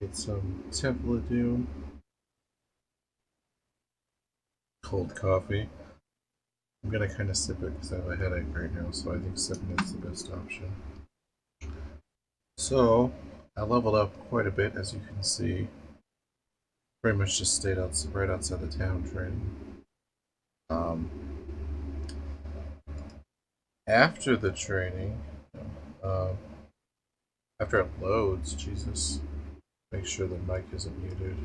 Get some Temple of Doom. Cold coffee. I'm gonna kind of sip it because I have a headache right now, so I think sipping is the best option. So, I leveled up quite a bit, as you can see. Pretty much just stayed right outside the town training. Um, After the training, uh, after it loads, Jesus, make sure the mic isn't muted.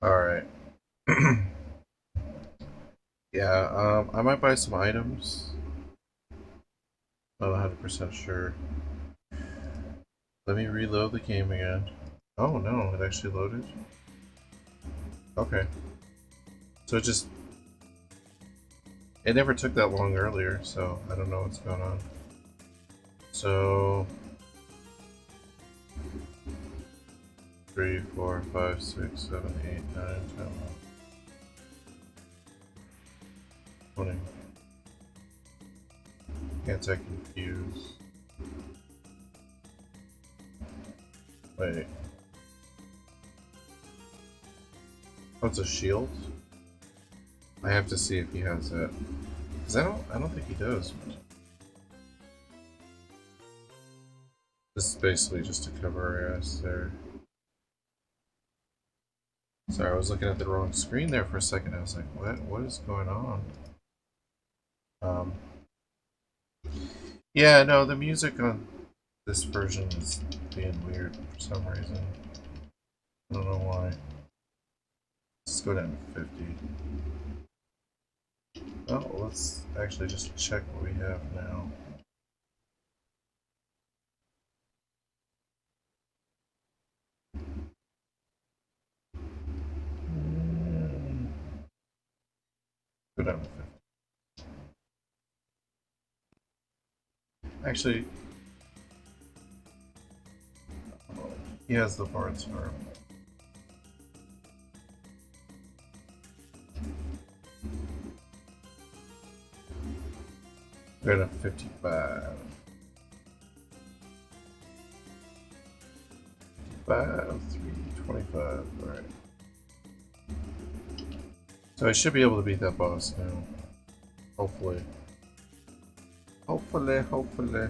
Alright. Yeah, I might buy some items. Not 100% sure. Let me reload the game again. Oh no, it actually loaded. Okay. So it never took that long earlier, so I don't know what's going on. So 3, 4, 5, 6, 7, 8, 9, 10, 20. Anti-confuse. Wait. What's a shield? I have to see if he has that. Cause I don't think he does. This is basically just to cover our ass there. Sorry, I was looking at the wrong screen there for a second. I was like, what? What is going on? Um, yeah, no, the music on this version is being weird for some reason. I don't know why. Let's go down to 50. Oh, let's actually just check what we have now. Go down to 50. Actually, he has the Bard's Harp. Go to 55. 5, 3, 25. Alright. So I should be able to beat that boss now. Hopefully. Hopefully.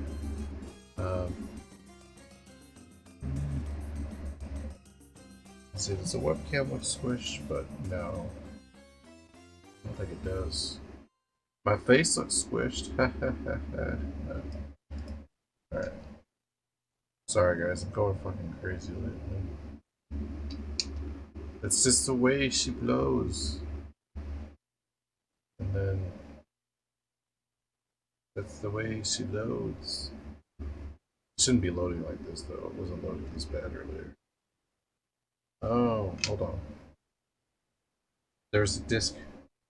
See, does the webcam look squished? But no. I don't think it does. My face looks squished. No. Alright. Sorry guys, I'm going fucking crazy lately. It's just the way she blows. And then that's the way she loads. It shouldn't be loading like this though. It wasn't loading this bad earlier. Oh, hold on. There's a disc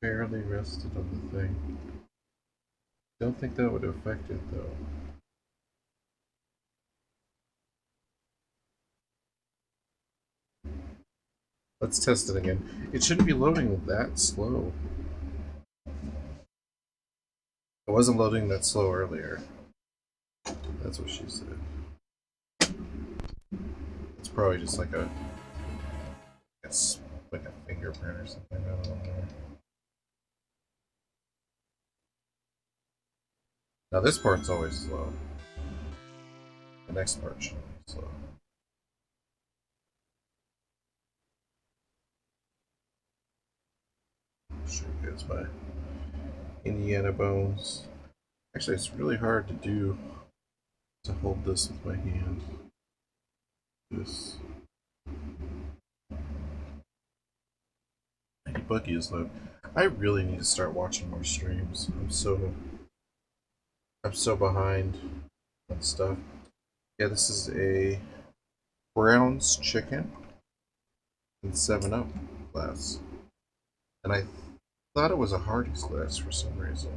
barely rested on the thing. Don't think that would affect it though. Let's test it again. It shouldn't be loading that slow. It wasn't loading that slow earlier. That's what she said. It's probably just like it's like a fingerprint or something. I don't know. Now this part's always slow. The next part should be slow. Sure gets my Indiana bones. Actually, it's really hard to do to hold this with my hand. This. Buggy is low. I really need to start watching more streams. I'm so behind on stuff. Yeah, this is a Brown's chicken and 7-Up glass. And I thought it was a Hardee's glass for some reason.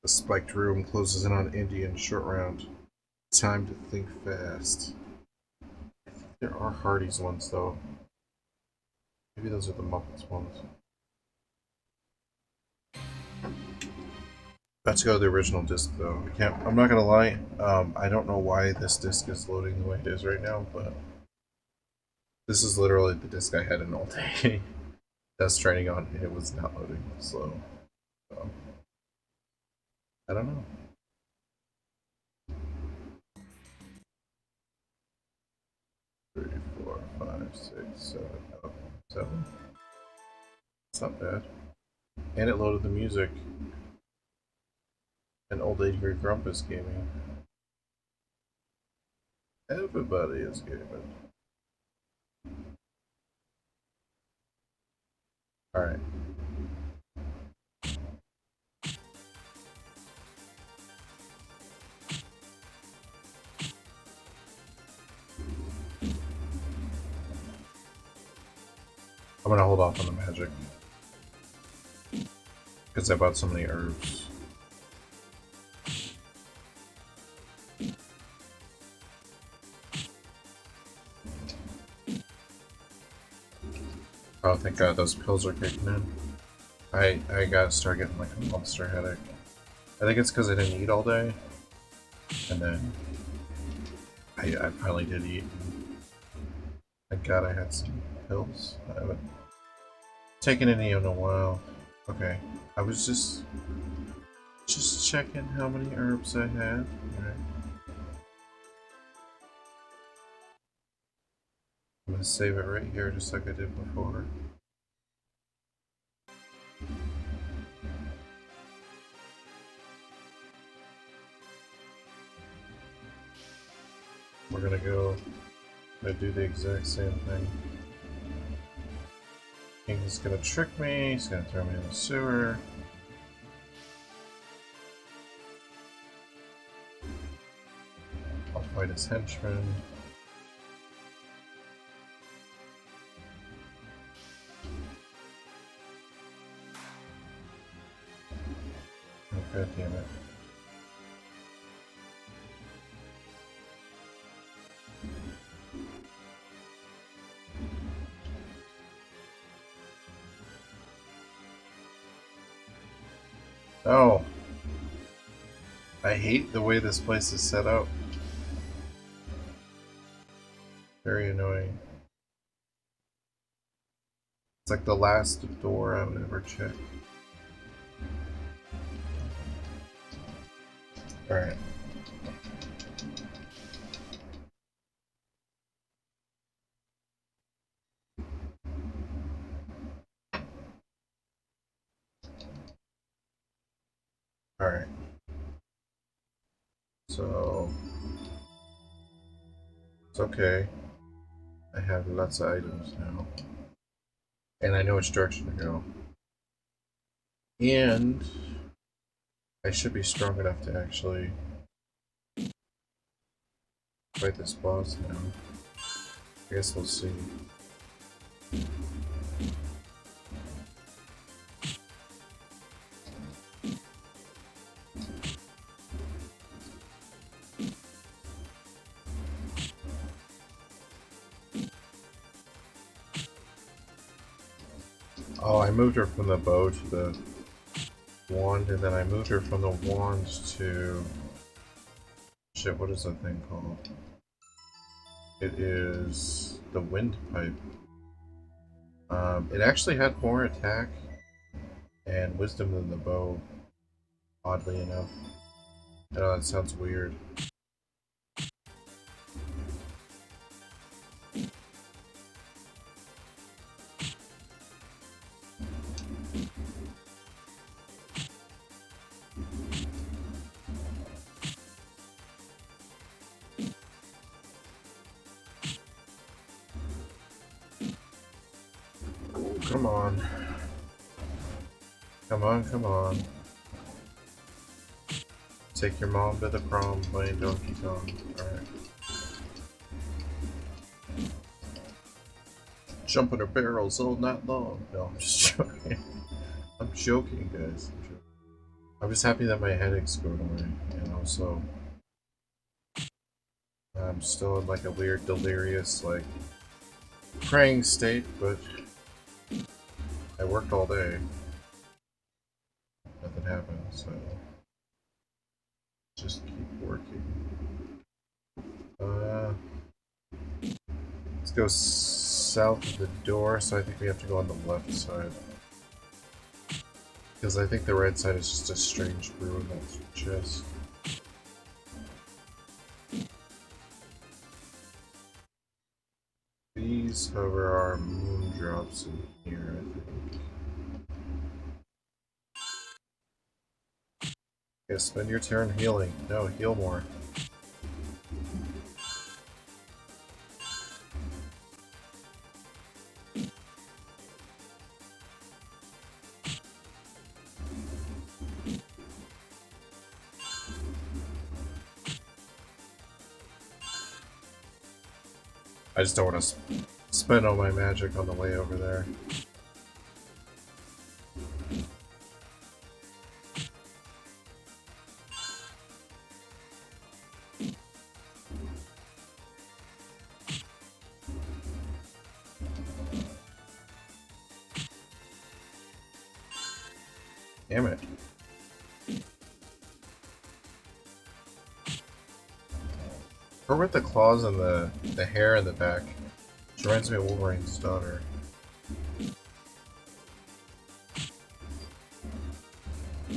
The spiked room closes in on Indy in short round. Time to think fast. I think there are Hardee's ones though. Maybe those are the Muppets ones. Let's go to the original disc though. I'm not gonna lie. I don't know why this disc is loading the way it is right now, but this is literally the disc I had in all day. That's training on. It was not loading slow. So, I don't know. 3, 4, 5, 6, 7. Oh, 7. It's not bad. And it loaded the music. And Old Angry Grump is gaming. Everybody is gaming. Alright. I'm gonna hold off on the magic. Because I bought so many herbs. Oh, thank God, those pills are kicking in. I gotta start getting like a monster headache. I think it's because I didn't eat all day. And then I finally did eat. Thank God I had some pills. I haven't taken any in a while. Okay, I was just checking how many herbs I had. Alright. I'm gonna save it right here just like I did before. We're gonna do the exact same thing. He's gonna trick me, he's gonna throw me in the sewer. I'll fight his henchman. Oh, God damn it. Oh! I hate the way this place is set up. Very annoying. It's like the last door I would ever check. Alright. Alright. So... it's okay. I have lots of items now. And I know which direction to go. And... I should be strong enough to actually... fight this boss now. I guess we'll see. Oh, I moved her from the bow to the wand, and then I moved her from the wand to... shit, what is that thing called? It is the windpipe. It actually had more attack and wisdom than the bow, oddly enough. I know that sounds weird. Oh, come on. Come on, come on. Take your mom to the prom playing Donkey Kong. Alright. Jumping her barrels all night long. No, I'm just joking. I'm joking, guys. I'm just happy that my headache's going away. And also, I'm still in like a weird delirious, like, praying state, but I worked all day. Nothing happened, so... just keep working. Let's go south of the door, so I think we have to go on the left side. Because I think the right side is just a strange brew in that chest. These, however, are moon drops in here, I think. Yeah, spend your turn healing. No, heal more. I just don't want to spend all my magic on the way over there. Damn it. Or with the claws and the hair in the back. She reminds me of Wolverine's daughter. I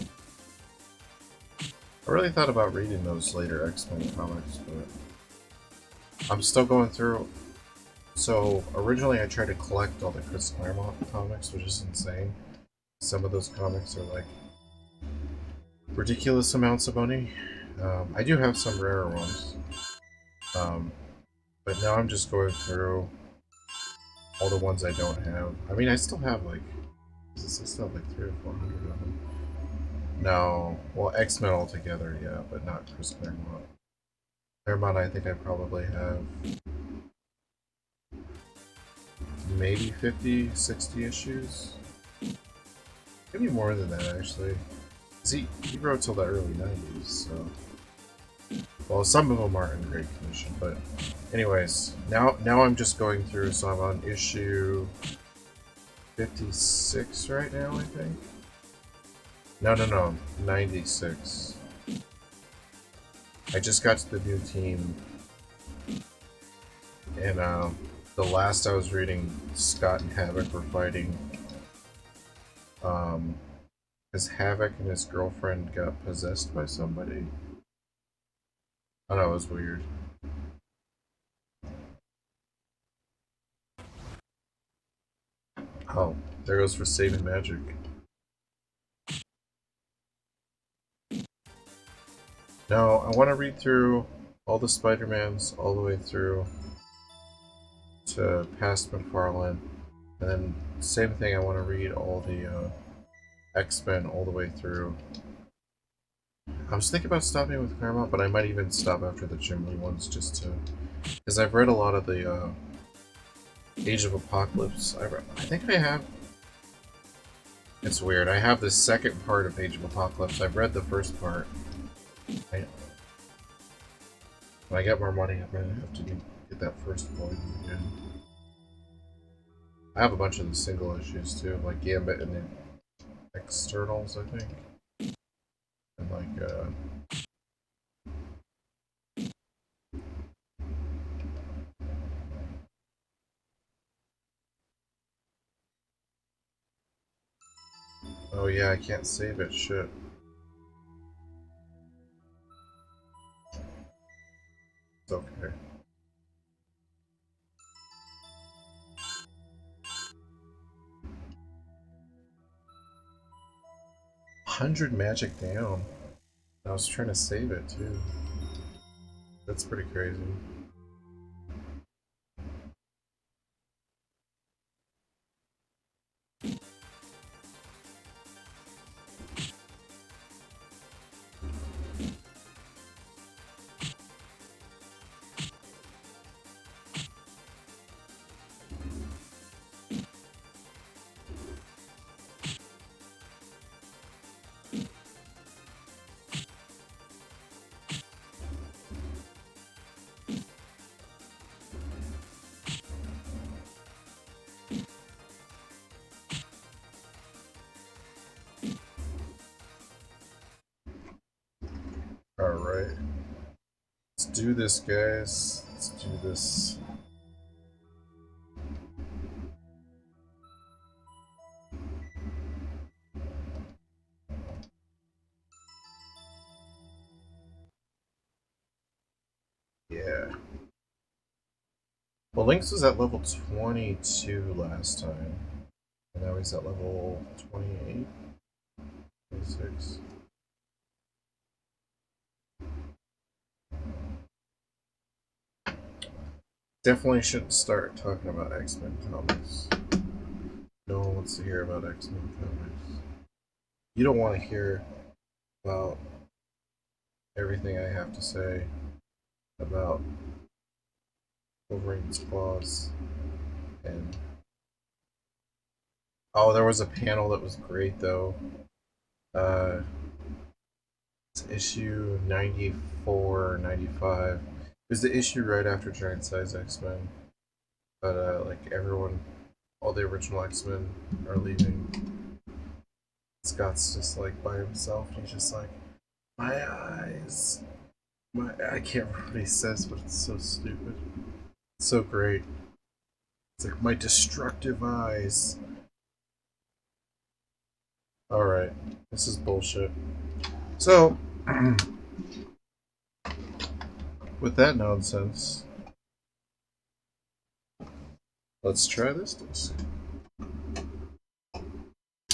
really thought about reading those later X-Men comics, but I'm still going through. So originally I tried to collect all the Chris Claremont comics, which is insane. Some of those comics are like ridiculous amounts of money. I do have some rarer ones. But now I'm just going through all the ones I don't have. I mean, I still have like, I still have like 300 or 400 of them. No, well, X-Men altogether, yeah, but not Chris Claremont. Claremont, I think I probably have maybe 50, 60 issues. Maybe more than that, actually. He wrote till the early 90s, so... Well, some of them aren't in great condition, but... Anyways, now I'm just going through, so I'm on issue 56 right now, I think? No, 96. I just got to the new team, and the last I was reading, Scott and Havoc were fighting, because Havoc and his girlfriend got possessed by somebody. I know, it was weird. Oh, there goes for saving magic. No, I want to read through all the Spider-Mans all the way through to past McFarlane, and then same thing, I want to read all the X-Men all the way through. I was thinking about stopping with Claremont, but I might even stop after the Jim Lee ones just to... Because I've read a lot of the Age of Apocalypse. I think I have... It's weird. I have the second part of Age of Apocalypse. I've read the first part. When I get more money, I'm going to have to get that first volume again. I have a bunch of the single issues too, like Gambit and the Externals, I think. And like, oh yeah, I can't save it, shit. It's okay. $100 magic down. I was trying to save it too. That's pretty crazy. Alright. Let's do this, guys. Let's do this. Yeah. Well, Lynx was at level 22 last time. And now he's at level 28? 26. Definitely shouldn't start talking about X-Men comics. No one wants to hear about X-Men comics. You don't want to hear about everything I have to say about Wolverine's claws. And oh, there was a panel that was great though. It's issue 94 or 95. It was the issue right after Giant Size X-Men. But like everyone, all the original X-Men are leaving. Scott's just like by himself and he's just like, my eyes. I can't remember what he says, but it's so stupid. It's so great. It's like, my destructive eyes. Alright, this is bullshit. So, with that nonsense, let's try this disc.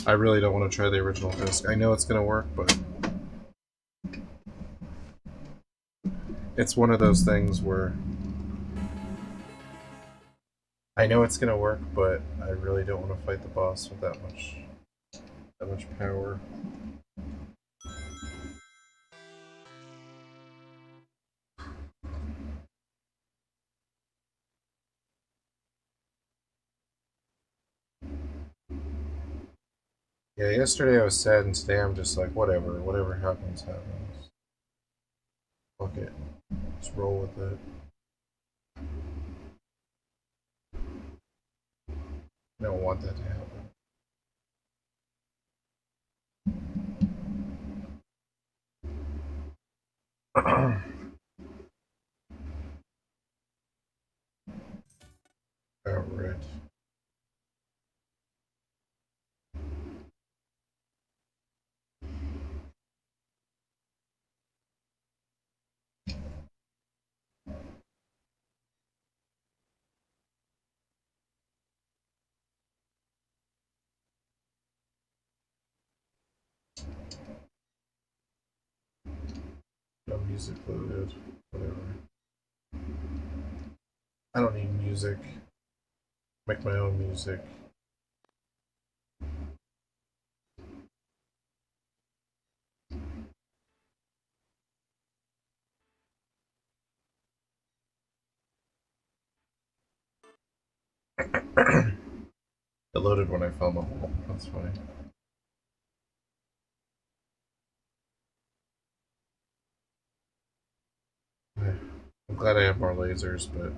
I really don't want to try the original disc. I know it's going to work, but it's one of those things where I know it's going to work, but I really don't want to fight the boss with that much power. Yeah, yesterday I was sad, and today I'm just like, whatever happens, happens. Fuck it. Just roll with it. I don't want that to happen. Alright. No music loaded. Whatever. I don't need music. Make my own music. It loaded when I found the hole. That's funny. I'm glad I have more lasers, but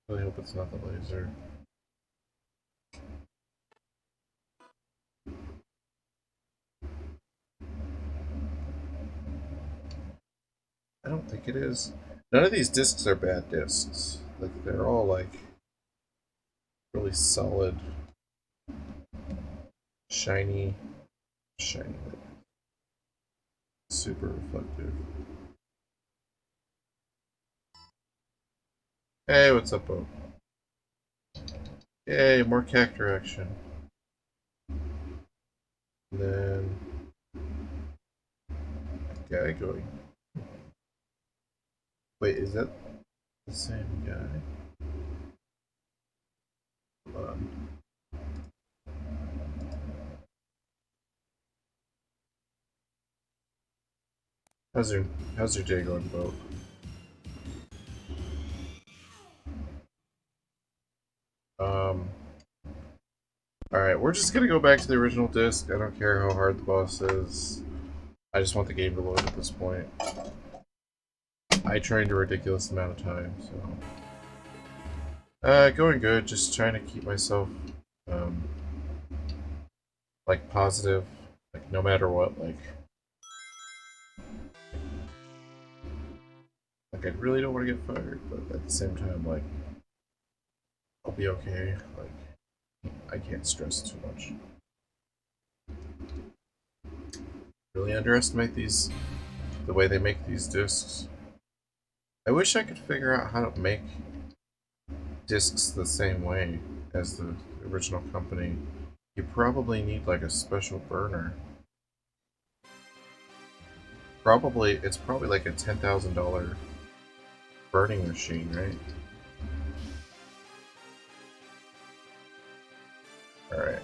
I really hope it's not the laser. I don't think it is. None of these discs are bad discs. Like, they're all, like, really solid, shiny, super reflective. Hey, what's up, Bo? Yay, more cactus action. And then guy going. Wait, is that the same guy? Hold on. How's your day going, Bo? Alright, we're just gonna go back to the original disc. I don't care how hard the boss is. I just want the game to load at this point. I trained a ridiculous amount of time, so... going good. Just trying to keep myself, like, positive. Like, no matter what, like... Like, I really don't want to get fired, but at the same time, like, I'll be okay. Like, I can't stress too much. Really underestimate these, the way they make these discs. I wish I could figure out how to make discs the same way as the original company. You probably need like a special burner. It's probably like a $10,000 burning machine, right? Alright.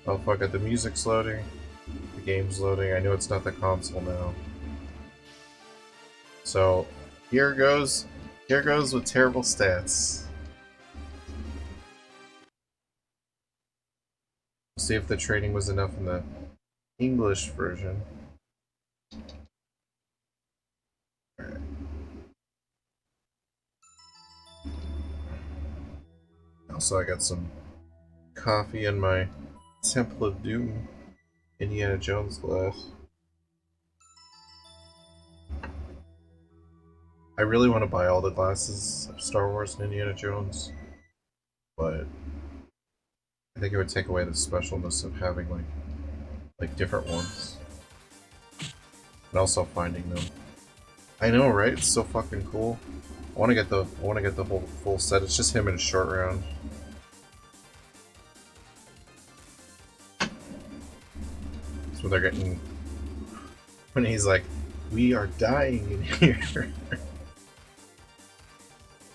Oh fuck it, the music's loading. The game's loading. I know it's not the console now. So, here goes with terrible stats. See if the training was enough in the English version. Alright. Also, I got some coffee in my Temple of Doom Indiana Jones glass. I really want to buy all the glasses of Star Wars and Indiana Jones, but I think it would take away the specialness of having like different ones, and also finding them. I know, right? It's so fucking cool. I want to get the whole full set. It's just him in a short round. That's when they're getting, when he's like, "We are dying in here."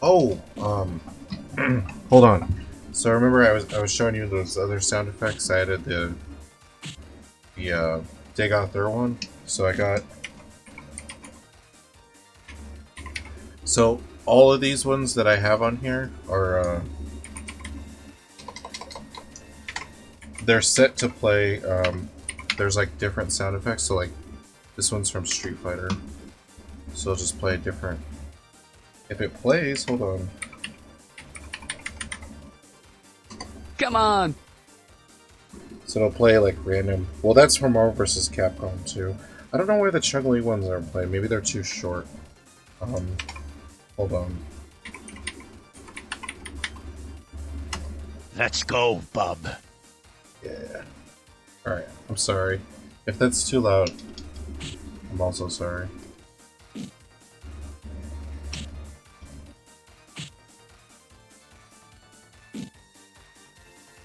Oh, hold on. So remember I was showing you those other sound effects. I added the Dig Out There one. So I got, so all of these ones that I have on here are they're set to play. There's like different sound effects. So like this one's from Street Fighter, so I'll just play a different. If it plays, hold on. Come on! So it'll play like random. Well, that's from Marvel vs. Capcom too. I don't know why the Chun-Li ones aren't playing. Maybe they're too short. Hold on. Let's go, bub. Yeah. Alright, I'm sorry. If that's too loud, I'm also sorry.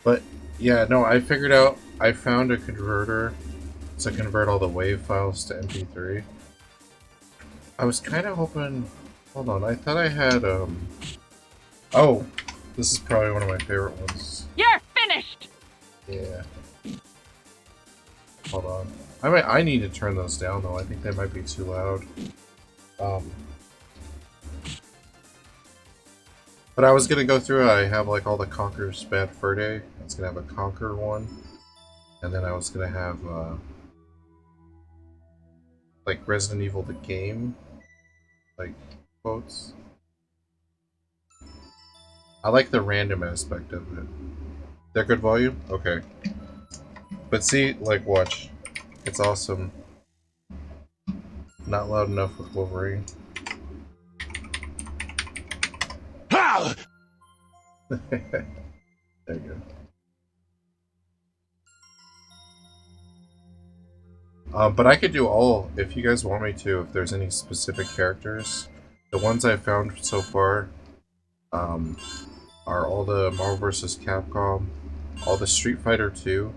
But, yeah, no, I figured out, I found a converter to convert all the WAV files to MP3. I was kind of hoping, hold on, I thought I had, oh, this is probably one of my favorite ones. You're finished! Yeah. Hold on. I need to turn those down, though. I think they might be too loud. But I was gonna go through, I have like all the Conker's Bad Fur Day. I was gonna have a Conker one. And then I was gonna have, like Resident Evil the game, like, quotes. I like the random aspect of it. They're good volume? Okay. But see, like, watch. It's awesome. Not loud enough with Wolverine. There you go. But I could do all, if you guys want me to, if there's any specific characters. The ones I've found so far are all the Marvel vs. Capcom, all the Street Fighter 2,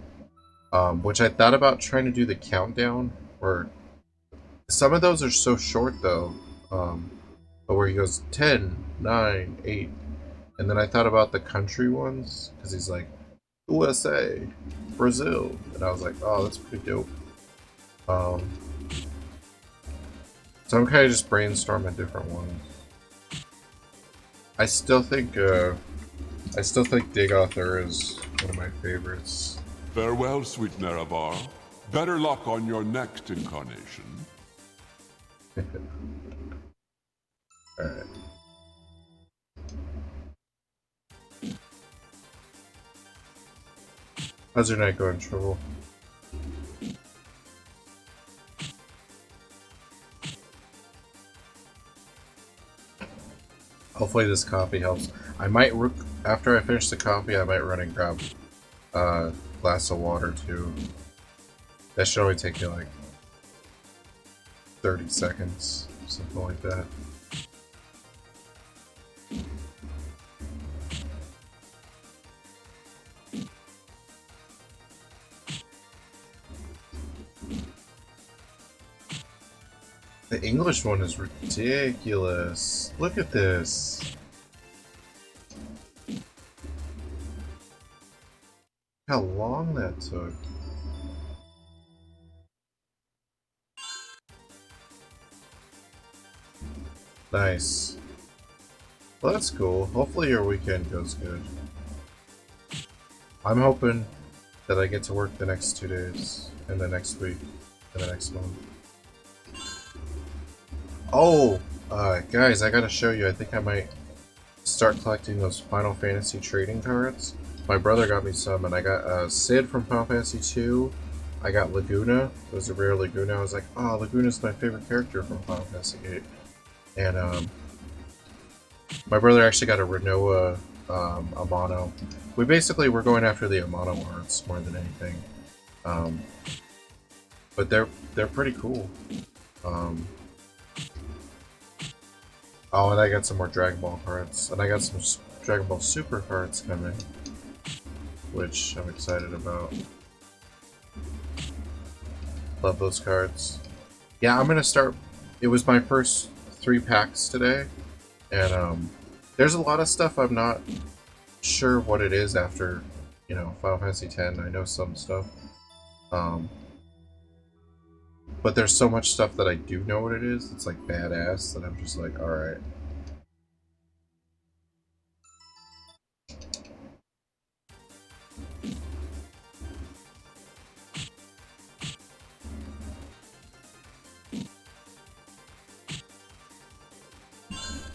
which I thought about trying to do the countdown, or some of those are so short though, but where he goes 10, 9, 8, and then I thought about the country ones, because he's like, USA, Brazil, and I was like, oh, that's pretty dope. So I'm kind of just brainstorming different ones. I still think Dig Author is one of my favorites. Farewell, sweet Nerevar. Better luck on your next incarnation. Alright. How's your night going, Trouble? Hopefully this coffee helps. I might, after I finish the coffee, I might run and grab a glass of water too. That should only take me like 30 seconds, something like that. The English one is ridiculous. Look at this. How long that took. Nice. Well, that's cool. Hopefully your weekend goes good. I'm hoping that I get to work the next 2 days, and the next week, and the next month. Oh! Guys, I gotta show you. I think I might start collecting those Final Fantasy trading cards. My brother got me some, and I got Sid from Final Fantasy 2. I got Laguna. It was a rare Laguna. I was like, oh, Laguna's my favorite character from Final Fantasy 8. And, my brother actually got a Renoa Amano. We basically were going after the Amano arts more than anything. But they're pretty cool. Oh, and I got some more Dragon Ball cards. And I got some Dragon Ball Super cards coming, which I'm excited about. Love those cards. Yeah, I'm gonna start. It was my first 3 packs today, and there's a lot of stuff I'm not sure what it is after, you know, Final Fantasy X. I know some stuff, but there's so much stuff that I do know what it is. It's like badass that I'm just like, all right.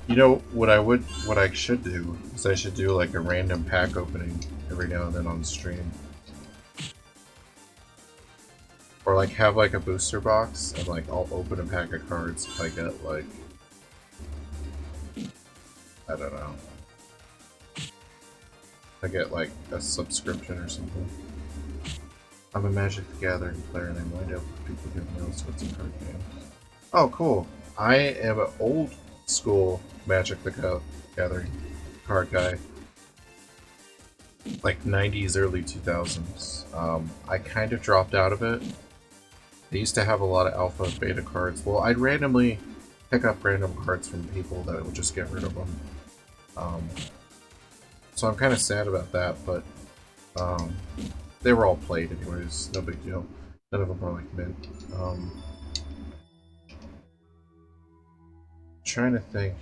You know what I should do is I should do like a random pack opening every now and then on stream, or like have like a booster box and like I'll open a pack of cards if I get like, I don't know, I get like a subscription or something. I'm a Magic the Gathering player and I wind up with people giving me all sorts of card games. Oh, cool. I am an old school Magic the Gathering card guy. Like 90s, early 2000s. I kind of dropped out of it. They used to have a lot of alpha and beta cards. Well, I'd randomly pick up random cards from people that would just get rid of them. So I'm kind of sad about that, but they were all played anyways. No big deal. None of them were like mint. Trying to think.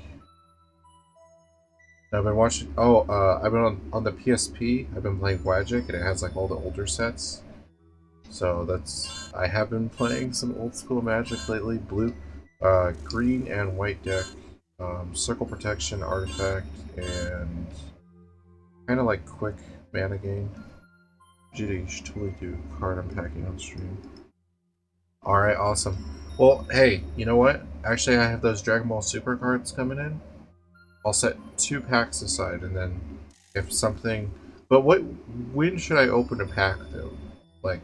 I've been watching. Oh, I've been on the PSP. I've been playing Wagic, and it has like all the older sets. So that's. I have been playing some old school Magic lately. Blue, green and white deck, circle protection, artifact, and kind of like quick mana gain. You should totally do card unpacking on stream. All right, awesome. Well, hey, you know what? Actually, I have those Dragon Ball Super cards coming in. I'll set 2 packs aside, and then if something... But when should I open a pack, though? Like,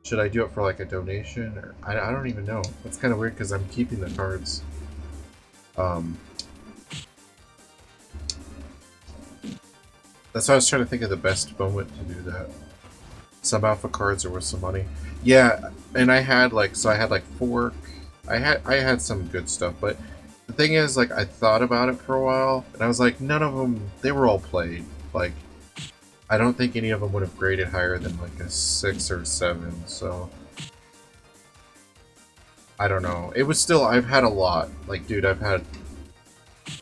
should I do it for, like, a donation? Or I don't even know. It's kind of weird, because I'm keeping the cards. That's why I was trying to think of the best moment to do that. Some alpha cards are worth some money. Yeah, and I had, like... So I had, like, 4... I had some good stuff, but... The thing is, like, I thought about it for a while, and I was like, none of them, they were all played. Like, I don't think any of them would have graded higher than, like, a 6 or 7, so... I don't know. It was still, I've had a lot. Like, dude, I've had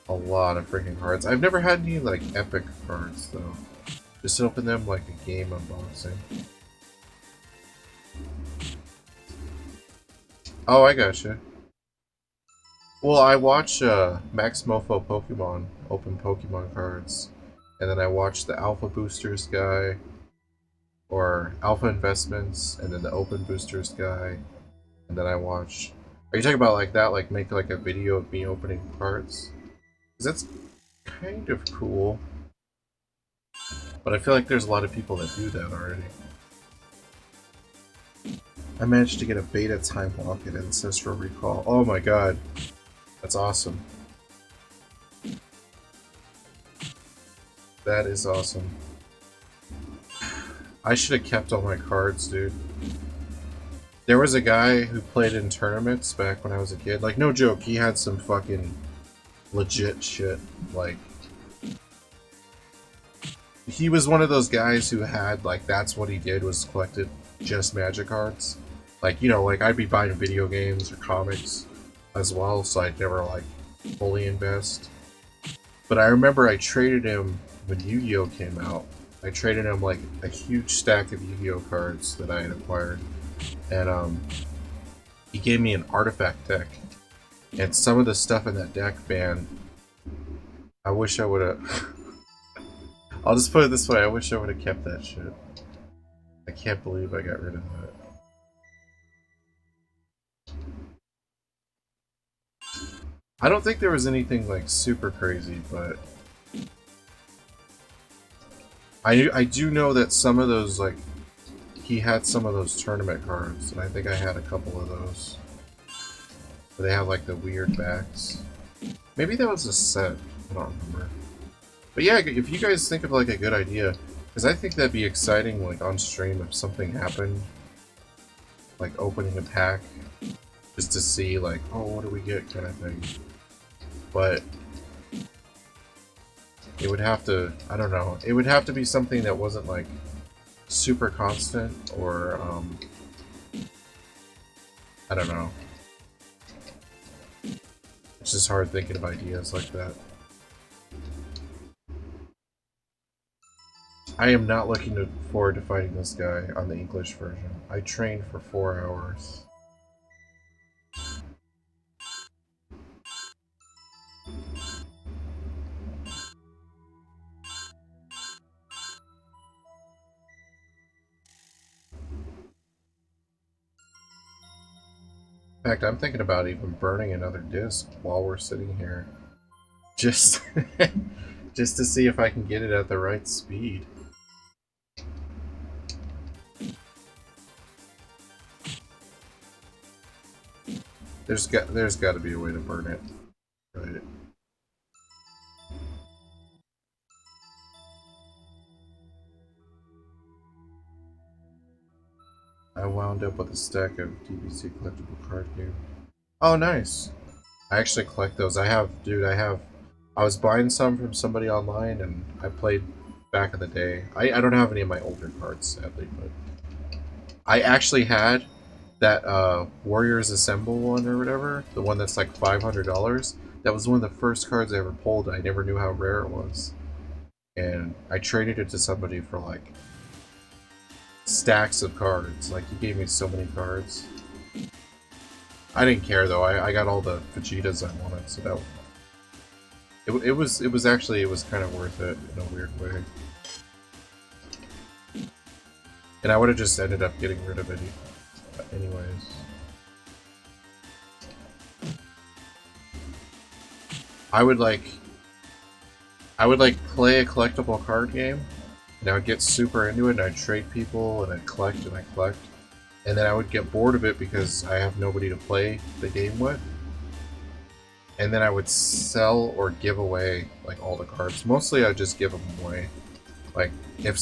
a lot of freaking cards. I've never had any, like, epic cards, though. Just open them like a game unboxing. Oh, I gotcha. Well, I watch Max Mofo Pokemon open Pokemon cards, and then I watch the Alpha Boosters guy, or Alpha Investments, and then the Open Boosters guy, and then I watch... Are you talking about like that, like make like a video of me opening cards? 'Cause kind of cool. But I feel like there's a lot of people that do that already. I managed to get a beta time lock at Ancestral Recall. Oh my god. That's awesome. That is awesome. I should have kept all my cards, dude. There was a guy who played in tournaments back when I was a kid. Like, no joke, he had some fucking legit shit. Like, he was one of those guys who had, like, that's what he did, was collected just Magic cards. Like, you know, like, I'd be buying video games or comics as well, so I'd never, like, fully invest. But I remember I traded him when Yu-Gi-Oh! Came out. I traded him, like, a huge stack of Yu-Gi-Oh! Cards that I had acquired. And, he gave me an artifact deck. And some of the stuff in that deck, man, I wish I would've... I'll just put it this way, I wish I would've kept that shit. I can't believe I got rid of that. I don't think there was anything, like, super crazy, but... I do know that some of those, like... He had some of those tournament cards, and I think I had a couple of those. But they have, like, the weird backs. Maybe that was a set. I don't remember. But yeah, if you guys think of, like, a good idea... Because I think that'd be exciting, like, on stream if something happened. Like, opening a pack. Just to see, like, oh, what do we get, kind of thing. But... it would have to... I don't know. It would have to be something that wasn't, like... super constant, or, I don't know. It's just hard thinking of ideas like that. I am not looking forward to fighting this guy on the English version. I trained for 4 hours. In fact, I'm thinking about even burning another disc while we're sitting here. Just, just to see if I can get it at the right speed. There's got to be a way to burn it, right? I wound up with a stack of DBC collectible card game. Oh, nice. I actually collect those. I was buying some from somebody online, and I played back in the day. I don't have any of my older cards, sadly, but I actually had that Warriors Assemble one or whatever, the one that's like $500. That was one of the first cards I ever pulled. I never knew how rare it was, and I traded it to somebody for like stacks of cards. Like, he gave me so many cards. I didn't care though. I got all the Vegetas I wanted, so that it was kind of worth it in a weird way. And I would have just ended up getting rid of it anyways. I would like play a collectible card game, and I would get super into it, and I'd trade people, and I'd collect, and then I would get bored of it because I have nobody to play the game with. And then I would sell or give away, like, all the cards. Mostly I'd just give them away. Like, if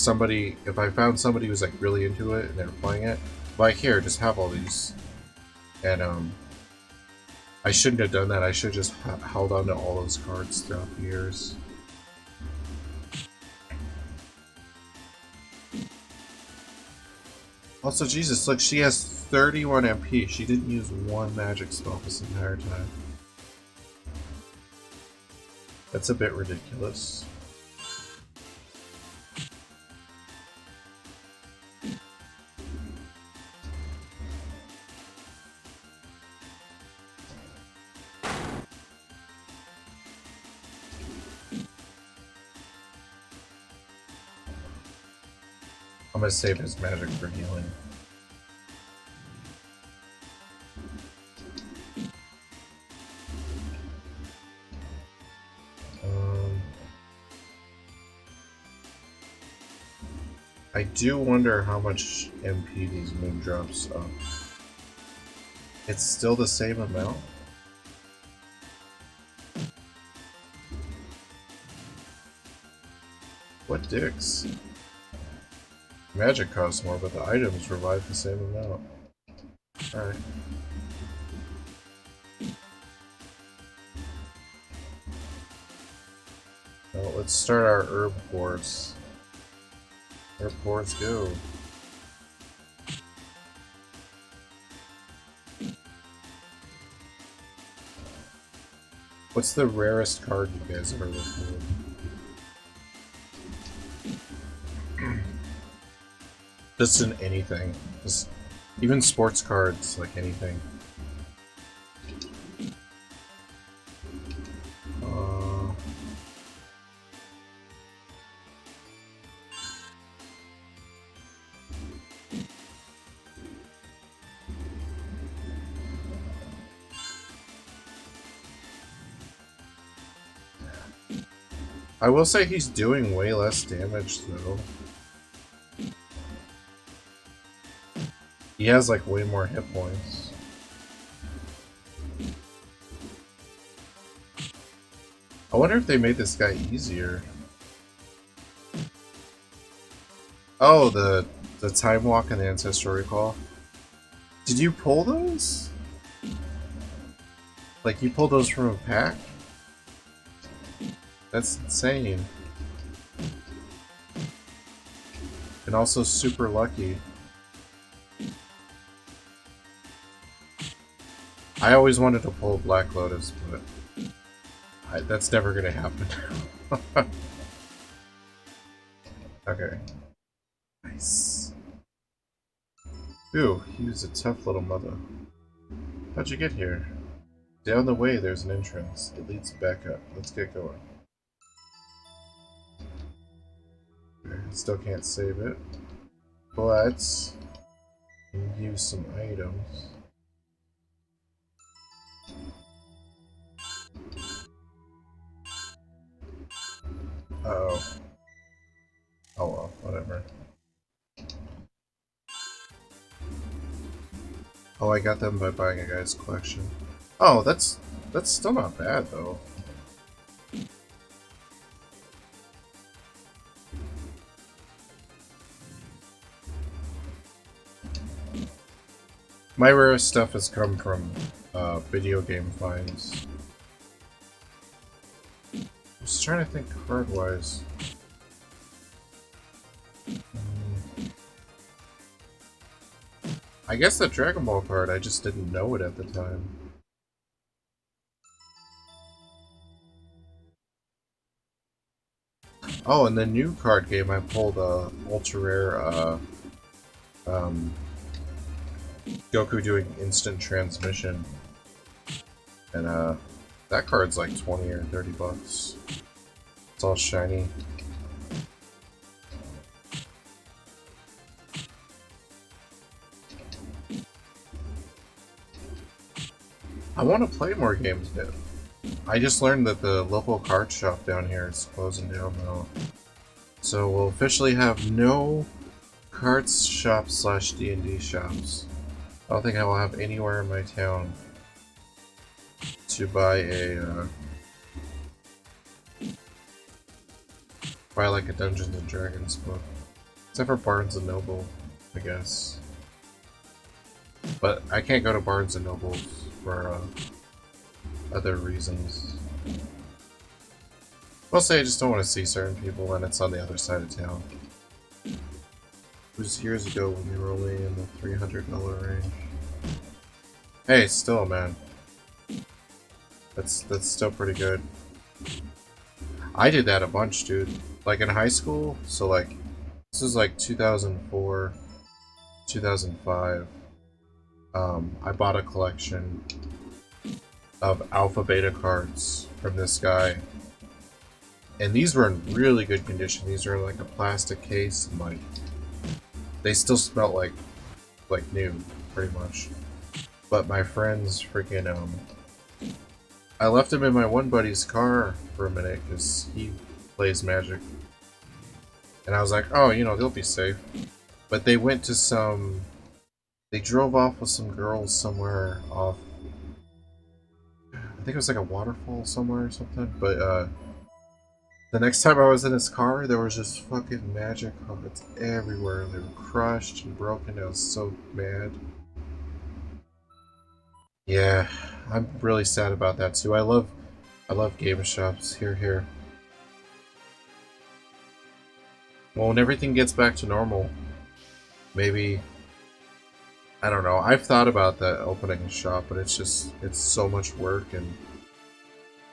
I found somebody who's, like, really into it and they're playing it, like, here, just have all these. And, I shouldn't have done that. I should have just held on to all those cards throughout the years. Also, Jesus, look, she has 31 MP. She didn't use one magic spell this entire time. That's a bit ridiculous. I'm gonna save his magic for healing. I do wonder how much MP these moon drops up. It's still the same amount? What dicks? Magic costs more, but the items provide the same amount. Alright. Well, let's start our herb course. Herb course, go. What's the rarest card you guys ever looked for? Just in anything. Just even sports cards, like anything. I will say he's doing way less damage though. He has like way more hit points. I wonder if they made this guy easier. Oh, the time walk and the ancestral recall. Did you pull those? Like you pulled those from a pack? That's insane. And also super lucky. I always wanted to pull Black Lotus, but that's never gonna happen. Okay. Nice. Ooh, he was a tough little mother. How'd you get here? Down the way there's an entrance. It leads back up. Let's get going. Okay, still can't save it. But can use some items. Uh-oh. Oh well, whatever. Oh, I got them by buying a guy's collection. Oh, that's still not bad though. My rarest stuff has come from video game finds. I was trying to think card-wise. I guess the Dragon Ball card, I just didn't know it at the time. Oh, and the new card game, I pulled a ultra rare Goku doing instant transmission. And that card's like 20 or 30 bucks. It's all shiny. I want to play more games, but I just learned that the local card shop down here is closing down now. So we'll officially have no cards shops slash D&D shops. I don't think I will have anywhere in my town to buy a like a Dungeons and Dragons book. Except for Barnes and Noble, I guess. But I can't go to Barnes and Noble for other reasons. Mostly I just don't want to see certain people when it's on the other side of town. It was years ago when we were only in the $300 range. Hey, still, man. That's still pretty good. I did that a bunch, dude. Like in high school, so like this was like 2004, 2005. I bought a collection of alpha beta cards from this guy. And these were in really good condition. These were in like a plastic case and like they still smelled like new, pretty much. But my friends freaking I left him in my one buddy's car for a minute because he plays Magic. And I was like, oh, you know, they'll be safe. But they went to some... They drove off with some girls somewhere off... I think it was like a waterfall somewhere or something. But, the next time I was in his car, there was just fucking magic cards everywhere. They were crushed and broken. I was so mad. Yeah, I'm really sad about that too. I love game shops. Here. Well, when everything gets back to normal, maybe, I don't know. I've thought about that opening a shop, but it's so much work and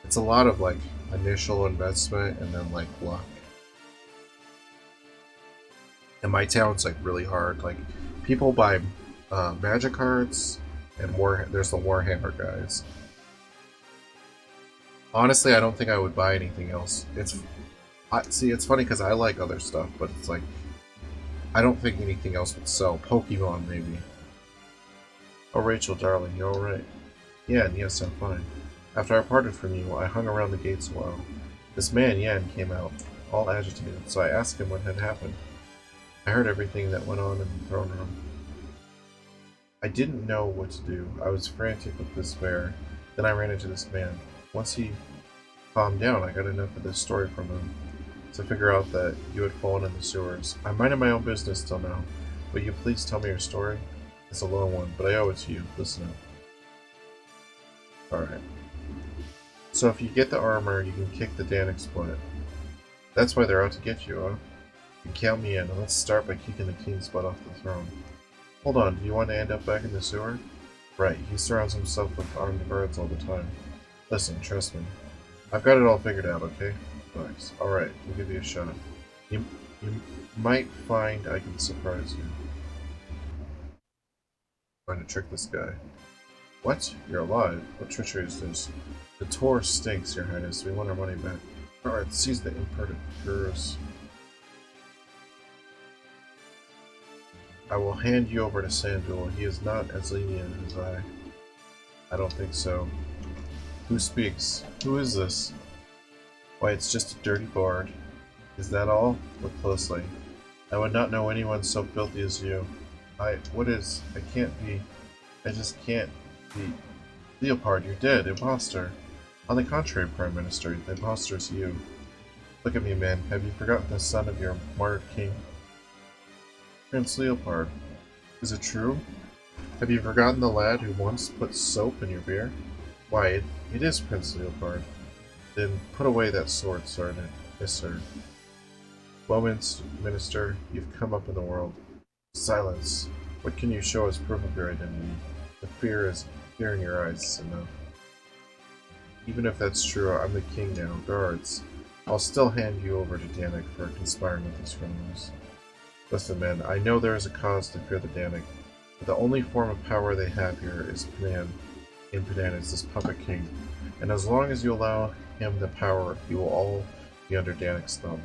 it's a lot of like initial investment and then like luck. And my town's like really hard. Like people buy magic cards and there's the Warhammer guys. Honestly, I don't think I would buy anything else. See, it's funny because I like other stuff, but it's like I don't think anything else would sell. Pokemon, maybe. Oh, Rachel, darling, you alright? Yeah, and yes, I'm fine. After I parted from you, I hung around the gates a while. This man, Yan, came out, all agitated, so I asked him what had happened. I heard everything that went on in the throne room. I didn't know what to do. I was frantic with despair. Then I ran into this man. Once he calmed down, I got enough of this story from him to figure out that you had fallen in the sewers. I'm minding my own business till now. Will you please tell me your story? It's a long one, but I owe it to you. Listen up. Alright. So if you get the armor, you can kick the Danik's butt. That's why they're out to get you, huh? You count me in, and let's start by kicking the king's butt off the throne. Hold on, do you want to end up back in the sewer? Right, he surrounds himself with armed guards all the time. Listen, trust me. I've got it all figured out, okay? Thanks. Alright, we'll give you a shot. You might find I can surprise you. I'm trying to trick this guy. What? You're alive? What treachery is this? The tour stinks, your highness. We want our money back. Alright, seize the impertures. I will hand you over to Sandul. He is not as lenient as I. I don't think so. Who speaks? Who is this? Why, it's just a dirty bard. Is that all? Look closely. I would not know anyone so filthy as you. I just can't be. Leopard, you're dead. Imposter. On the contrary, Prime Minister, the imposter is you. Look at me, man. Have you forgotten the son of your martyred king? Prince Leopard. Is it true? Have you forgotten the lad who once put soap in your beer? Why, it is Prince Leopard. Then put away that sword, Sergeant. Yes, sir. Well, Minister, you've come up in the world. Silence. What can you show as proof of your identity? The fear in your eyes is enough. Even if that's true, I'm the king now. Guards. I'll still hand you over to Danik for conspiring with these criminals. Listen, men, I know there is a cause to fear the Danik, but the only form of power they have here is Panan. In Panan is this puppet king, and as long as you allow him the power, you will all be under Danik's thumb.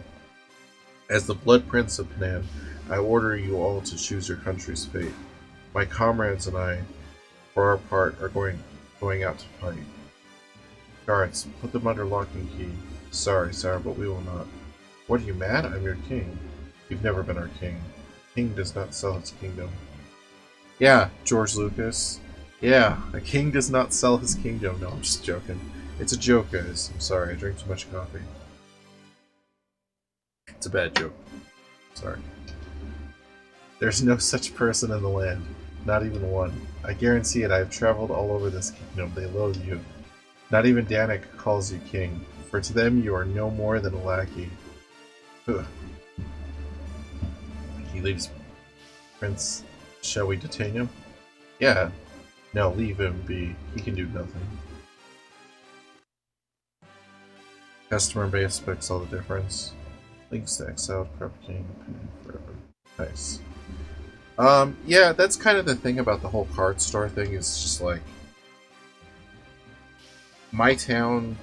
As the Blood Prince of Panan, I order you all to choose your country's fate. My comrades and I, for our part, are going out to fight. Guards, put them under lock and key. Sorry, sire, but we will not. What, are you mad? I'm your king. You've never been our king. King does not sell his kingdom. Yeah, George Lucas. Yeah, a king does not sell his kingdom. No, I'm just joking. It's a joke, guys. I'm sorry, I drink too much coffee. It's a bad joke. Sorry. There's no such person in the land. Not even one. I guarantee it, I have traveled all over this kingdom. They loathe you. Not even Danik calls you king, for to them you are no more than a lackey. Ugh. He leaves Prince. Shall we detain him? Yeah. No, leave him be. He can do nothing. Customer base makes all the difference. Links to exiled corrupt king, paying forever. Nice. Yeah, that's kind of the thing about the whole card store thing, is just like, my town,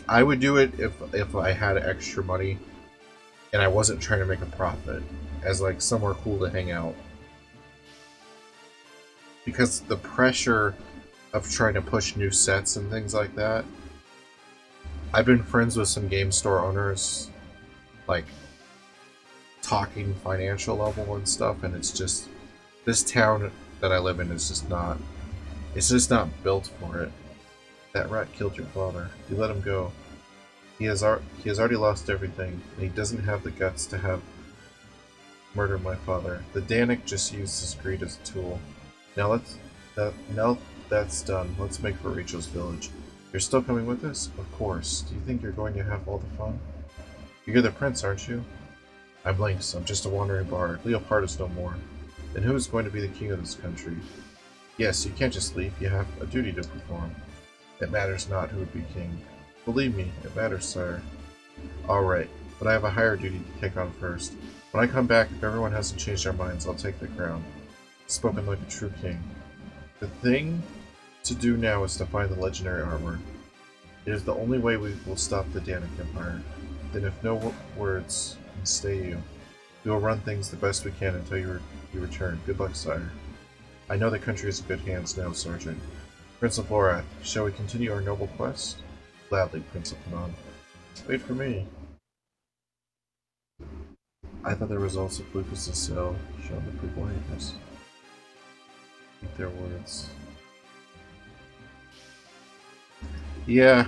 I would do it if I had extra money and I wasn't trying to make a profit, as like somewhere cool to hang out. Because the pressure of trying to push new sets and things like that, I've been friends with some game store owners, like, talking financial level and stuff, and it's just this town that I live in is just not. It's just not built for it. That rat killed your father. You let him go. He has already lost everything, and he doesn't have the guts to have murdered my father. The Danik just used his greed as a tool. Now that's done. Let's make for Rachel's village. You're still coming with us? Of course. Do you think you're going to have all the fun? You're the prince, aren't you? I'm Lynx. I'm just a wandering bard. Leopard is no more. Then who is going to be the king of this country? Yes, you can't just leave. You have a duty to perform. It matters not who would be king. Believe me, it matters, sire. Alright, but I have a higher duty to take on first. When I come back, if everyone hasn't changed their minds, I'll take the crown. Spoken like a true king. The thing to do now is to find the legendary armor. It is the only way we will stop the Danik Empire. Then if no words can stay you, we will run things the best we can until you return. Good luck, sire. I know the country is in good hands now, Sergeant. Prince of Lorath, shall we continue our noble quest? Gladly, Prince of Panon. Wait for me. I thought the results of Lucas' cell showed the pre-blindness. Keep their words. Yeah.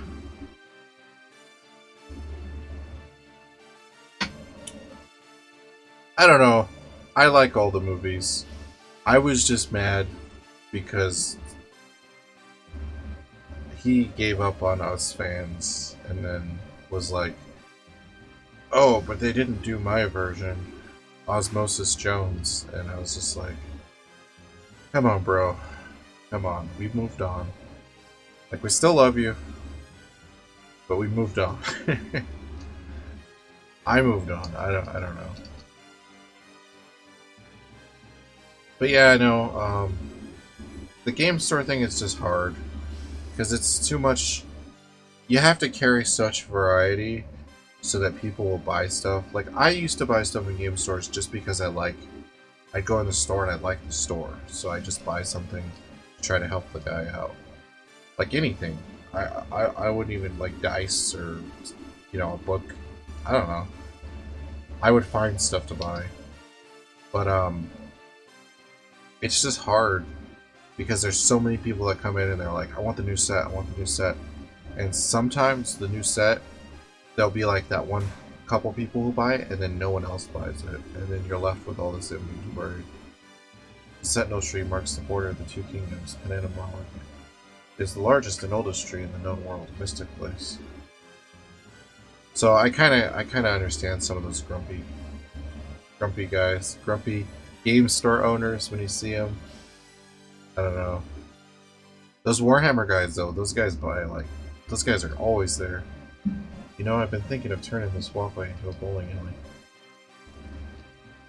I don't know. I like all the movies. I was just mad because he gave up on us fans and then was like, oh, but they didn't do my version, Osmosis Jones, and I was just like, come on, bro. Come on. We've moved on. Like, we still love you, but we moved on. I moved on. I don't know. But yeah, I know, the game store thing is just hard. Because it's too much. You have to carry such variety so that people will buy stuff. Like, I used to buy stuff in game stores just because I'd go in the store and I like the store. So I just buy something to try to help the guy out. Like anything. I wouldn't even like dice or, a book. I don't know. I would find stuff to buy. But, it's just hard. Because there's so many people that come in and they're like, I want the new set, I want the new set. And sometimes the new set, there'll be like that one couple people who buy it and then no one else buys it. And then you're left with all this inventory. The Sentinel tree marks the border of the two kingdoms, Panan and Marlin. It is the largest and oldest tree in the known world, Mystic Place. So I kinda understand some of those grumpy guys, grumpy game store owners when you see them. I don't know. Those Warhammer guys, though, those guys are always there. You know, I've been thinking of turning this walkway into a bowling alley.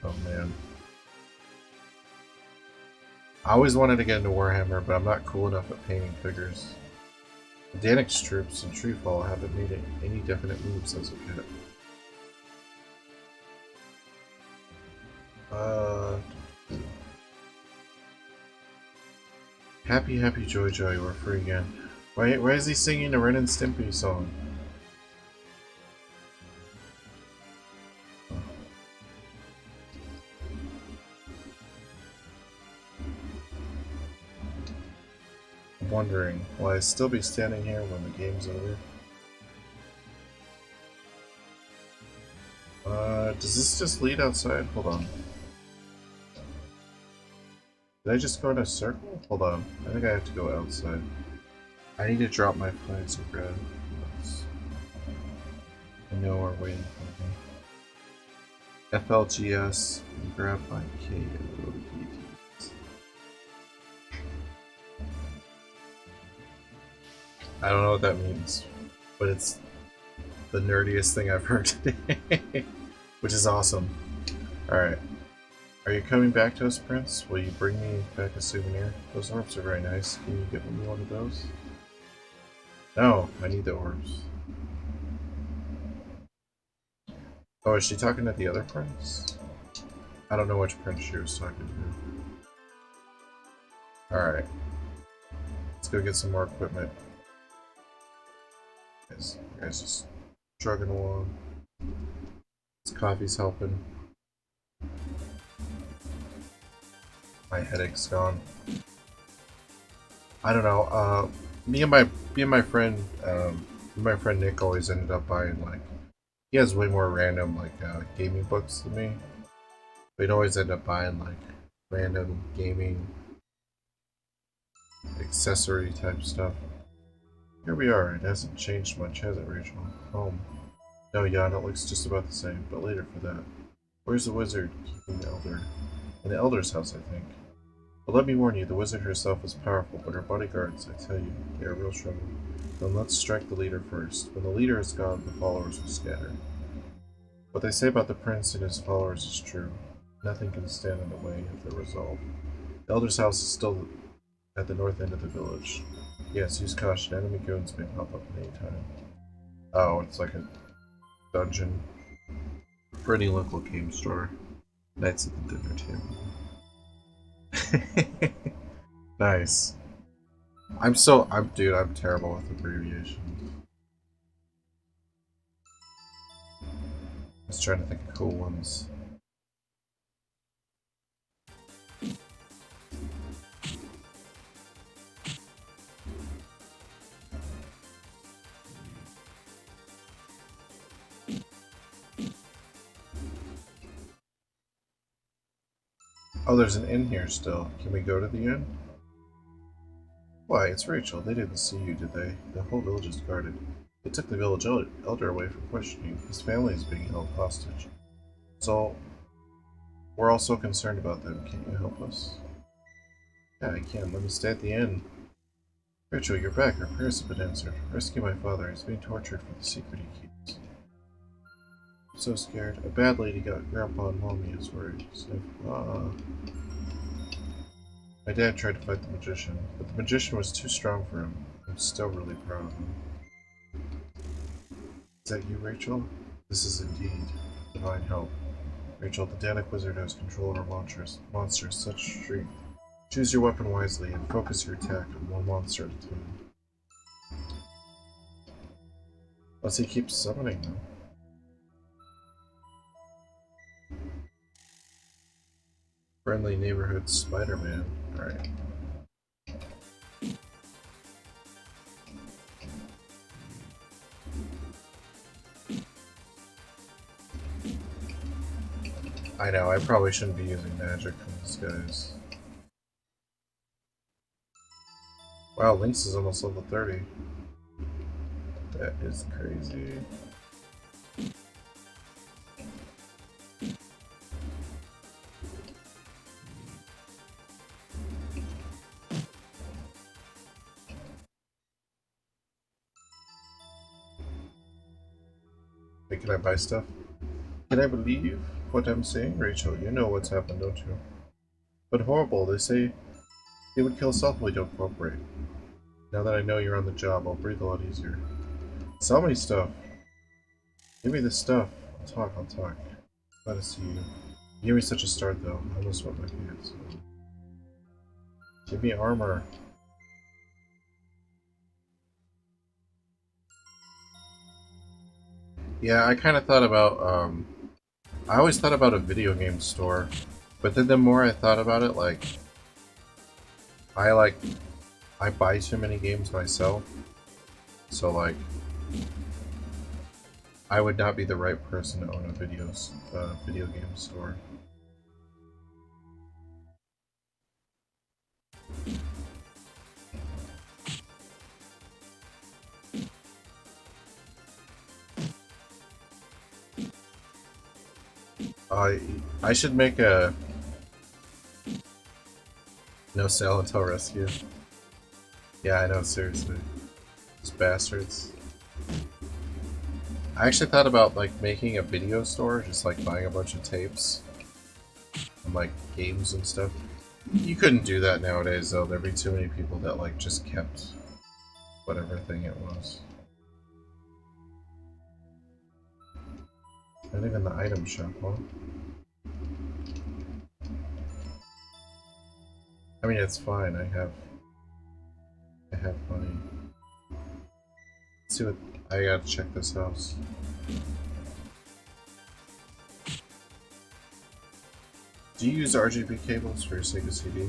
Oh, man. I always wanted to get into Warhammer, but I'm not cool enough at painting figures. The Danik's troops in Treefall haven't made any definite moves as of yet. Happy, happy, joy, joy, we're free again. Why is he singing a Ren and Stimpy song? I'm wondering, will I still be standing here when the game's over? Does this just lead outside? Hold on. Did I just go in a circle? Hold on. I think I have to go outside. I need to drop my plants of bread. I know we're waiting for me. FLGS and grab my KODs. I don't know what that means, but it's the nerdiest thing I've heard today, which is awesome. Alright. Are you coming back to us, Prince? Will you bring me back a souvenir? Those orbs are very nice. Can you give me one of those? No, I need the orbs. Oh, is she talking to the other prince? I don't know which prince she was talking to. Alright. Let's go get some more equipment. You guys just trugging along. This coffee's helping. My headache's gone. I don't know. Me and my friend, my friend Nick always ended up buying like. He has way more random like gaming books than me. We'd always end up buying like random gaming accessory type stuff. Here we are. It hasn't changed much, has it, Rachel? Home. No, Jan, it looks just about the same, but later for that. Where's the wizard keeping the elder? In the elder's house, I think. But let me warn you, the wizard herself is powerful, but her bodyguards, I tell you, they are real trouble. Then let's strike the leader first. When the leader is gone, the followers will scatter. What they say about the prince and his followers is true. Nothing can stand in the way of their resolve. The elder's house is still at the north end of the village. Yes, use caution. Enemy goons may pop up at any time. Oh, it's like a dungeon for any local game store. Knights at the dinner table. Nice. I'm terrible with abbreviations. I was trying to think of cool ones. Oh, there's an inn here still. Can we go to the inn? Why, it's Rachel. They didn't see you, did they? The whole village is guarded. They took the village elder away for questioning. His family is being held hostage. So, we're all so concerned about them. Can't you help us? Yeah, I can. Let me stay at the inn. Rachel, you're back. Our prayers have been answered. Rescue my father. He's being tortured for the secret he keeps. I'm so scared. A bad lady got Grandpa and Mommy is worried. My dad tried to fight the magician, but the magician was too strong for him. I'm still really proud of him. Is that you, Rachel? This is indeed divine help. Rachel, the Danik wizard has control over monsters such strength. Choose your weapon wisely and focus your attack on one monster at a time. Unless he keeps summoning them. Friendly neighborhood Spider-Man. Alright. I know, I probably shouldn't be using magic from these guys. Wow, Lynx is almost level 30. That is crazy. Hey, can I buy stuff? Can I believe what I'm saying? Rachel, you know what's happened, don't you? But horrible, they say they would kill us all if we don't cooperate. Now that I know you're on the job, I'll breathe a lot easier. Sell me stuff. Give me the stuff. I'll talk. Glad to see you. You gave me such a start, though. I almost wet my pants. Give me armor. Yeah, I kind of thought about, I always thought about a video game store, but then the more I thought about it, I buy too many games myself, so, I would not be the right person to own a video game store. I should make a no sale until rescue. Yeah, I know, seriously. These bastards. I actually thought about making a video store, just buying a bunch of tapes and games and stuff. You couldn't do that nowadays though, there'd be too many people that just kept whatever thing it was. Not even the item shop, huh? I mean, it's fine. I have money. Let's see what I gotta check this house. Do you use RGB cables for your Sega CD?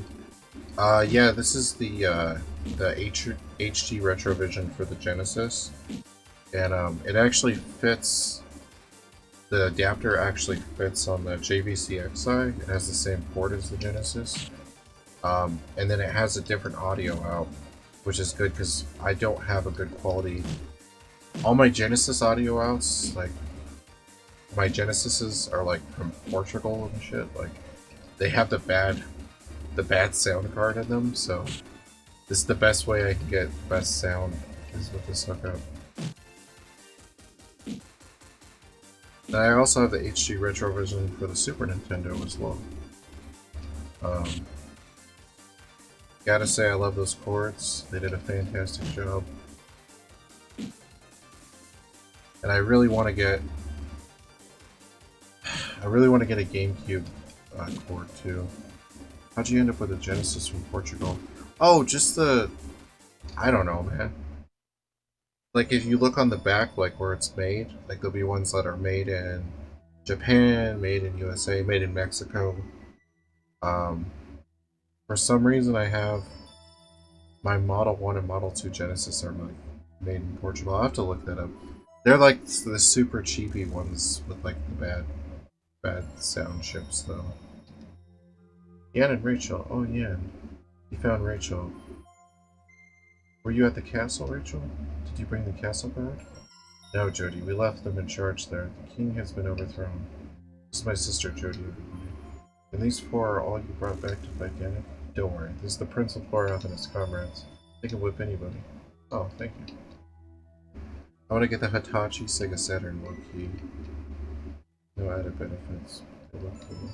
Yeah, this is the HD Retrovision for the Genesis, and it actually fits. The adapter actually fits on the JVC-Xi. It has the same port as the Genesis, and then it has a different audio out, which is good because I don't have a good quality. All my Genesis audio outs, like my Genesises, are like from Portugal and shit. Like they have the bad sound card in them, so this is the best way I can get best sound is with this hookup. And I also have the HD Retrovision for the Super Nintendo as well. Gotta say, I love those chords. They did a fantastic job. And I really want to get a GameCube chord too. How'd you end up with a Genesis from Portugal? Oh, just I don't know, man. Like, if you look on the back, like, where it's made, like, there'll be ones that are made in Japan, made in USA, made in Mexico. For some reason, I have my Model 1 and Model 2 Genesis are, like, made in Portugal. I'll have to look that up. They're, like, the super cheapy ones with, like, the bad sound chips, though. Yan and Rachel. Oh, Yan. You found Rachel. Were you at the castle, Rachel? Did you bring the castle back? No, Jody. We left them in charge there. The king has been overthrown. This is my sister, Jody, everybody. And these four are all you brought back to fight Ganon? Don't worry. This is the Prince of Florida and his comrades. They can whip anybody. Oh, thank you. I want to get the Hitachi Sega Saturn low-key. No added benefits. They look cool.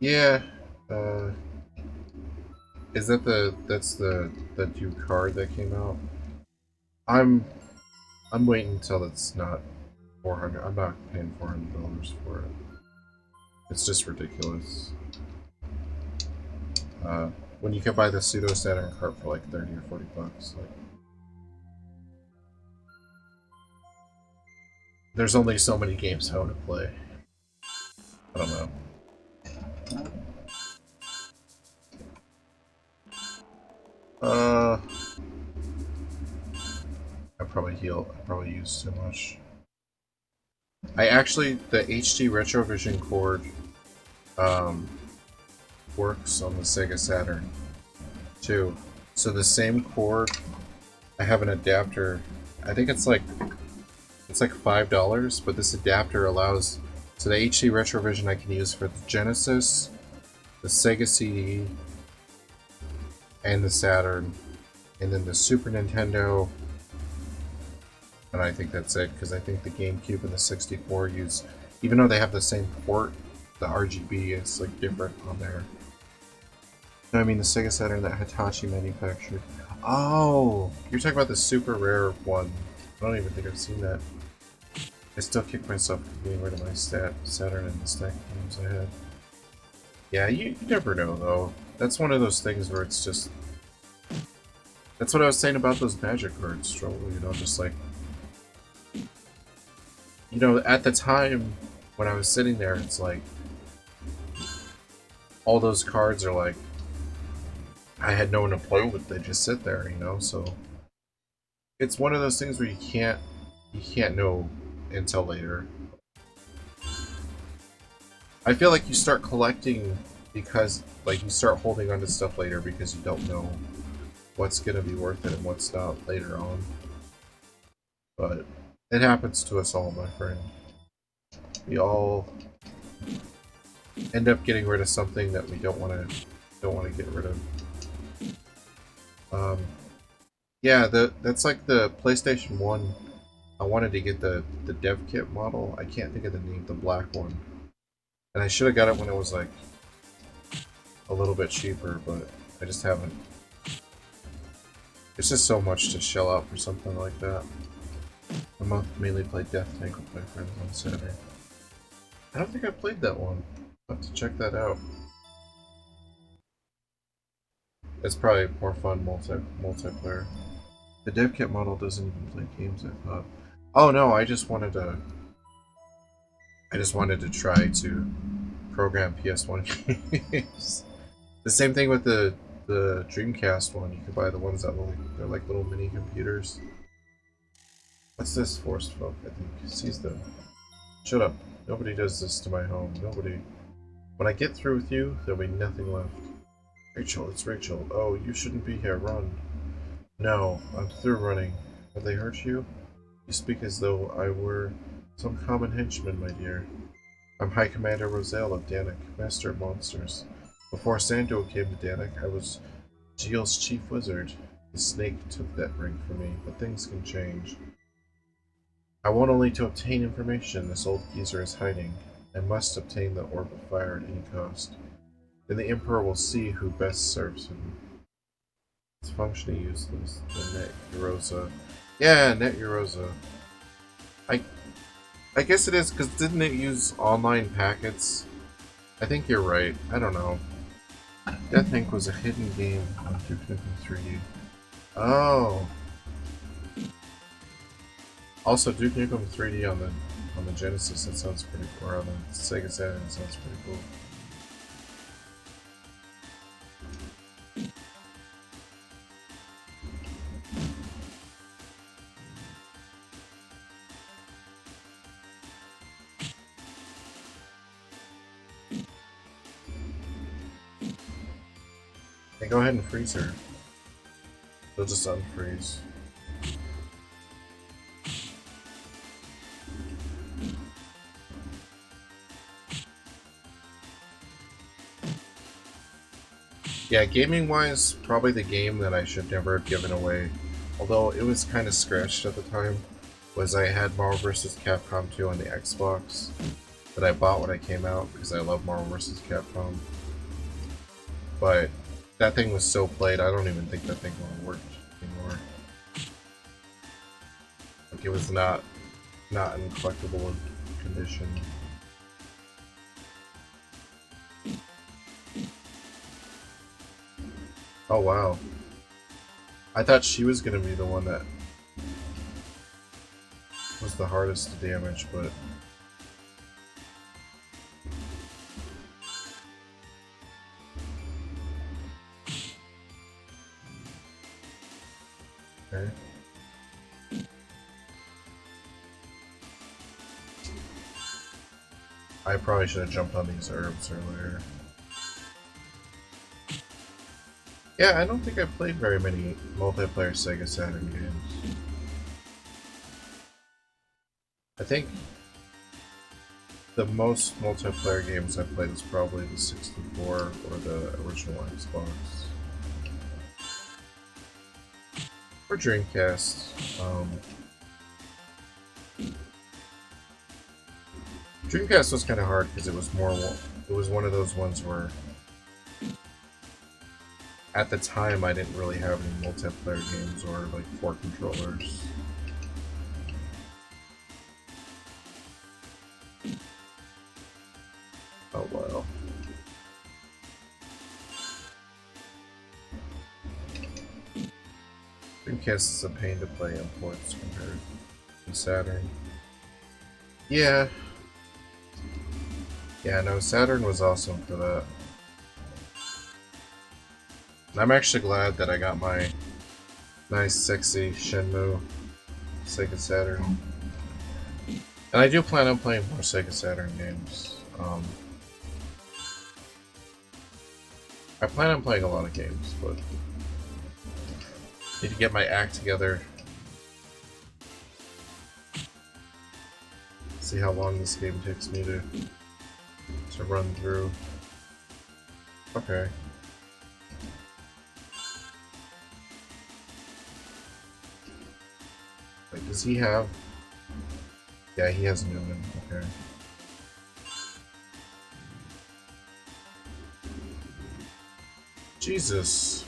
Yeah, is that that's the new card that came out? I'm waiting until it's not 400. I'm not paying $400 for it. It's just ridiculous. When you can buy the pseudo Saturn card for like 30 or 40 bucks, like there's only so many games I want to play. I don't know. I probably used too much. The HD Retrovision cord, works on the Sega Saturn, too. So the same cord, I have an adapter, I think it's like $5, but this adapter allows, so the HD Retrovision I can use for the Genesis, the Sega CD, and the Saturn, and then the Super Nintendo, and I think that's it, because I think the GameCube and the 64 use, even though they have the same port, the RGB is like different on there. No, I mean the Sega Saturn that Hitachi manufactured. Oh, you're talking about the super rare one. I don't even think I've seen that. I still kick myself for getting rid of my Saturn and the stack of games I had. Yeah, you never know though. That's one of those things where it's just... That's what I was saying about those magic cards, Stroll, you know, just like... You know, at the time when I was sitting there, it's like... All those cards are like... I had no one to play with, they just sit there, you know, so... It's one of those things where you can't know until later. I feel like you start collecting because, like, you start holding on to stuff later because you don't know what's gonna be worth it and what's not later on. But it happens to us all, my friend. We all end up getting rid of something that we don't want to get rid of. Yeah, that's like the PlayStation 1. I wanted to get the dev kit model. I can't think of the name, the black one. And I should have got it when it was like a little bit cheaper, but I just haven't. It's just so much to shell out for something like that. I mainly played Death Tank with my friends on Saturday. I don't think I played that one. I'll have to check that out. It's probably more fun multiplayer. The dev kit model doesn't even play games, I thought. Oh no, I just wanted to try to program PS1 games. The same thing with the Dreamcast one. You could buy the ones that look, they're like little mini computers. What's this? Forced folk, I think. Seize them. Shut up. Nobody does this to my home. Nobody. When I get through with you, there'll be nothing left. Rachel, it's Rachel. Oh, you shouldn't be here. Run. No, I'm through running. Have they hurt you? You speak as though I were some common henchman, my dear. I'm High Commander Roselle of Danik, Master of Monsters. Before Sando came to Danik, I was Geel's chief wizard. The snake took that ring from me, but things can change. I want only to obtain information this old geezer is hiding. I must obtain the Orb of Fire at any cost. Then the Emperor will see who best serves him. It's functionally useless. The Net Eurosa. Yeah, Net Eurosa. I guess it is, because didn't it use online packets? I think you're right. I don't know. Death Inc. was a hidden game on Duke Nukem 3D. Oh. Also, Duke Nukem 3D on the Genesis, that sounds pretty cool. Or on the Sega Saturn, that sounds pretty cool. Hey, go ahead and freeze her. They'll just unfreeze. Yeah, gaming-wise, probably the game that I should never have given away, although it was kind of scratched at the time, was I had Marvel vs. Capcom 2 on the Xbox that I bought when it came out because I love Marvel vs. Capcom. But that thing was so played, I don't even think that thing worked anymore. Like, it was not in collectible condition. Oh wow. I thought she was gonna be the one that was the hardest to damage, but... Okay. I probably should have jumped on these herbs earlier. Yeah, I don't think I've played very many multiplayer Sega Saturn games. I think the most multiplayer games I've played is probably the 64 or the original Xbox. Or Dreamcast. Dreamcast was kind of hard because it was one of those ones where at the time I didn't really have any multiplayer games or like 4 controllers. Oh wow. Dreamcast is a pain to play on ports compared to Saturn. Yeah. Yeah, no, Saturn was awesome for that. I'm actually glad that I got my nice, sexy Shenmue Sega Saturn. And I do plan on playing more Sega Saturn games. I plan on playing a lot of games, but need to get my act together. See how long this game takes me to run through. Okay. Wait, does he have... Yeah, he has Newman. Okay. Jesus.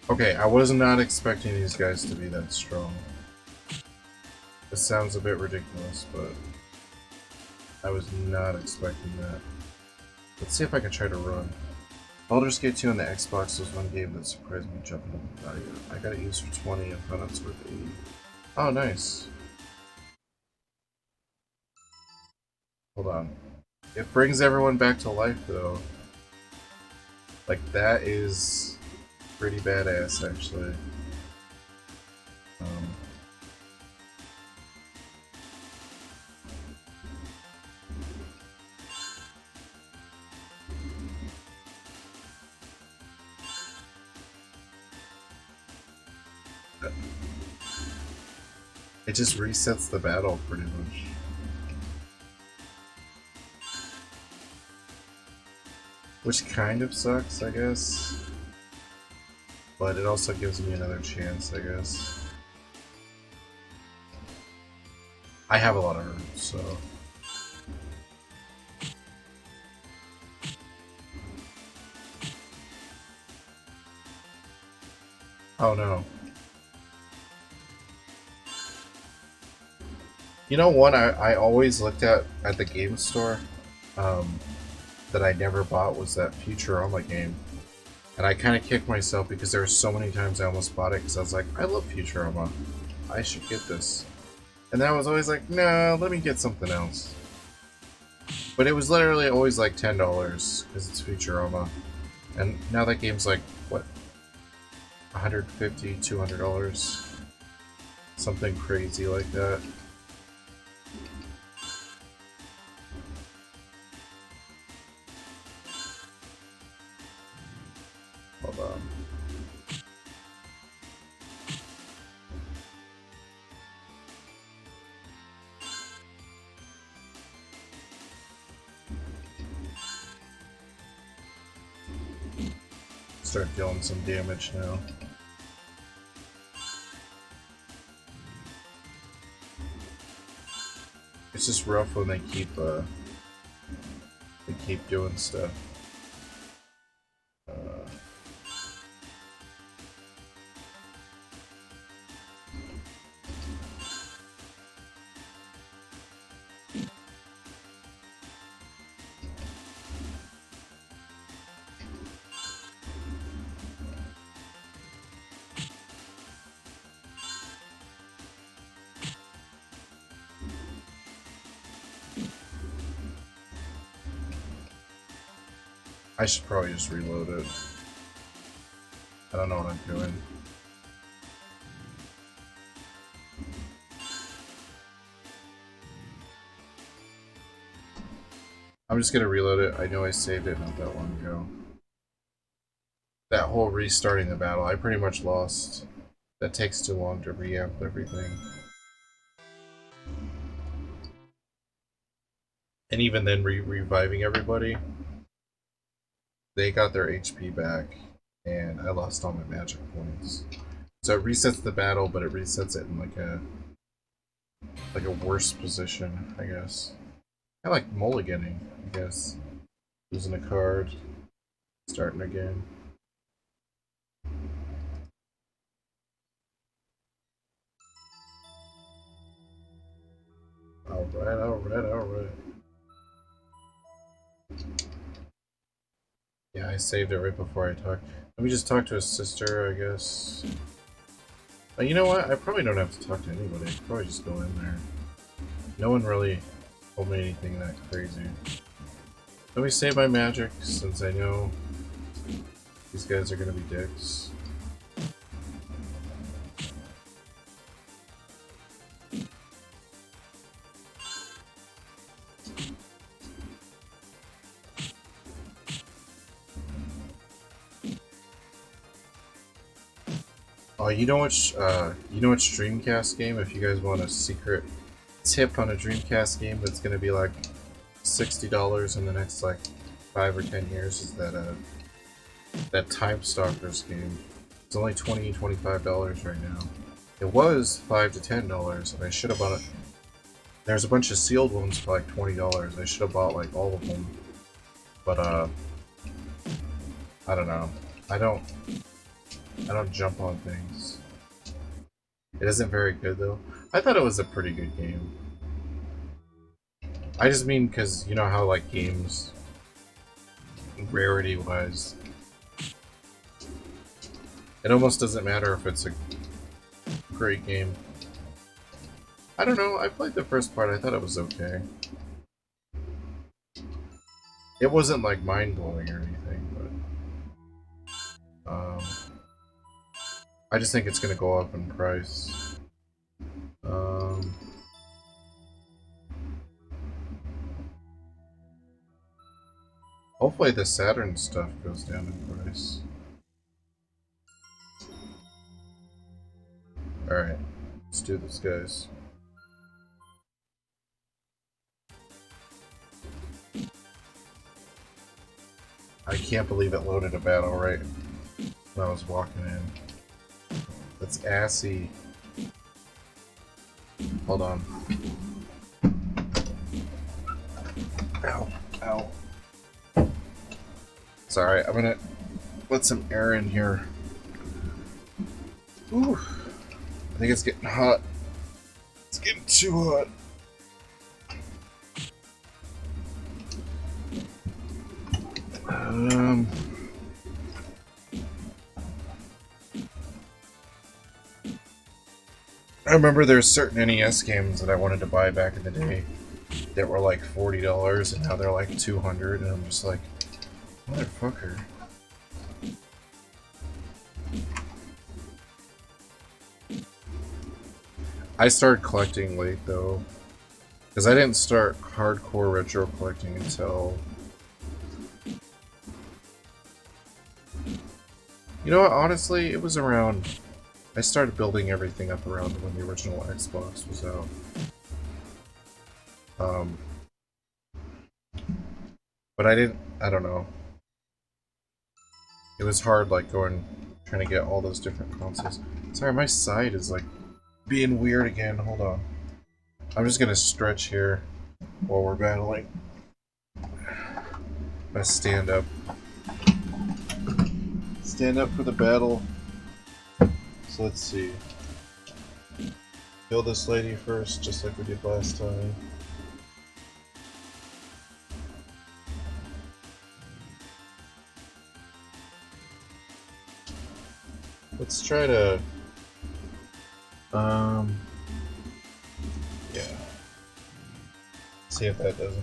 Okay, I was not expecting these guys to be that strong. This sounds a bit ridiculous, but I was not expecting that. Let's see if I can try to run. Baldur's Gate 2 on the Xbox was one game that surprised me jumping up in value. I got it used for 20 and found it's worth 80. Oh, nice. Hold on. It brings everyone back to life, though. Like, that is pretty badass, actually. It just resets the battle, pretty much. Which kind of sucks, I guess. But it also gives me another chance, I guess. I have a lot of herbs, so... Oh no. You know one I always looked at the game store that I never bought was that Futurama game. And I kind of kicked myself because there were so many times I almost bought it because I was like, I love Futurama. I should get this. And then I was always like, nah, let me get something else. But it was literally always like $10 because it's Futurama. And now that game's like, what? $150, $200? Something crazy like that. Hold on. Start dealing some damage now. It's just rough when they keep doing stuff. I should probably just reload it. I don't know what I'm doing. I'm just gonna reload it. I know I saved it not that long ago. That whole restarting the battle, I pretty much lost. That takes too long to re-amp everything. And even then, reviving everybody, they got their HP back, and I lost all my magic points. So it resets the battle, but it resets it in like a worse position, I guess. I like mulliganing, I guess. Losing a card, starting again. Alright, alright, alright. Yeah, I saved it right before I talked. Let me just talk to his sister, I guess. You know what? I probably don't have to talk to anybody. I could probably just go in there. No one really told me anything that crazy. Let me save my magic, since I know these guys are gonna be dicks. Oh, you know which Dreamcast game? If you guys want a secret tip on a Dreamcast game that's gonna be like $60 in the next like 5 or 10 years, is that Time Stalkers game. It's only $20, $25 right now. It was $5 to $10, and I should have bought it. There's a bunch of sealed ones for like $20. I should have bought like all of them, but I don't know. I don't jump on things. It isn't very good though. I thought it was a pretty good game. I just mean because you know how like games, rarity wise, It almost doesn't matter if it's a great game. I don't know, I played the first part, I thought it was okay. It wasn't like mind-blowing or anything, but I just think it's gonna go up in price. Hopefully the Saturn stuff goes down in price. Alright, let's do this, guys. I can't believe it loaded a battle right when I was walking in. That's assy. Hold on. Ow. Ow. Sorry, I'm gonna let some air in here. Ooh. I think it's getting hot. It's getting too hot. I remember there's certain NES games that I wanted to buy back in the day that were like $40 and now they're like $200 and I'm just like, motherfucker. I started collecting late though, because I didn't start hardcore retro collecting until... You know what, honestly, it was around... I started building everything up around when the original Xbox was out. But I don't know. It was hard, like, trying to get all those different consoles. Sorry, my side is, like, being weird again. Hold on. I'm just gonna stretch here while we're battling. I'm gonna stand up. Stand up for the battle. So let's see. Kill this lady first, just like we did last time. Let's try to... yeah. See if that does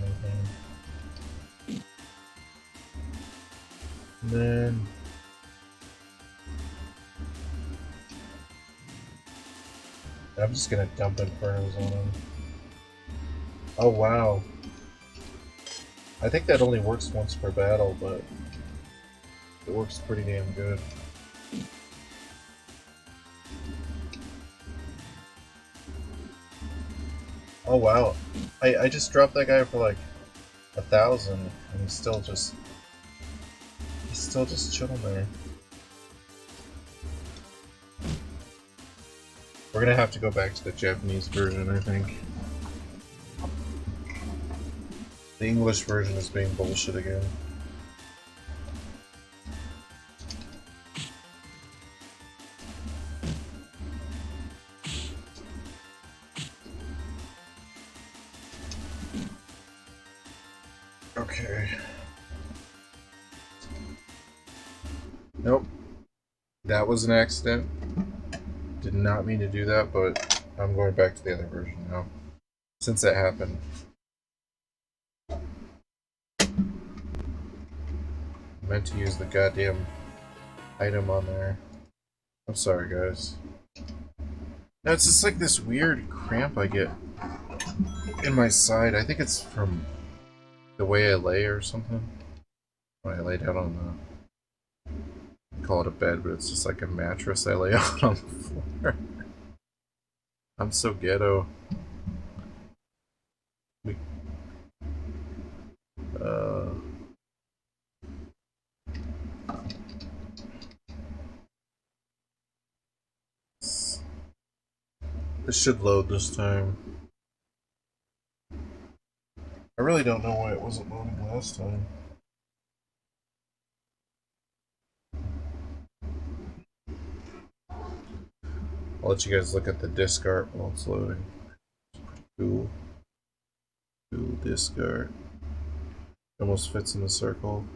anything. And then... I'm just gonna dump Infernos on him. Oh wow. I think that only works once per battle, but it works pretty damn good. Oh wow. I just dropped that guy for like 1,000 and he's still just chilling there. We're gonna have to go back to the Japanese version, I think. The English version is being bullshit again. Okay. Nope. That was an accident. Did not mean to do that, but I'm going back to the other version now. Since that happened. I meant to use the goddamn item on there. I'm sorry, guys. No, it's just like this weird cramp I get in my side. I think it's from the way I lay or something. When I lay down on the... I call it a bed, but it's just like a mattress I lay out on the floor. I'm so ghetto. This should load this time. I really don't know why it wasn't loading last time. I'll let you guys look at the disc art while it's loading. Cool. Cool disc art. Almost fits in the circle.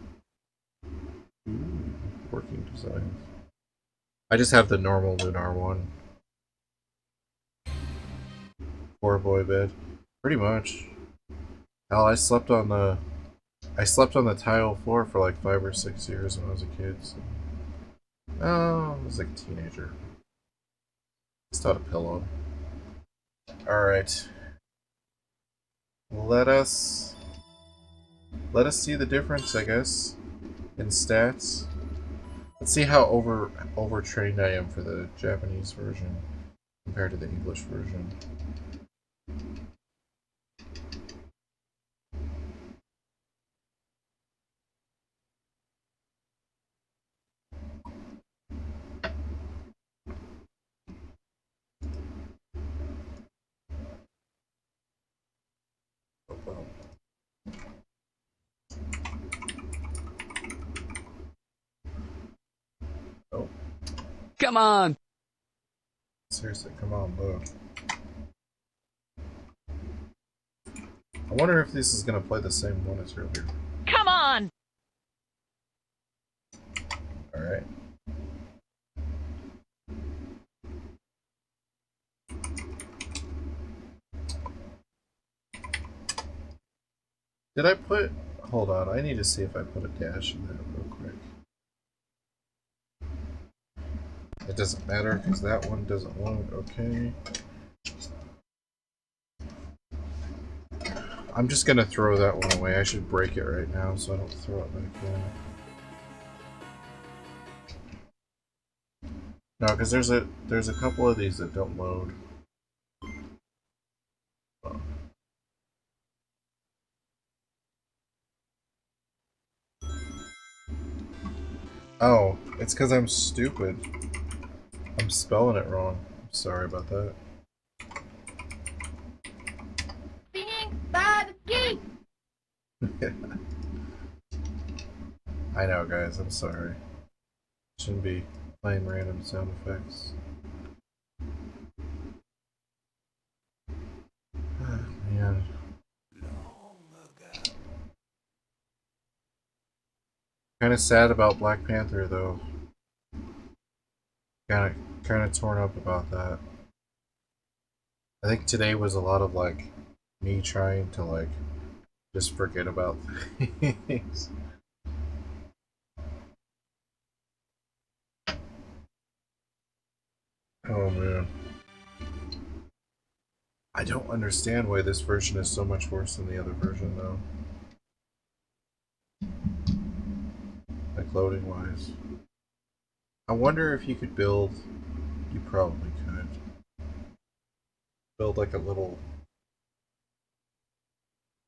Ooh, working design. I just have the normal Lunar one. 4-boy bed. Pretty much. Hell, I slept on the tile floor for like 5 or 6 years when I was a kid. So. Oh, I was like a teenager. Just on a pillow. Alright. Let us see the difference, I guess, in stats. Let's see how overtrained I am for the Japanese version compared to the English version. Oh, Come on! seriously, come on, load. I wonder if this is gonna play the same one as earlier. Come on! Alright. Did I put... Hold on, I need to see if I put a dash in that real quick. It doesn't matter, because that one doesn't load. Okay. I'm just gonna throw that one away. I should break it right now so I don't throw it back in. No, because there's a couple of these that don't load. Oh, it's because I'm stupid. I'm spelling it wrong. I'm sorry about that. Being bad geek! I know, guys. I'm sorry. Shouldn't be playing random sound effects. Man. Kind of sad about Black Panther, though. Kind of torn up about that. I think today was a lot of like me trying to like just forget about things. Oh man. I don't understand why this version is so much worse than the other version though. Like loading wise. I wonder if you could build... You probably could. Build like a little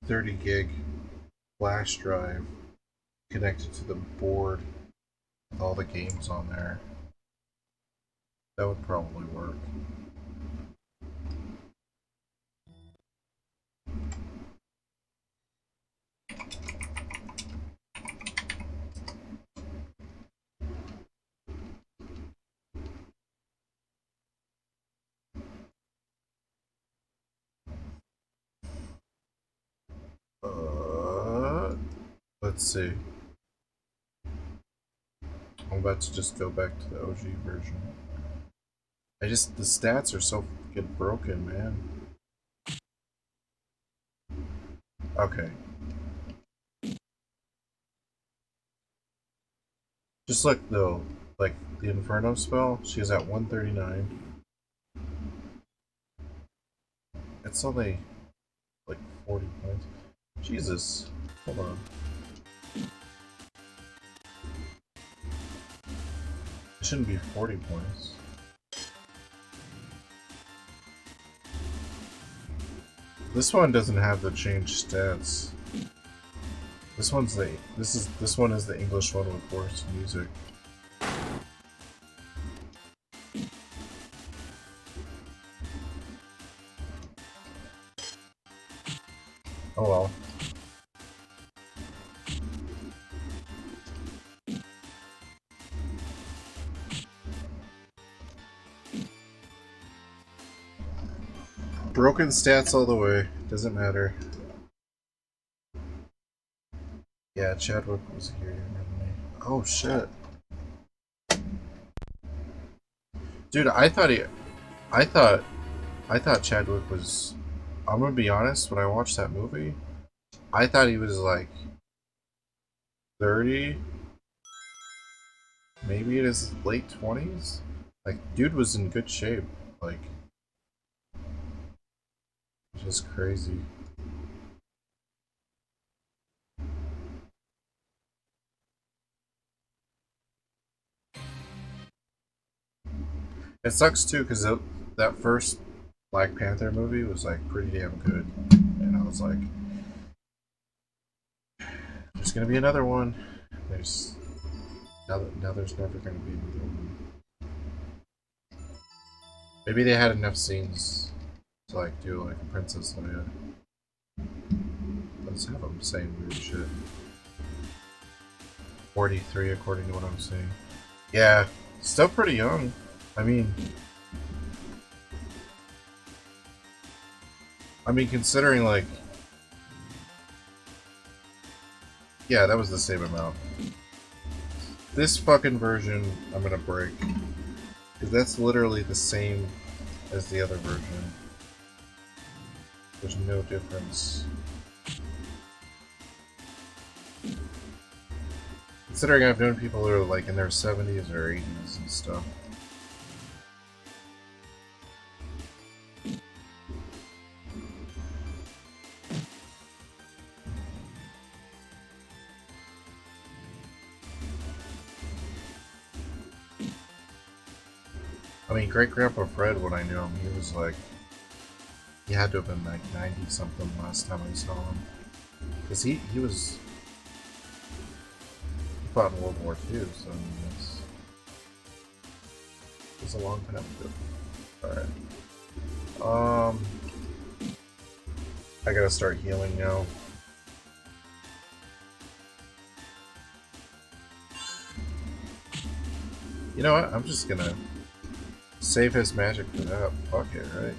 30 gig flash drive connected to the board with all the games on there. That would probably work. Let's see. I'm about to just go back to the OG version. The stats are so fucking broken, man. Okay. Just look though, like the Inferno spell, she's at 139. It's only like 40 points. Jesus. Hold on. It shouldn't be 40 points. This one doesn't have the changed stats. This one is the English one with worse music. Oh well. Broken stats all the way. Doesn't matter. Yeah, Chadwick was here younger than me. Oh shit. Dude, I thought, I thought Chadwick was. I'm gonna be honest. When I watched that movie, I thought he was like 30, maybe in his late 20s. Like, dude was in good shape. Like, just crazy. It sucks too, because that first Black Panther movie was like pretty damn good, and I was like, "There's gonna be another one." There's now there's never gonna be another one. Maybe they had enough scenes to like do like a Princess Leia. Let's have them saying weird shit. 43, according to what I'm seeing. Yeah, still pretty young. I mean, considering like, yeah, that was the same amount. This fucking version, I'm gonna break, because that's literally the same as the other version. There's no difference. Considering I've known people who are like in their 70s or 80s and stuff. I mean, Great Grandpa Fred, when I knew him, he was like, he had to have been like 90 something last time I saw him. Because he fought in World War II, so I mean, it's a long time ago. Alright. I gotta start healing now. You know what? I'm just gonna save his magic for that. Fuck it, right?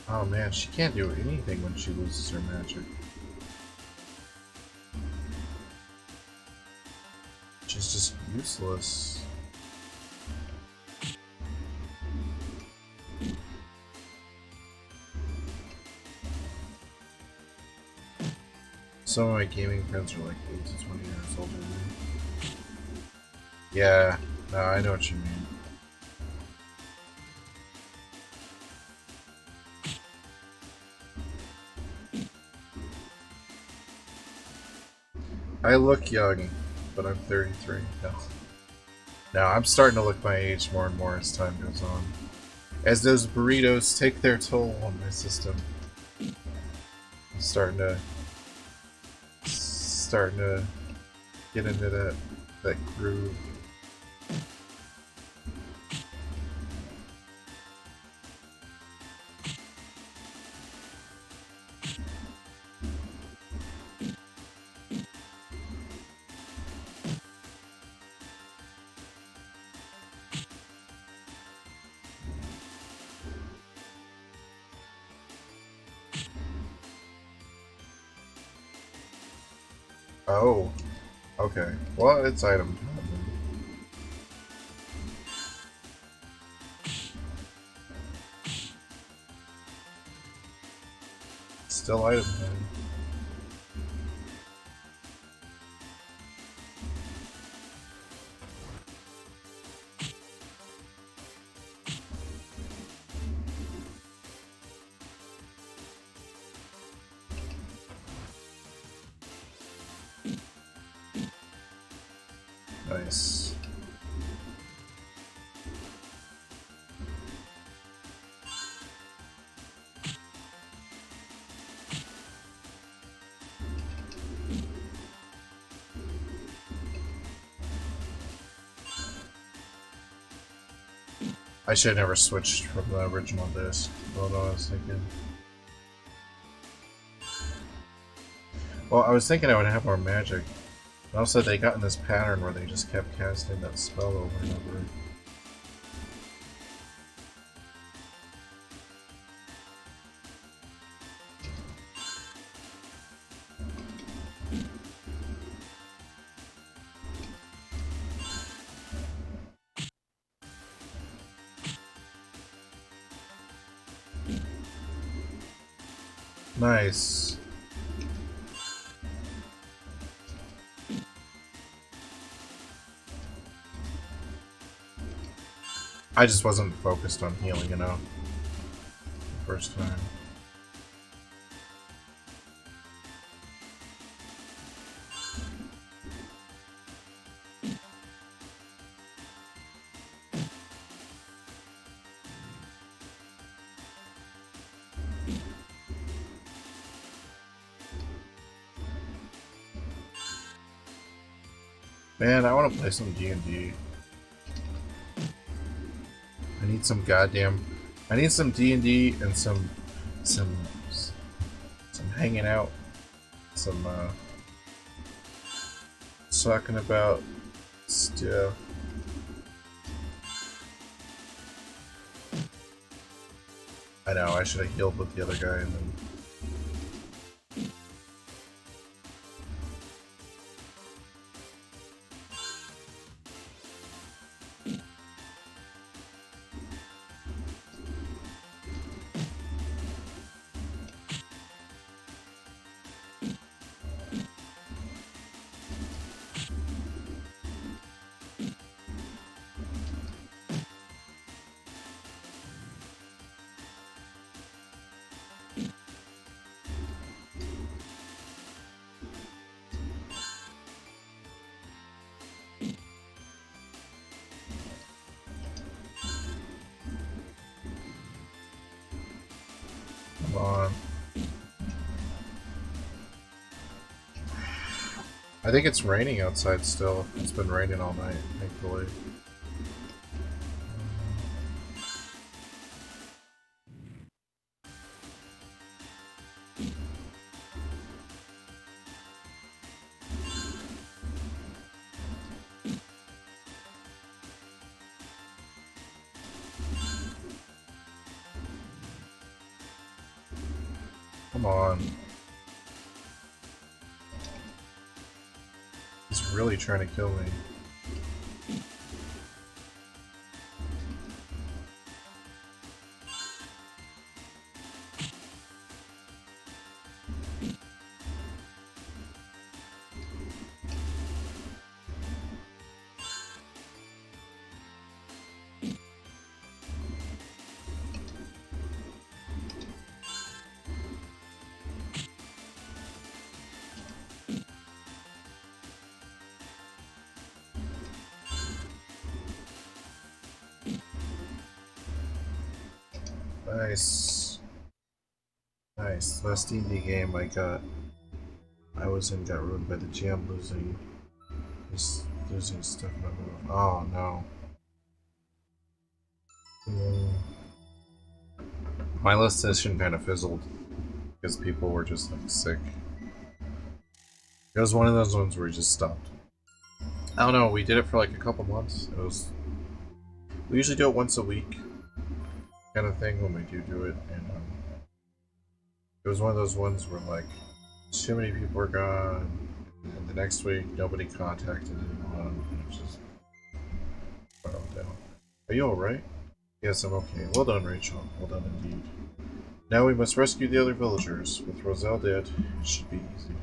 Oh man, she can't do anything when she loses her magic. She's just useless. Some of my gaming friends are like 8 to 20 years older than me. Yeah, no, I know what you mean. I look young, but I'm 33. No. Now I'm starting to look my age more and more as time goes on. As those burritos take their toll on my system. I'm starting to get into that groove. Oh, okay. Well, it's item time. Still item time. Nice. I should have never switched from the original disc. What I was thinking. Well, I was thinking I would have more magic. But also, they got in this pattern where they just kept casting that spell over and over. Nice. I just wasn't focused on healing enough the first time. Man, I want to play some D&D. I need some goddamn... I need some D&D and some hanging out. Some, talking about stuff. I know, I should have healed with the other guy and then... Come on. I think it's raining outside still. It's been raining all night, thankfully. Come on. He's really trying to kill me. Nice. Nice. Last D&D game I was in got ruined by the GM losing stuff in my move. Oh no. My last session kind of fizzled because people were just like sick. It was one of those ones where we just stopped. I don't know, we did it for like a couple months. We usually do it once a week kind of thing when we do it, and it was one of those ones where like too many people were gone, and the next week nobody contacted anyone, and it was just spiraled down. Are you alright? Yes, I'm okay. Well done, Rachel. Well done indeed. Now we must rescue the other villagers. With Roselle dead, it should be easy.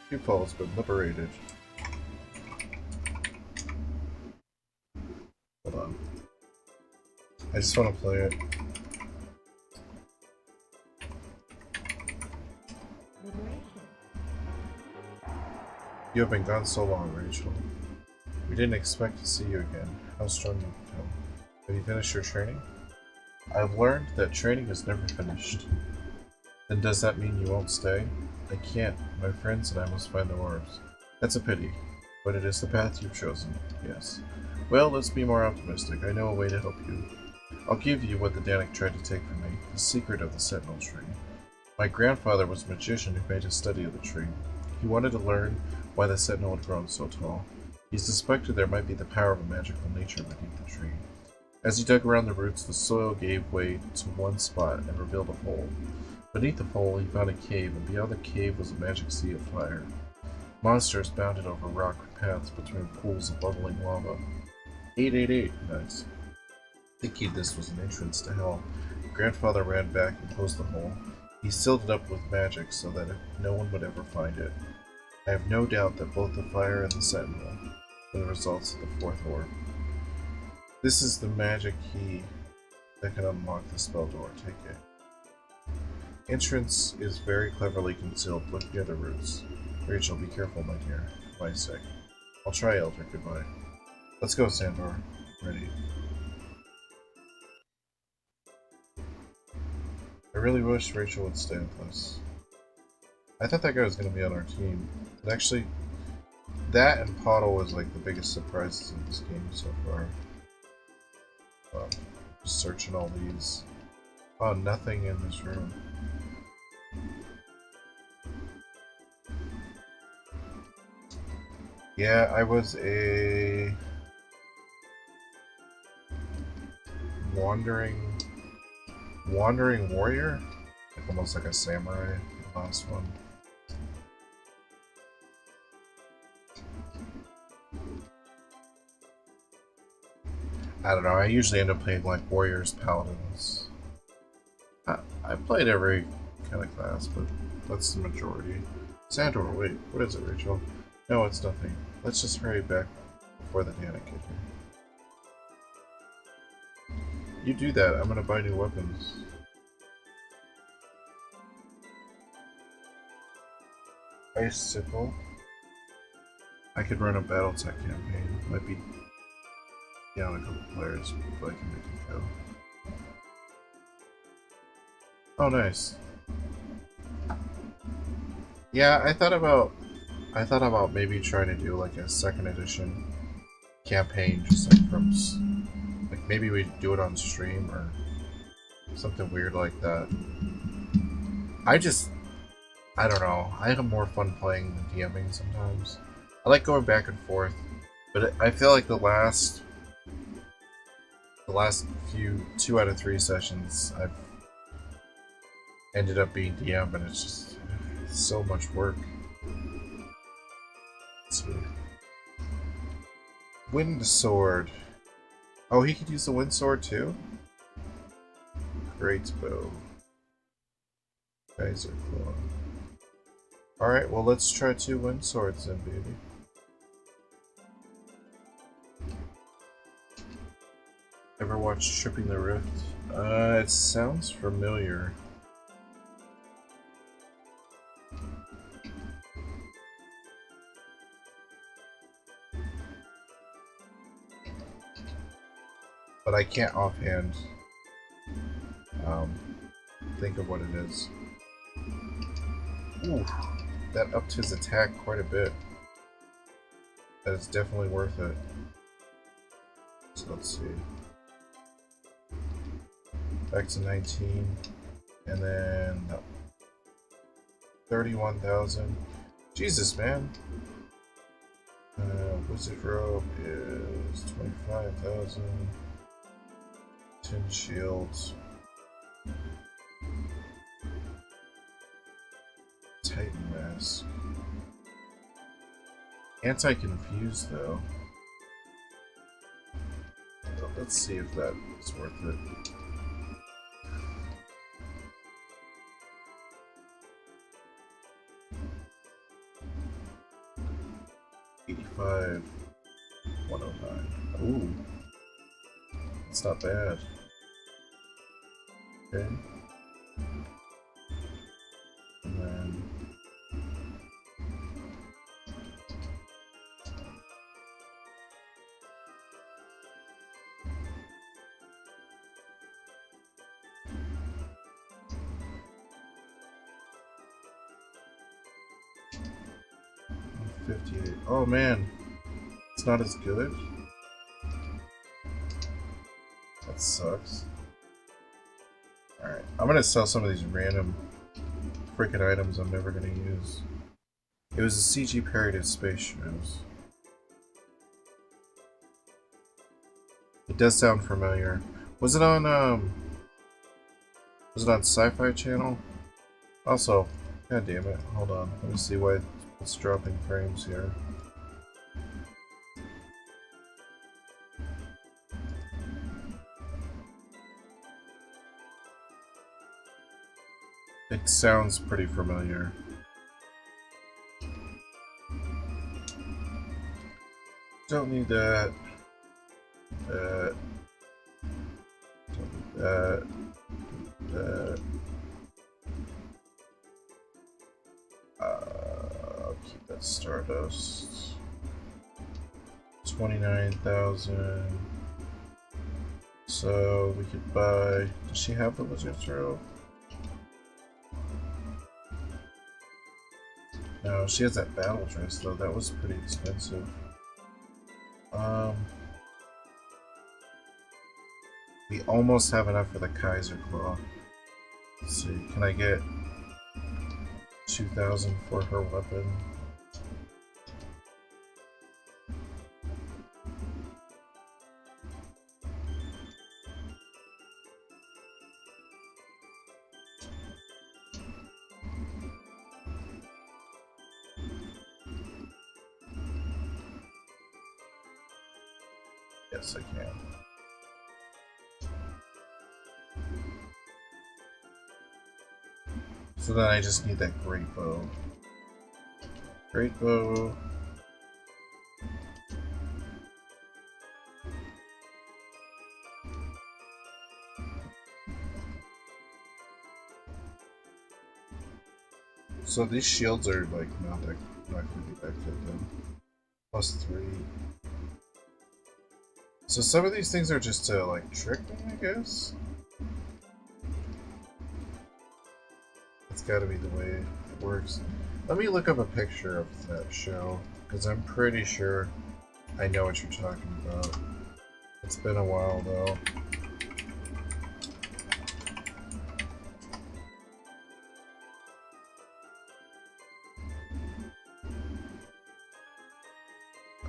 Cupol has been liberated. Hold on. I just want to play it. You have been gone so long, Rachel. We didn't expect to see you again. How strong you've become. Have you finished your training? I've learned that training is never finished. Then does that mean you won't stay? I can't. My friends and I must find the orbs. That's a pity, but it is the path you've chosen, yes. Well, let's be more optimistic. I know a way to help you. I'll give you what the Danik tried to take from me, the secret of the Sentinel tree. My grandfather was a magician who made a study of the tree. He wanted to learn why the Sentinel had grown so tall. He suspected there might be the power of a magical nature beneath the tree. As he dug around the roots, the soil gave way to one spot and revealed a hole. Beneath the hole, he found a cave, and beyond the cave was a magic sea of fire. Monsters bounded over rock paths between pools of bubbling lava. 888, nice. Thinking this was an entrance to hell, Grandfather ran back and closed the hole. He sealed it up with magic so that no one would ever find it. I have no doubt that both the fire and the Sentinel were the results of the fourth orb. This is the magic key that can unlock the spell door. Take it. Entrance is very cleverly concealed. Look near the roots. Rachel, be careful, my dear. Vay Sega. I'll try, Elder. Goodbye. Let's go, Sandor. Ready. I really wish Rachel would stay with us. I thought that guy was going to be on our team. But actually, that and Poddle was like the biggest surprises of this game so far. Just searching all these. Oh, nothing in this room. Yeah, I was a wandering warrior, like almost like a samurai. The last one. I don't know. I usually end up playing like warriors, paladins. I played every kind of class, but that's the majority. Sandor, wait, what is it, Rachel? No, it's nothing. Let's just hurry back before the Danik get here. You do that, I'm gonna buy new weapons. Icicle. I could run a Battletech campaign. Might be down a couple players, but I can make it go. Oh, nice. Yeah, I thought about maybe trying to do like a second edition campaign, just like from like maybe we do it on stream or something weird like that. I don't know. I have more fun playing than DMing sometimes. I like going back and forth, but I feel like the last few 2 out of 3 sessions I've ended up being DM, and it's just so much work. Let's see. Wind sword. Oh, he could use the wind sword too? Great bow. Geyser claw. Alright, well let's try 2 wind swords then, baby. Ever watched Tripping the Rift? It sounds familiar. But I can't offhand think of what it is. Ooh, that upped his attack quite a bit. That is definitely worth it. So let's see. Back to 19, and then 31,000. Jesus, man. Wizard robe is 25,000. 10 shields. Titan mask. Anti-confuse though. Let's see if that is worth it. $85, $109. Ooh, it's not bad. Okay. And then $58. Oh man, it's not as good. That sucks. Alright, I'm gonna sell some of these random freaking items I'm never gonna use. It was a CG parody of Space Shows. It does sound familiar. Was it on Sci-Fi Channel? Also, god damn it, hold on. Let me see why it's dropping frames here. It sounds pretty familiar. Don't need that. That. Don't need that. That. I'll keep that Stardust. 29,000. So we could buy. Does she have the lizard throw? No, she has that battle dress though. That was pretty expensive. We almost have enough for the Kaiser Claw. Let's see, can I get 2,000 for her weapon? Yes, I can. So then I just need that great bow. Great bow. So these shields are like not gonna be that good then. +3. So some of these things are just to like trick me, I guess. That's gotta be the way it works. Let me look up a picture of that show, because I'm pretty sure I know what you're talking about. It's been a while though.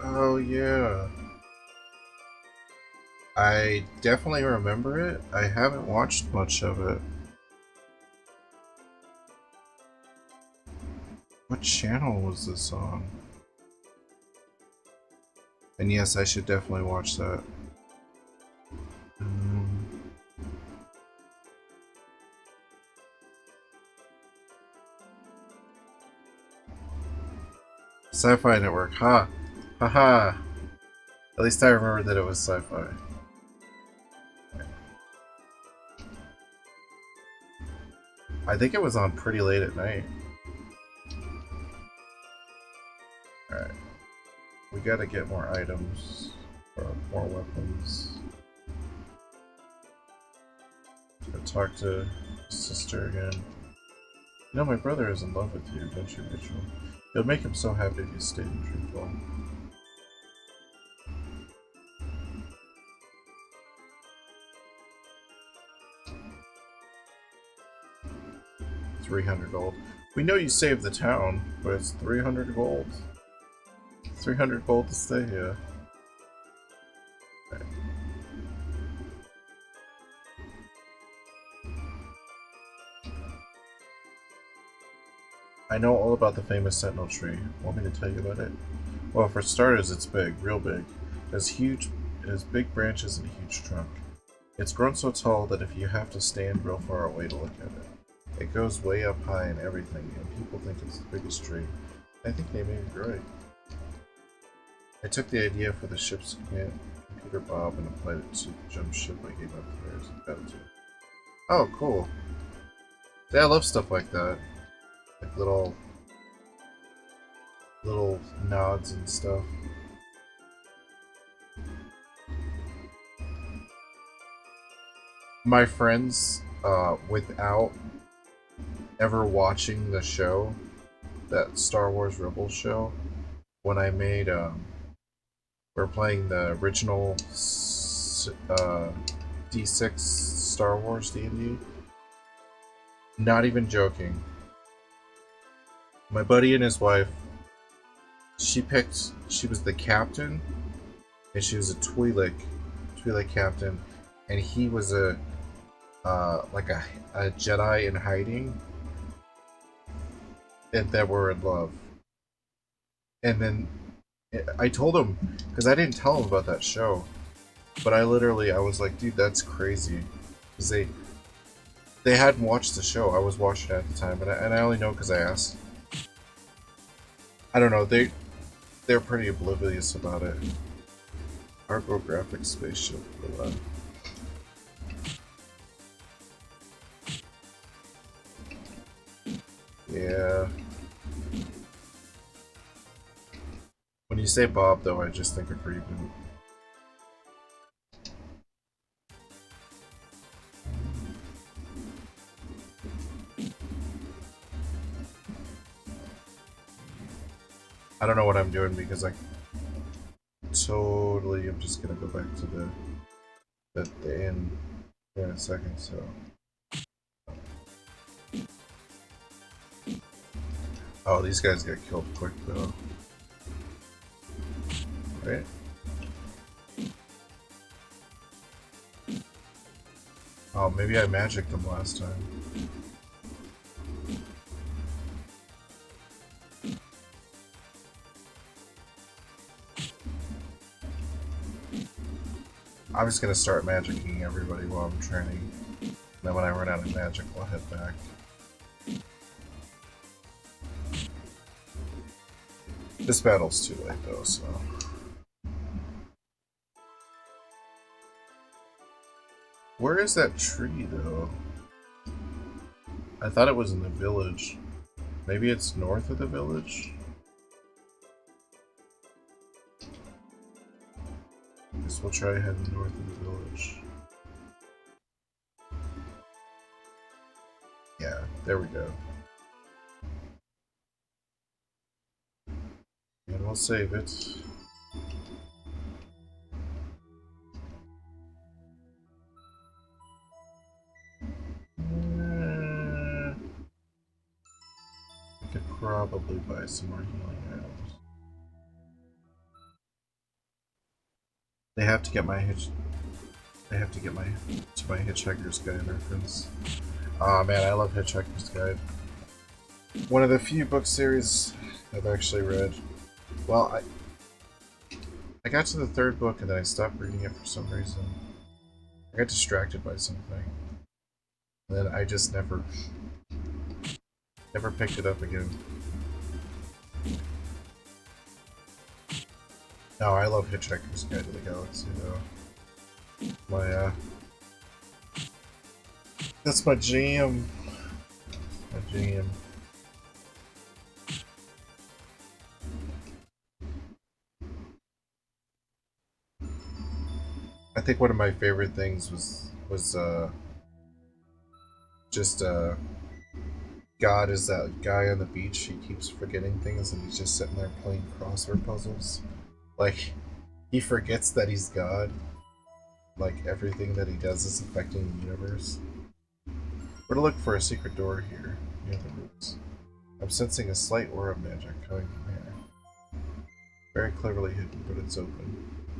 Oh yeah. I definitely remember it. I haven't watched much of it. What channel was this on? And yes, I should definitely watch that. Sci-Fi Network, ha! Haha! At least I remember that it was sci-fi. I think it was on pretty late at night. Alright. We gotta get more items. Or more weapons. Gotta talk to sister again. You know, my brother is in love with you, don't you, Rachel? You'll make him so happy if you stay truthful. $300 gold. We know you saved the town, but it's 300 gold. 300 gold to stay here. Okay. I know all about the famous Sentinel tree. Want me to tell you about it? Well, for starters, it's big, real big. It has big branches and a huge trunk. It's grown so tall that if you have to stand real far away to look at it. It goes way up high and everything, and people think it's the biggest tree. I think they may be right. I took the idea for the ship's computer Bob and applied it to the jump ship I gave up players and got it to. Oh, cool. Yeah, I love stuff like that. Like little nods and stuff. My friends, without ever watching the show, that Star Wars Rebels show, when I made, we're playing the original D6 Star Wars D&D. Not even joking. My buddy and his wife, she was the captain, and she was a Twi'lek captain, and he was like a Jedi in hiding, and that were in love. And then I told him, because I didn't tell him about that show, but I was like, dude, that's crazy. Because They hadn't watched the show. I was watching it at the time, and I only know because I asked. I don't know. They're pretty oblivious about it. Argographic spaceship. Yeah. When you say Bob, though, I just think of Reboot. I don't know what I'm doing because I totally am just gonna go back to the inn in a second, so. Oh, these guys got killed quick though. Right? Oh, maybe I magicked them last time. I'm just gonna start magicking everybody while I'm training. Then when I run out of magic, I'll head back. This battle's too late though, so. Where is that tree though? I thought it was in the village. Maybe it's north of the village? Guess we'll try heading north of the village. Yeah, there we go. And we'll save it. I could probably buy some more healing items. They have to get my They have to get my Hitchhiker's Guide reference. Aw, man, I love Hitchhiker's Guide. One of the few book series I've actually read. Well, I got to the third book and then I stopped reading it for some reason. I got distracted by something. And then I just never picked it up again. No, I love Hitchhiker's Guide to the Galaxy though. That's my jam. My jam. I think one of my favorite things was just God is that guy on the beach. He keeps forgetting things and he's just sitting there playing crossword puzzles. Like, he forgets that he's God. Like, everything that he does is affecting the universe. We're gonna look for a secret door here, near the roots. I'm sensing a slight aura of magic coming from here. Very cleverly hidden, but it's open.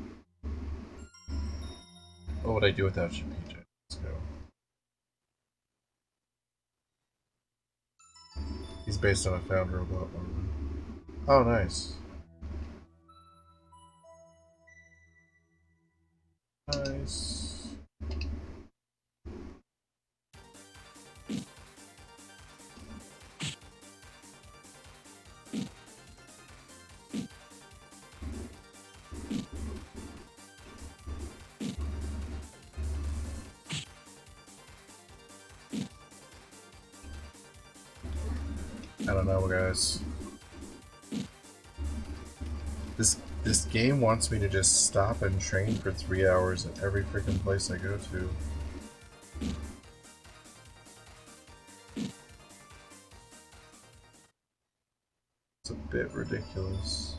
What would I do without you, PJ? Let's go. He's based on a found robot movie. Oh, nice. Nice. I don't know, guys. This game wants me to just stop and train for 3 hours at every freaking place I go to. It's a bit ridiculous.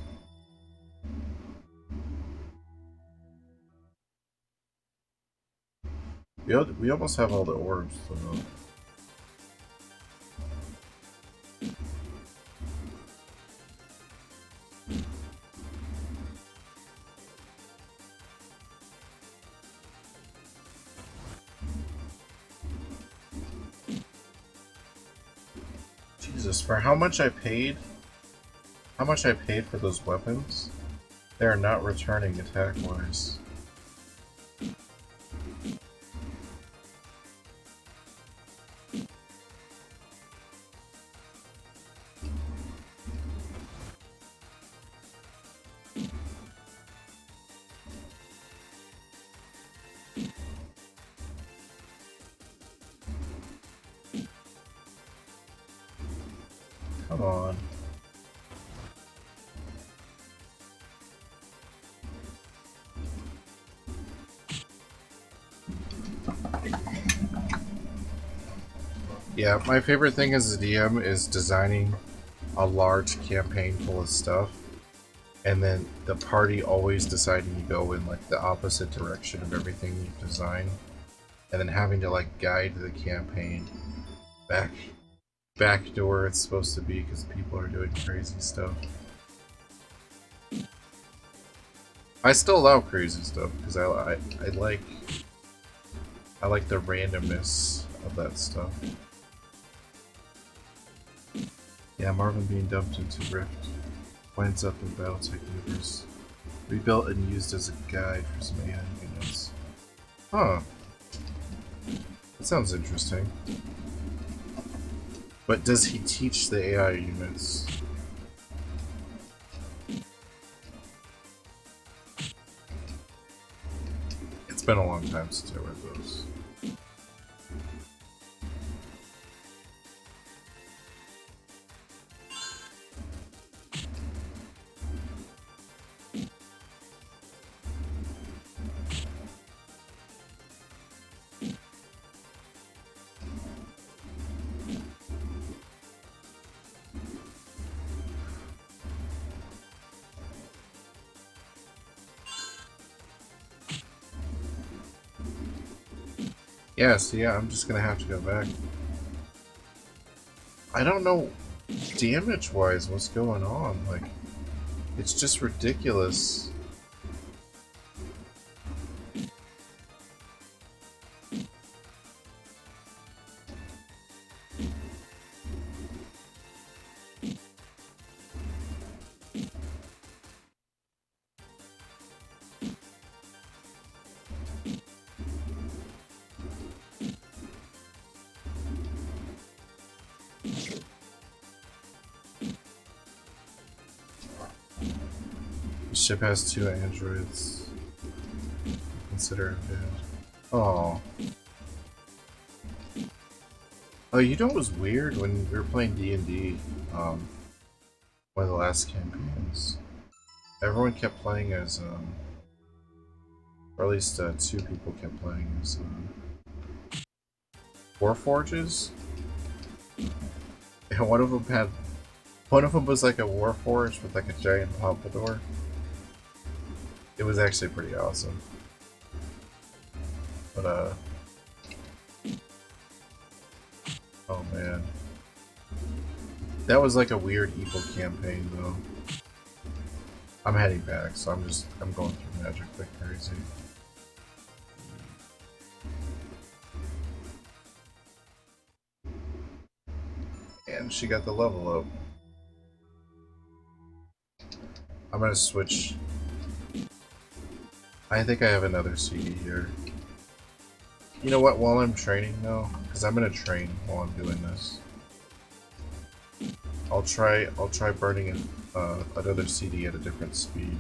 We almost have all the orbs, though. Jesus, for how much I paid for those weapons, they are not returning attack-wise. Come on. Yeah, my favorite thing as a DM is designing a large campaign full of stuff, and then the party always deciding to go in like the opposite direction of everything you've designed, and then having to like guide the campaign back to where it's supposed to be because people are doing crazy stuff. I still allow crazy stuff because I like the randomness of that stuff. Yeah, Marvin being dumped into Rift winds up in Battletech Universe. Rebuilt and used as a guide for some AI units. Huh. That sounds interesting. But does he teach the AI units? It's been a long time since I read those. Yeah, so yeah, I'm just gonna have to go back. I don't know damage-wise what's going on, like, it's just ridiculous. The ship has 2 androids. Consider it dead. Oh. Oh, you know what was weird when we were playing D&D, one of the last campaigns? Everyone kept playing as, or at least 2 people kept playing as, Warforges? And one of them was like a Warforged with like a giant pompadour. It was actually pretty awesome. But, oh man. That was like a weird evil campaign though. I'm heading back, so I'm going through magic like crazy. And she got the level up. I'm gonna switch. I think I have another CD here. You know what, while I'm training though, because I'm gonna train while I'm doing this. I'll try burning another CD at a different speed.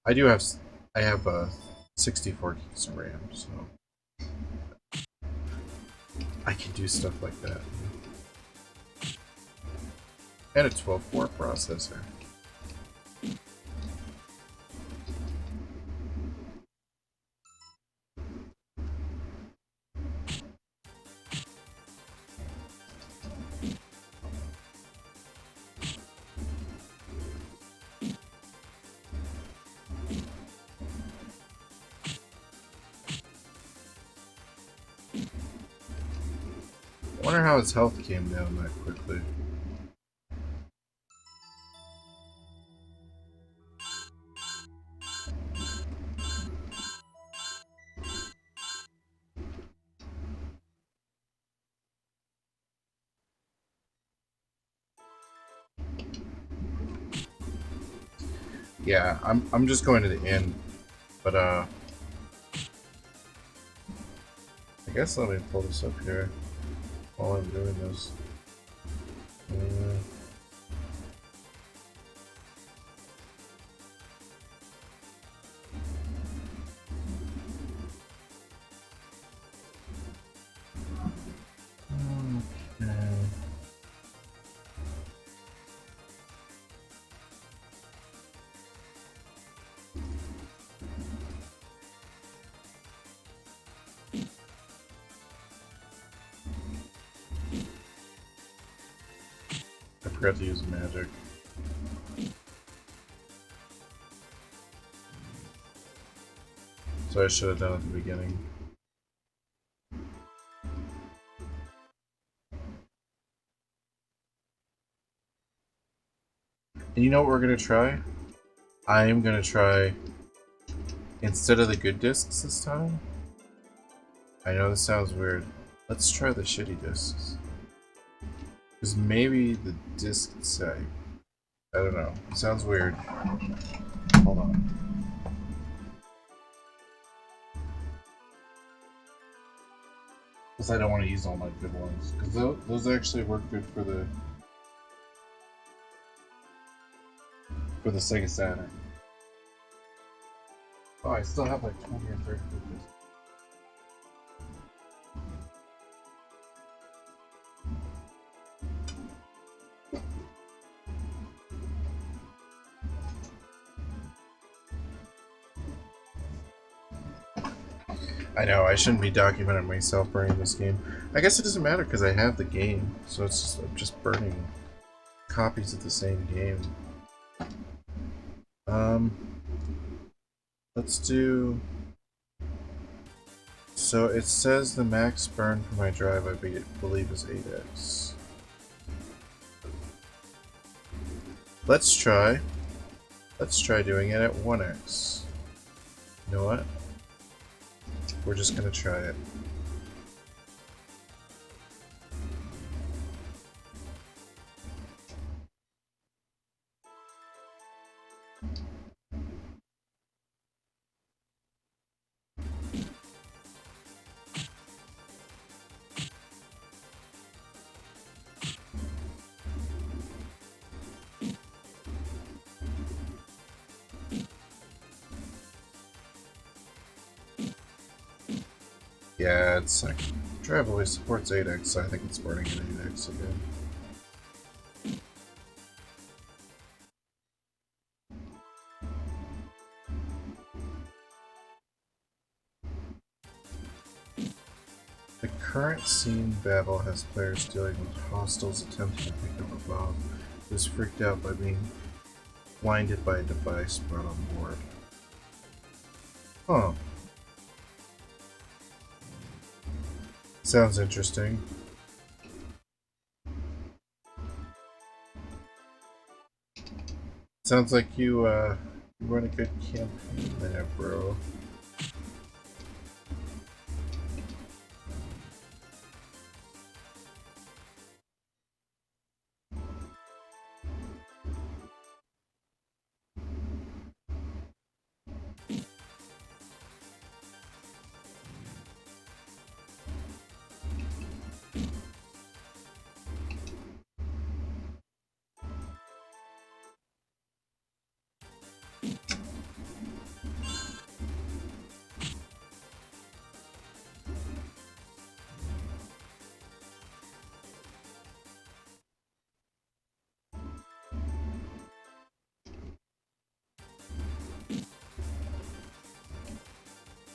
I have 64 gigs of RAM, so I can do stuff like that. And a 12-core processor. I wonder how his health came down that quickly. Yeah, I'm just going to the inn, but I guess let me pull this up here while I'm doing this. forgot to use magic. So I should have done it at the beginning. And you know what we're gonna try? I am gonna try, instead of the good discs this time. I know this sounds weird. Let's try the shitty discs. Because maybe the disc say. I don't know. It sounds weird. Hold on. Because I don't want to use all my good ones. Because those actually work good for the Sega Saturn. Oh, I still have like 20 or 30 good discs. I know, I shouldn't be documenting myself burning this game. I guess it doesn't matter because I have the game, so it's just I'm just burning copies of the same game. Let's do... So it says the max burn for my drive, I believe, is 8x. Let's try doing it at 1x. You know what? We're just gonna try it. Yeah, it's like drive always supports 8x, so I think it's burning at 8x again. The current scene battle has players dealing with hostiles attempting to pick up a bomb who is freaked out by being blinded by a device brought on board. Huh. Sounds interesting. Sounds like you run a good campaign there, bro.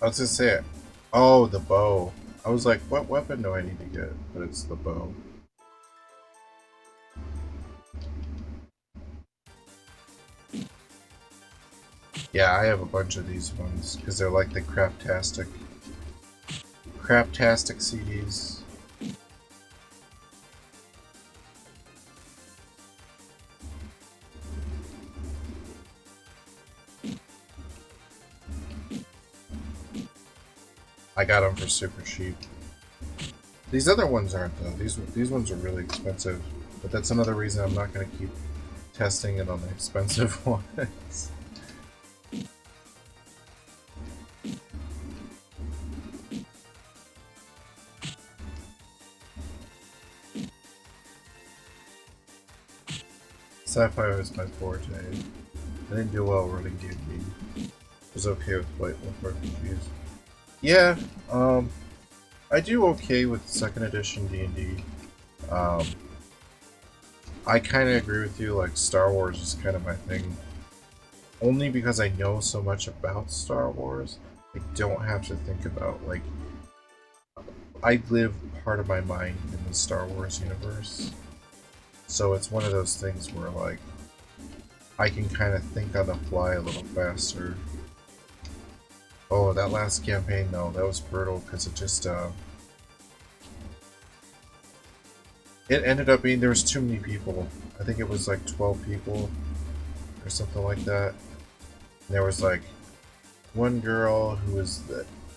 I was gonna say it. Oh, the bow. I was like, what weapon do I need to get? But it's the bow. Yeah, I have a bunch of these ones because they're like the craptastic CDs. I got them for super cheap. These other ones aren't though. These ones are really expensive, but that's another reason I'm not going to keep testing it on the expensive ones. Sci-fi was my forte. I didn't do well running D&D. I was okay with White Wolf RPGs. Yeah, I do okay with 2nd edition D&D. I kind of agree with you, like, Star Wars is kind of my thing. Only because I know so much about Star Wars, I don't have to think about, like... I live part of my mind in the Star Wars universe. So it's one of those things where, like, I can kind of think on the fly a little faster. Oh, that last campaign, no, that was brutal, because it just, it ended up being, there was too many people. I think it was like 12 people, or something like that. And there was, like, one girl who was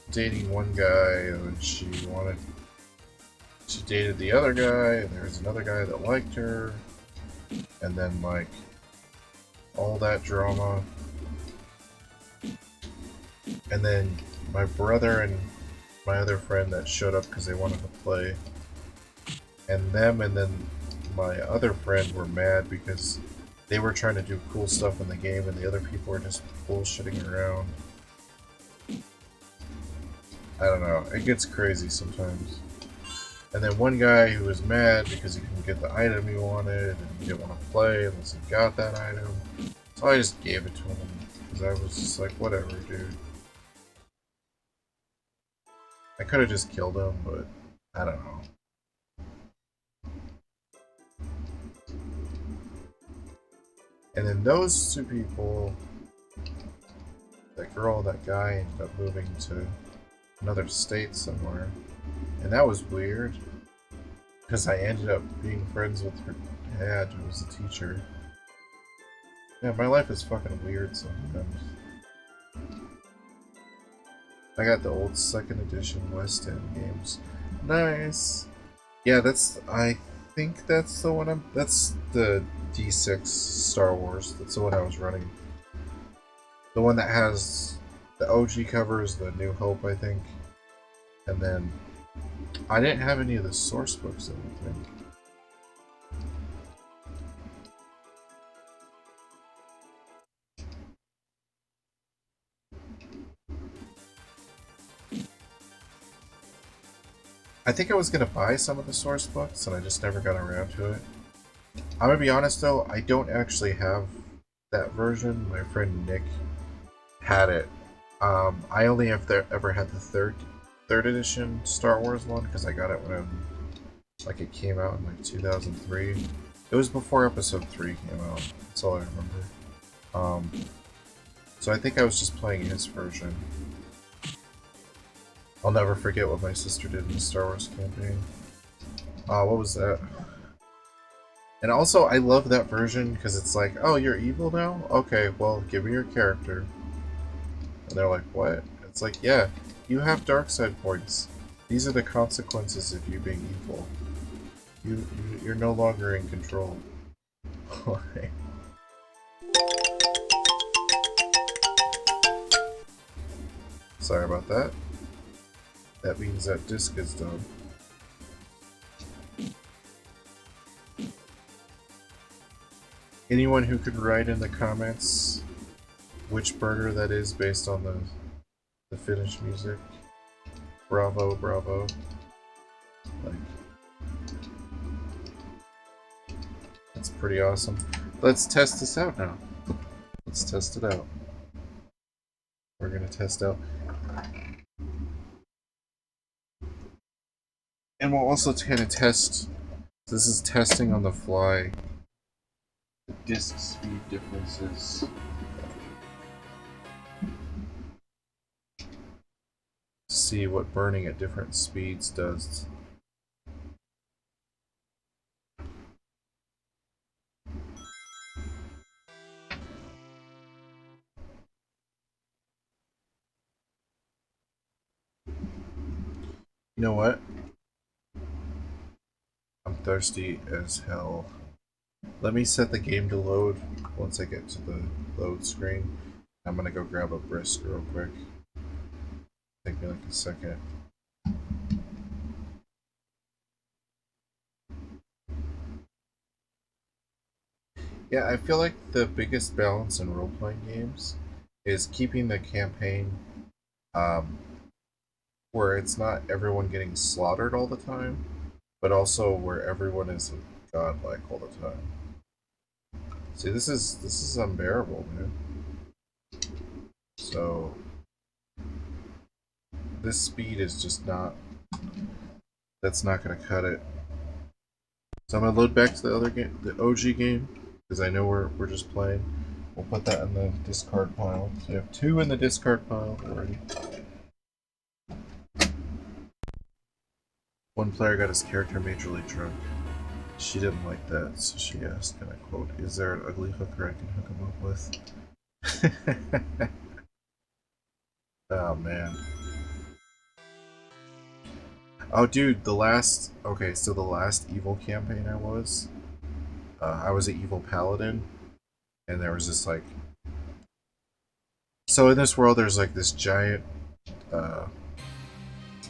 dating one guy, and she dated the other guy, and there was another guy that liked her, and then, like, all that drama. And then my brother and my other friend that showed up because they wanted to play, and then my other friend were mad because they were trying to do cool stuff in the game and the other people were just bullshitting around. I don't know, it gets crazy sometimes. And then one guy who was mad because he couldn't get the item he wanted and he didn't want to play unless he got that item. So I just gave it to him because I was just like, whatever, dude. I could have just killed him, but I don't know. And then those two people, that girl and that guy, ended up moving to another state somewhere. And that was weird, because I ended up being friends with her dad, who was a teacher. Yeah, my life is fucking weird sometimes. I got the old 2nd edition West End games. Nice! Yeah, I think that's the one that's the D6 Star Wars. That's the one I was running. The one that has the OG covers, the New Hope, I think. And then, I didn't have any of the source books, I don't think. I think I was going to buy some of the source books, and I just never got around to it. I'm going to be honest, though, I don't actually have that version. My friend Nick had it. I only have ever had the third edition Star Wars one, because I got it when it came out in, like, 2003. It was before Episode 3 came out. That's all I remember. So I think I was just playing his version. I'll never forget what my sister did in the Star Wars campaign. What was that? And also, I love that version because it's like, oh, you're evil now? Okay, well, give me your character. And they're like, what? It's like, yeah, you have dark side points. These are the consequences of you being evil. You're no longer in control. Sorry about that. That means that disc is done. Anyone who could write in the comments which burger that is based on the Finnish music, bravo, bravo. Like, that's pretty awesome. Let's test this out now. Let's test it out. We're gonna test out. And we'll also kind of test, this is testing on the fly, the disk speed differences. See what burning at different speeds does. You know what? I'm thirsty as hell. Let me set the game to load once I get to the load screen. I'm gonna go grab a brisk real quick. Take me like a second. Yeah, I feel like the biggest balance in role-playing games is keeping the campaign where it's not everyone getting slaughtered all the time, but also where everyone is godlike all the time. See, this is unbearable, man. So this speed is just not, that's not gonna cut it. So I'm gonna load back to the other game, the OG game, because I know we're just playing. We'll put that in the discard pile. So we have 2 in the discard pile already. One player got his character majorly drunk. She didn't like that, so she asked, and I quote, "Is there an ugly hooker I can hook him up with?" Oh man. Oh dude, the last evil campaign I was an evil paladin, and there was this like, so in this world there's like this giant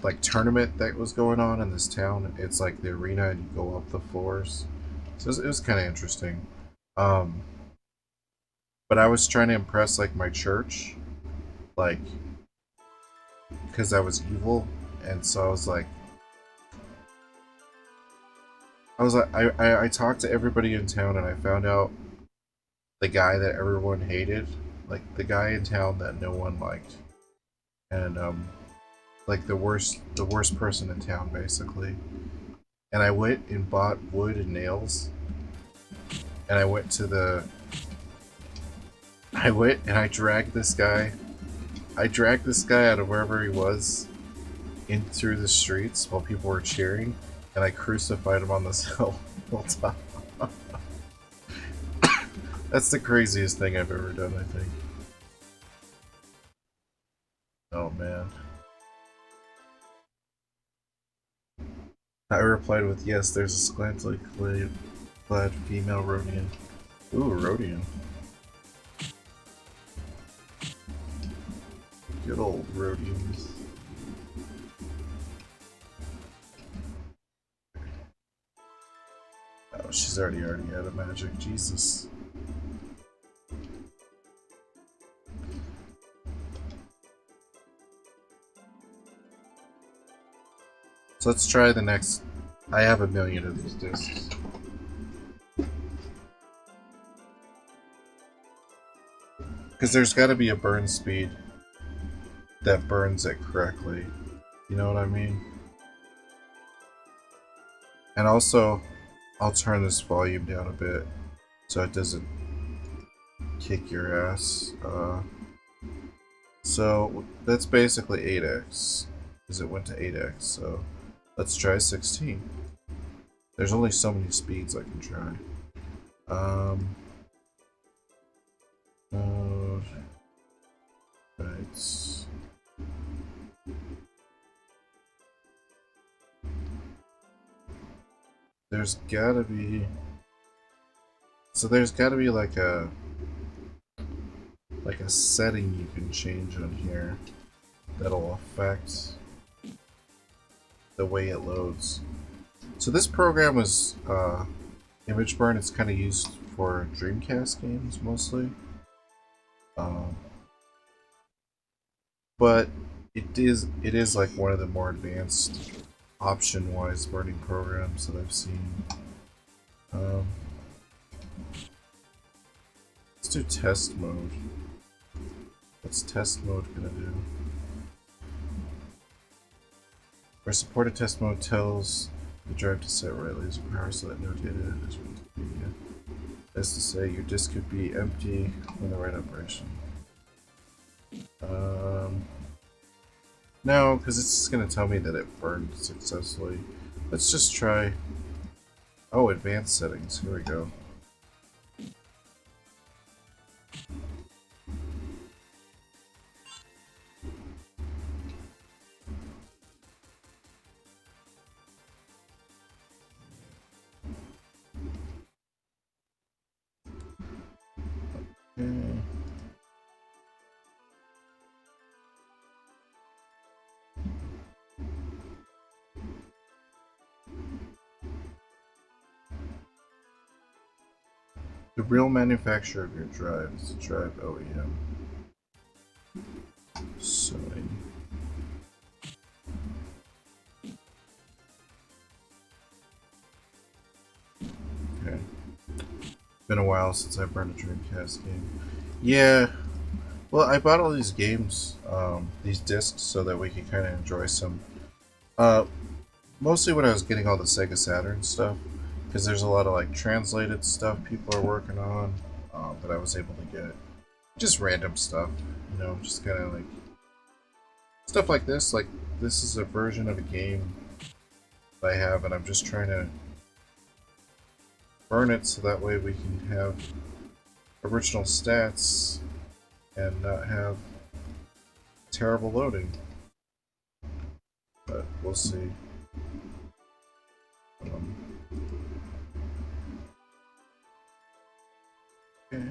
like tournament that was going on in this town. It's like the arena and you go up the floors. So it was kind of interesting. But I was trying to impress like my church, like, because I was evil, and so I talked to everybody in town, and I found out the guy that everyone hated, like the guy in town that no one liked, and like the worst person in town basically. And I went and bought wood and nails, and I went and I dragged this guy. I dragged this guy out of wherever he was in through the streets while people were cheering, and I crucified him on this hilltop. That's the craziest thing I've ever done, I think. Oh man. I replied with, "Yes, there's a scantily clad female Rhodian." Ooh, Rhodian. Good old Rhodians. Oh, she's already out of magic. Jesus. So let's try the next. I have 1,000,000 of these discs. Because there's got to be a burn speed that burns it correctly. You know what I mean? And also, I'll turn this volume down a bit so it doesn't kick your ass. So that's basically 8x, because it went to 8x. So let's try 16. There's only so many speeds I can try. Mode. Right. There's gotta be... So there's gotta be like a setting you can change on here that'll affect the way it loads. So this program is Image Burn. It's kind of used for Dreamcast games mostly, but it is like one of the more advanced option-wise burning programs that I've seen. Let's do test mode. What's test mode gonna do? Where supported test mode tells the drive to set right laser power so that no data is media. That's to say, your disk could be empty when the right operation. No, because it's just gonna tell me that it burned successfully. Let's just try. Oh, advanced settings. Here we go. Okay. The real manufacturer of your drive is the drive OEM. Sony. Okay. Been a while since I burned a Dreamcast game. Yeah. Well, I bought all these games, these discs, so that we could kind of enjoy some. Mostly when I was getting all the Sega Saturn stuff, because there's a lot of like translated stuff people are working on that I was able to get. Just random stuff, you know, just kind of like stuff like this. Like this is a version of a game that I have, and I'm just trying to burn it so that way we can have original stats and not have terrible loading. But we'll see. Okay.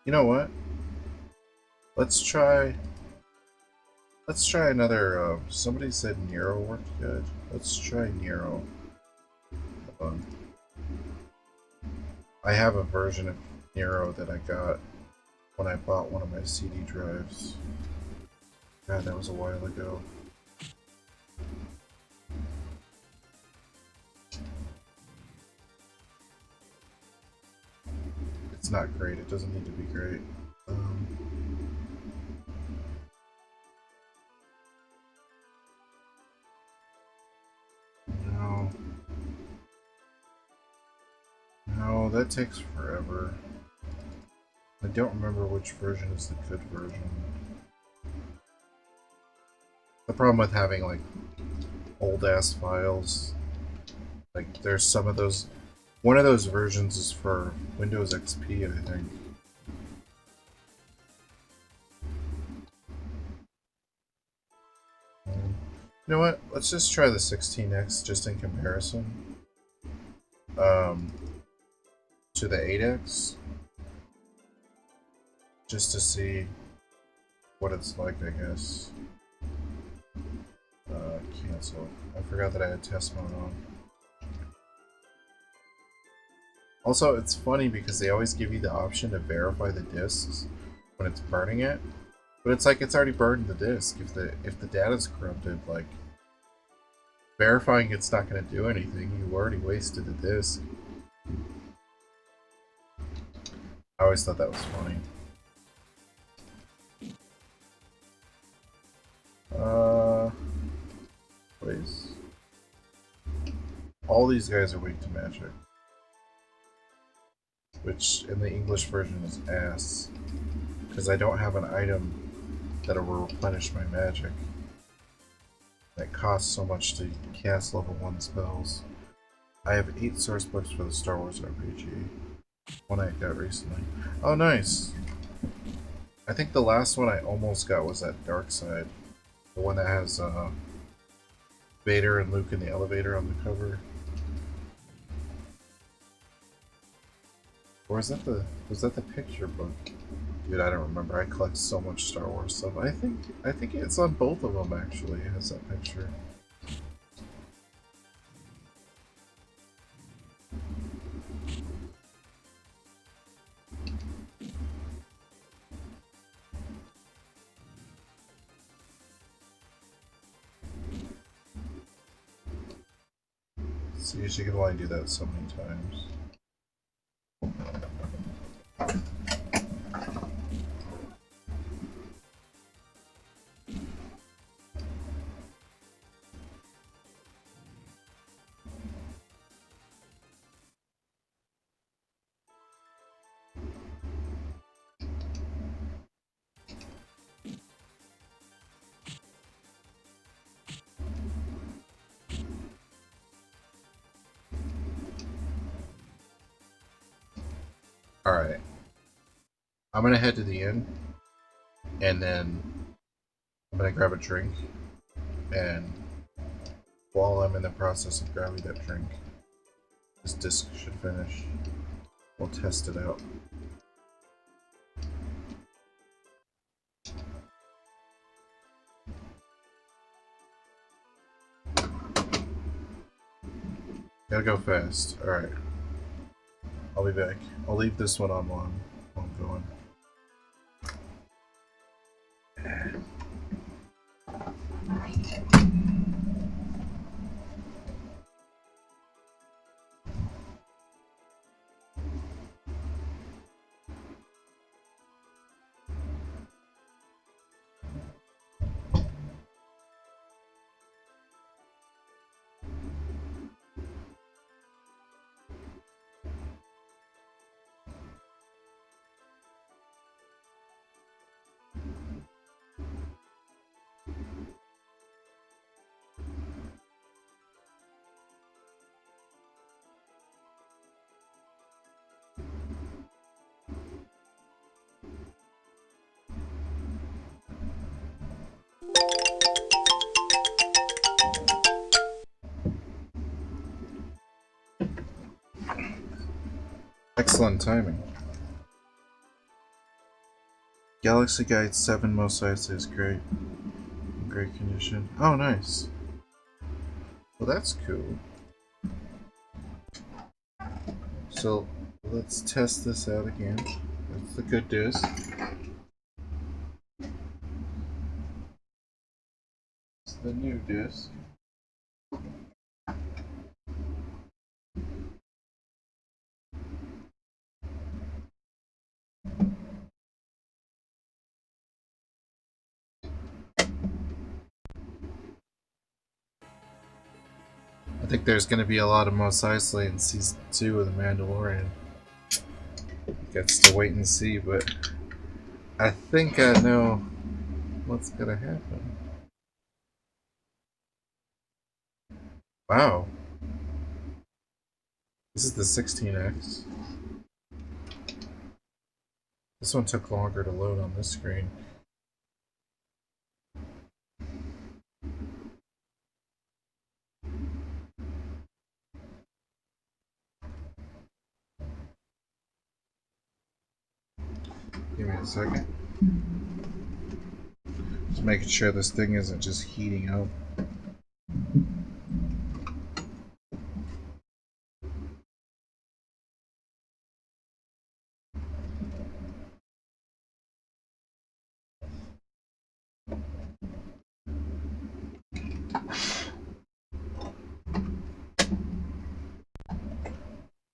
You know what? Let's try another. Somebody said Nero worked good. Let's try Nero. Hold on. I have a version of Nero that I got when I bought one of my CD drives. God, that was a while ago. It's not great. It doesn't need to be great. No. No, that takes forever. I don't remember which version is the good version. The problem with having, like, old-ass files, like, there's some of those... One of those versions is for Windows XP, I think. You know what? Let's just try the 16X just in comparison. To the 8X. Just to see what it's like, I guess. Cancel. I forgot that I had test mode on. Also, it's funny because they always give you the option to verify the disks when it's burning it, but it's like it's already burned the disk. If the data's corrupted, like verifying it's not going to do anything. You already wasted the disk. I always thought that was funny. Please. All these guys are weak to magic. Which, in the English version, is ass. Because I don't have an item that will replenish my magic. That costs so much to cast level 1 spells. I have 8 source books for the Star Wars RPG. One I got recently. Oh, nice! I think the last one I almost got was that Dark Side. The one that has Vader and Luke in the elevator on the cover. Or is that was that the picture book? Dude, I don't remember. I collect so much Star Wars stuff. I think it's on both of them actually. It has that picture. See, you can only do that so many times. Alright. I'm gonna head to the inn, and then I'm gonna grab a drink, and while I'm in the process of grabbing that drink, this disc should finish. We'll test it out. Gotta go fast. Alright. I'll be back. I'll leave this one on while I'm going. Excellent timing. Galaxy Guide 7 most sites is great. In great condition. Oh, nice. Well, that's cool. So, let's test this out again. That's the good disc. It's the new disc. I think there's going to be a lot of Mos Eisley in Season 2 of The Mandalorian. Gets to wait and see, but I think I know what's going to happen. Wow. This is the 16X. This one took longer to load on this screen. Give me a second. Just making sure this thing isn't just heating up.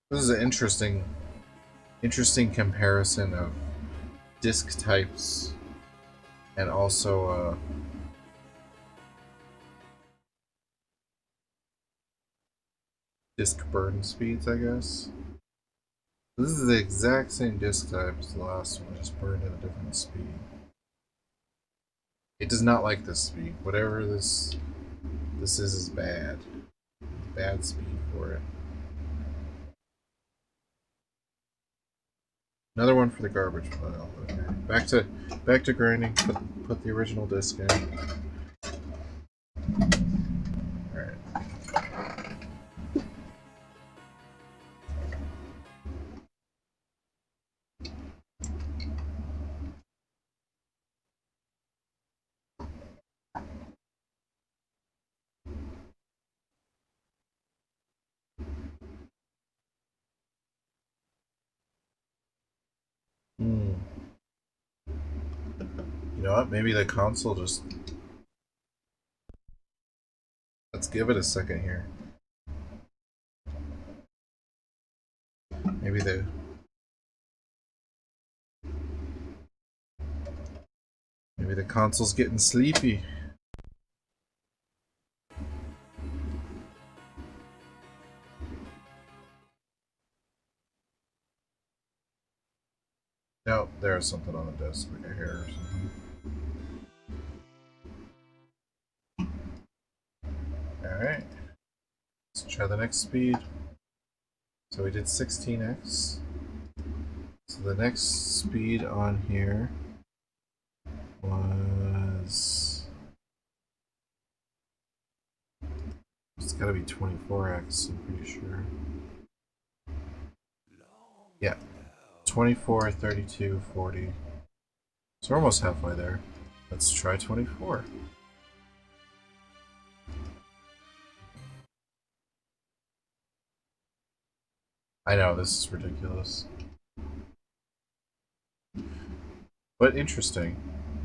This is an interesting comparison of disk types and also disk burn speeds, I guess. This is the exact same disk type as the last one, just burned at a different speed. It does not like this speed. Whatever this is bad. Bad speed for it. Another one for the garbage pile. Okay. Back to grinding. Put the original disc in. Alright. You know what? Maybe the console just... Let's give it a second here. Maybe the console's getting sleepy. No, there's something on the desk, like a hair or something. Alright. Let's try the next speed. So we did 16x. So the next speed on here was... It's gotta be 24x, I'm pretty sure. Yeah. 24, 32, 40. So we're almost halfway there. Let's try 24. I know, this is ridiculous. But interesting.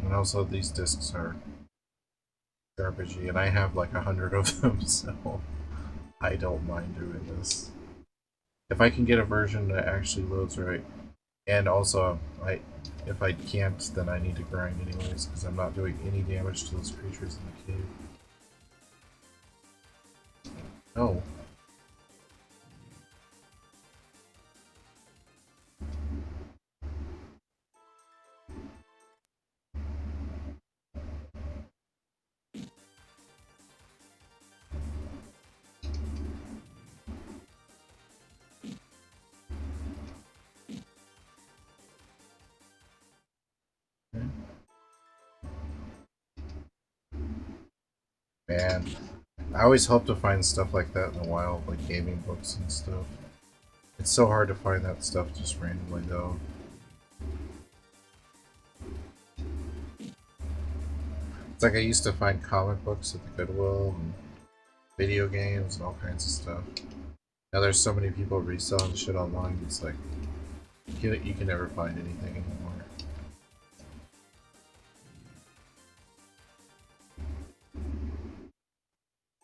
And also these discs are garbagey, and I have like 100 of them, so I don't mind doing this. If I can get a version that actually loads right, and also if I can't, then I need to grind anyways, because I'm not doing any damage to those creatures in the cave. Oh. Man, I always hope to find stuff like that in the wild, like gaming books and stuff. It's so hard to find that stuff just randomly, though. It's like I used to find comic books at the Goodwill, and video games, and all kinds of stuff. Now there's so many people reselling shit online, it's like, you can never find anything anymore.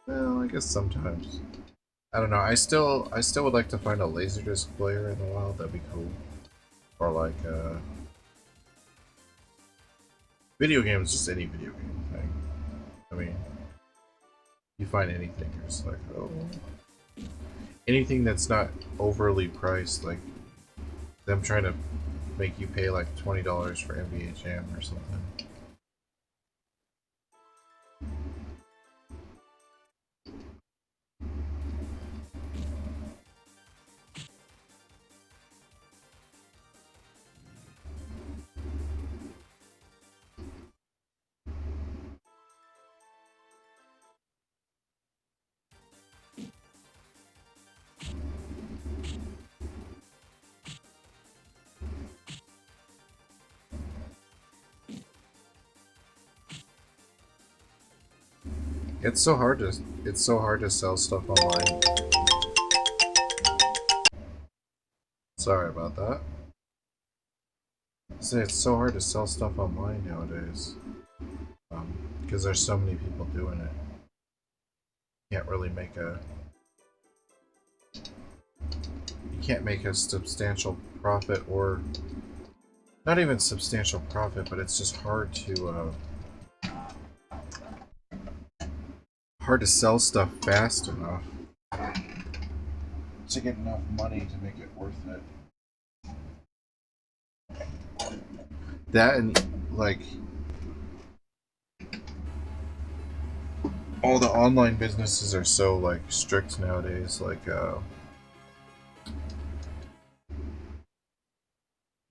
Well, I guess sometimes. I don't know, I still would like to find a Laserdisc player in the wild, that'd be cool. Or like, video games, just any video game thing. I mean, you find anything, you're just like, oh. Anything that's not overly priced, like them trying to make you pay like $20 for NBA Jam or something. It's so hard to sell stuff online. Sorry about that. Say it's so hard to sell stuff online nowadays. Because there's so many people doing it. Can't really make a you can't make a substantial profit, or not even substantial profit, but it's just hard to sell stuff fast enough to get enough money to make it worth it. That, and like all the online businesses are so like strict nowadays, like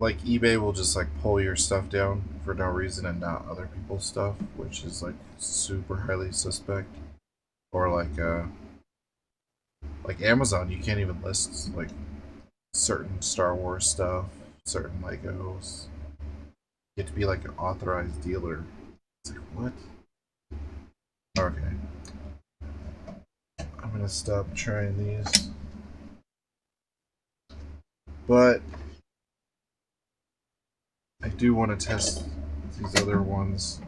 eBay will just like pull your stuff down for no reason and not other people's stuff, which is like super highly suspect. Or like Amazon, you can't even list like certain Star Wars stuff, certain Legos. You have to be like an authorized dealer. It's like, what? Okay. I'm gonna stop trying these. But I do want to test these other ones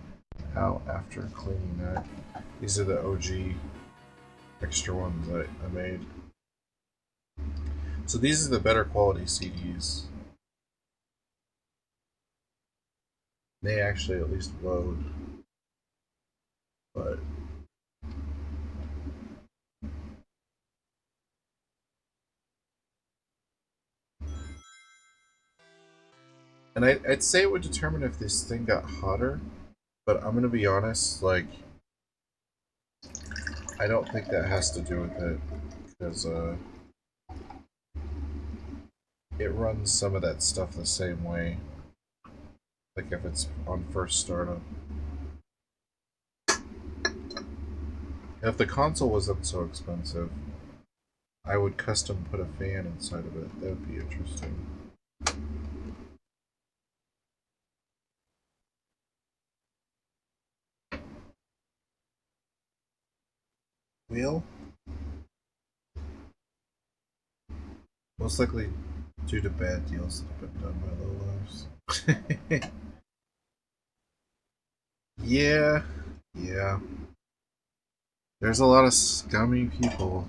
out after cleaning that. These are the OG extra ones that I made. So these are the better quality CDs. They actually at least load. But and I'd say it would determine if this thing got hotter, but I'm gonna be honest, like, I don't think that has to do with it, because it runs some of that stuff the same way, like if it's on first startup. If the console wasn't so expensive, I would custom put a fan inside of it. That would be interesting. Wheel? Most likely due to bad deals that have been done by low lives. Yeah, yeah. There's a lot of scummy people.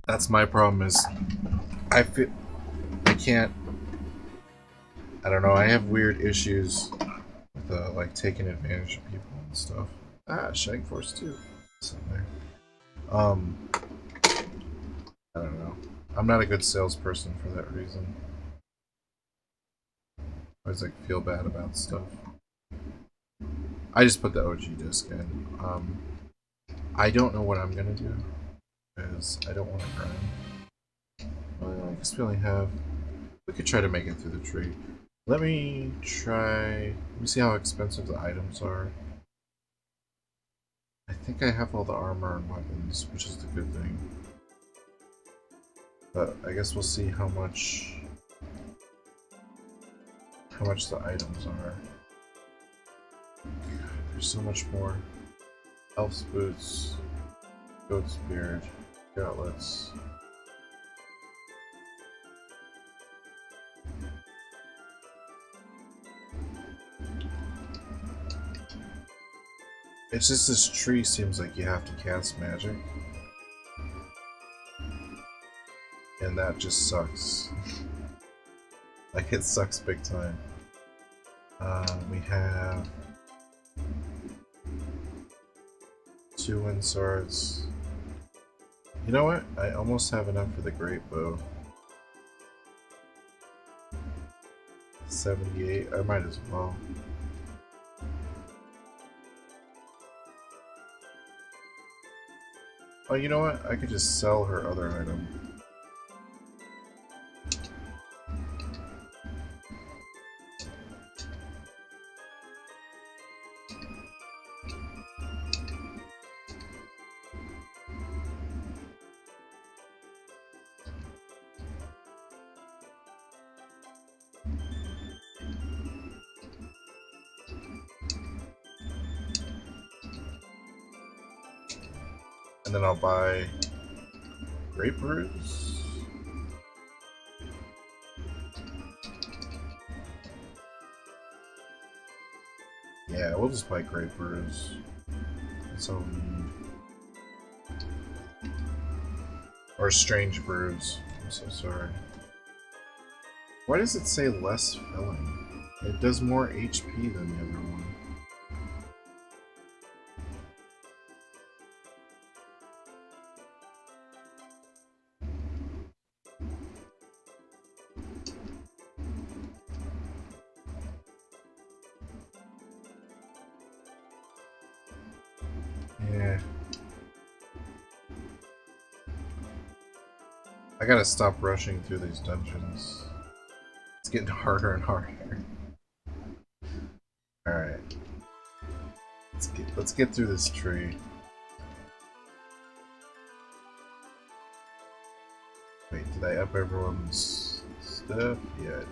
That's my problem, is I can't, I don't know, I have weird issues with like taking advantage of people and stuff. Ah, Shining Force 2. I don't know. I'm not a good salesperson for that reason. I always like feel bad about stuff. I just put the OG disc in. I don't know what I'm gonna do, because I don't want to grind. Well, I guess we only have. We could try to make it through the tree. Let me see how expensive the items are. I think I have all the armor and weapons, which is the good thing. But I guess we'll see how much the items are. There's so much more. Elf's boots, goat's beard, gauntlets. It's just this tree seems like you have to cast magic. And that just sucks. Like, it sucks big time. We have 2 wind swords. You know what? I almost have enough for the great bow. 78. I might as well. Oh, you know what? I could just sell her other item. And then I'll buy grape brews. Yeah, we'll just buy grape brews. That's all we need. Or strange brews. I'm so sorry. Why does it say less filling? It does more HP than the other one. Yeah. I gotta stop rushing through these dungeons. It's getting harder and harder. Alright. Let's get through this tree. Wait, did I up everyone's stuff? Yeah, I did.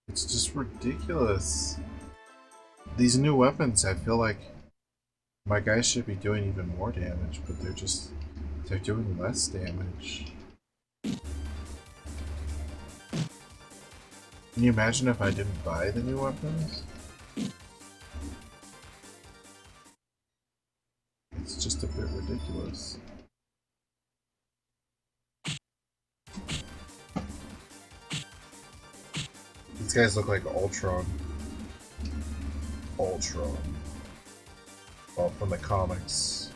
It's just ridiculous. These new weapons, I feel like my guys should be doing even more damage, but they're doing less damage. Can you imagine if I didn't buy the new weapons? It's just a bit ridiculous. These guys look like Ultron. Ultron. Well, from the comics.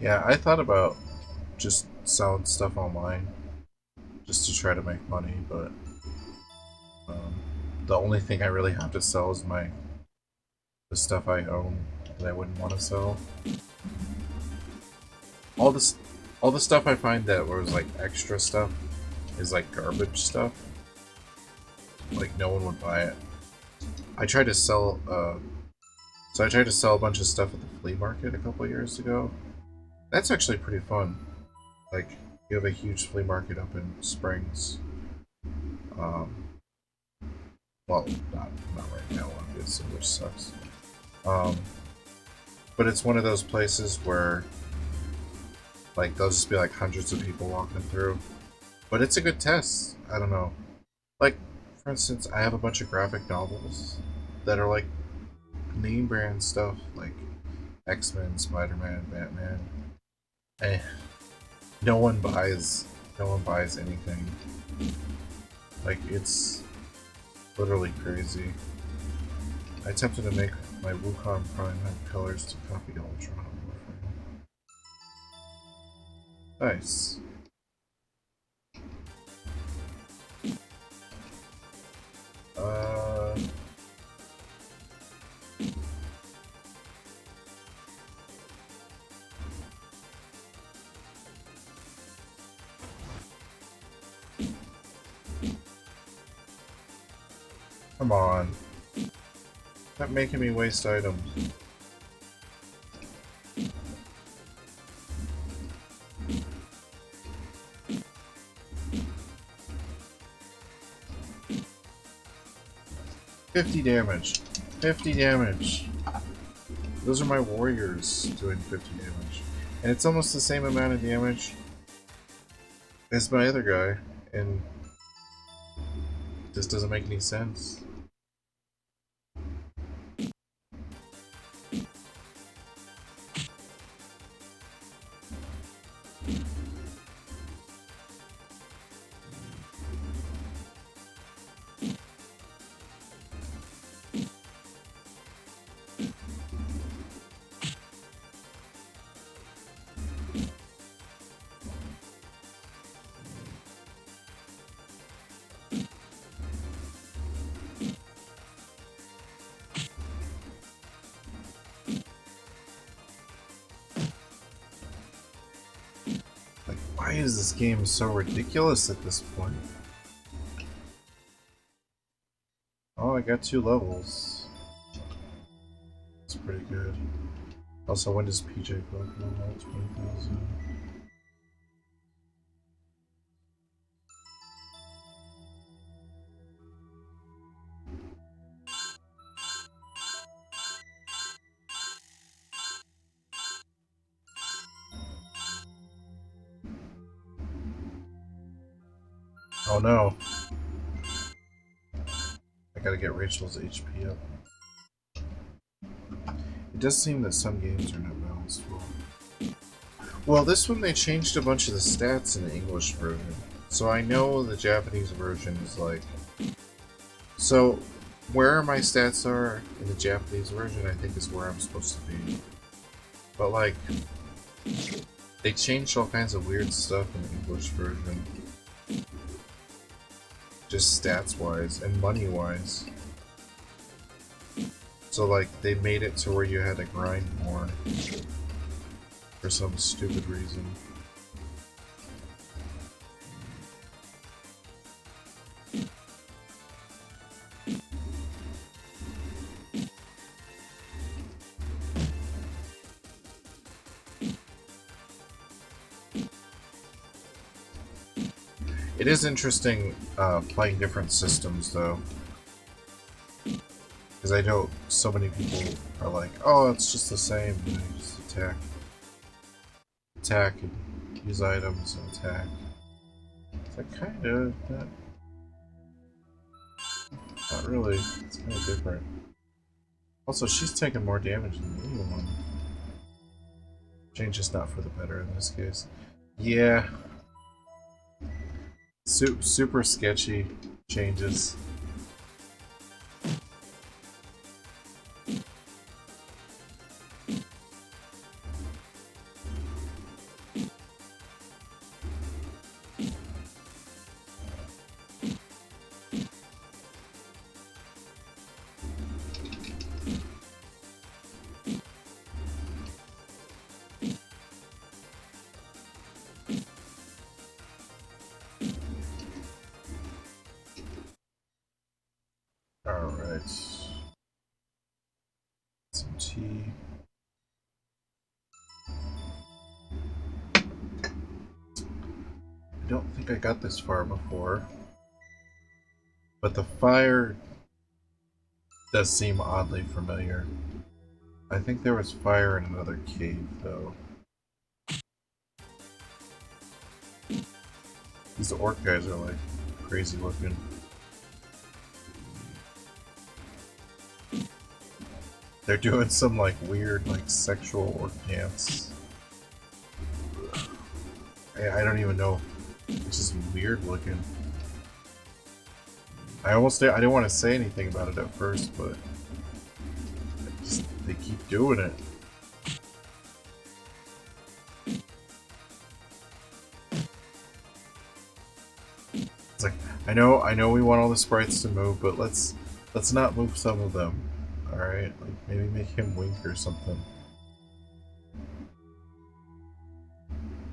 Yeah, I thought about just selling stuff online just to try to make money, but the only thing I really have to sell is the stuff I own that I wouldn't want to sell. All the stuff I find that was like extra stuff is like garbage stuff. Like no one would buy it. I tried to sell I tried to sell a bunch of stuff at the flea market a couple years ago. That's actually pretty fun. Like, you have a huge flea market up in Springs. Well, not right now, obviously, which sucks. But it's one of those places where, like, there'll just be like hundreds of people walking through. But it's a good test. I don't know. Like, for instance, I have a bunch of graphic novels that are like name brand stuff, like X-Men, Spider-Man, Batman. No one buys anything. Like, it's literally crazy. I attempted to make my Wukong Prime have colors to copy Ultron Warframe. Nice. Come on. Stop making me waste items. $50 damage. 50 damage. Those are my warriors doing 50 damage. And it's almost the same amount of damage as my other guy, and this doesn't make any sense. Why is this game so ridiculous at this point? Oh, I got 2 levels. That's pretty good. Also, when does PJ go up? 20,000. Oh no. I gotta get Rachel's HP up. It does seem that some games are not balanced well. Well, this one they changed a bunch of the stats in the English version. So I know the Japanese version is like... So, where my stats are in the Japanese version, I think is where I'm supposed to be. But like... They changed all kinds of weird stuff in the English version. Just stats-wise and money-wise. So like, they made it to where you had to grind more. For some stupid reason. It is interesting playing different systems, though. Because I know so many people are like, oh, it's just the same, you know, you just attack. Attack and use items and attack. It's like, kind of, not really. It's kind of different. Also, she's taking more damage than anyone. Change is not for the better in this case. Yeah. Super sketchy changes. Alright. Some tea. I don't think I got this far before. But the fire does seem oddly familiar. I think there was fire in another cave, though. These orc guys are like crazy looking. They're doing some like weird like sexual orc dance. I don't even know. It's just weird looking. I didn't want to say anything about it at first, but they keep doing it. It's like, I know we want all the sprites to move, but let's not move some of them. Alright? Like, maybe make him wink or something.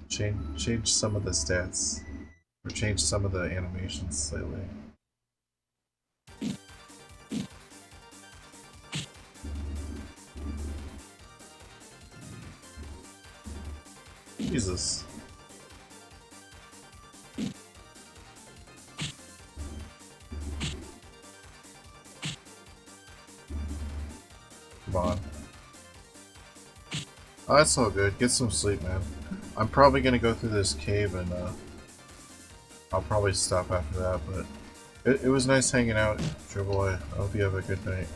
Change some of the stats. Or change some of the animations slightly. Jesus. Come on. Oh, that's all good. Get some sleep, man. I'm probably gonna go through this cave and I'll probably stop after that, but it was nice hanging out, Dribble. I hope you have a good night.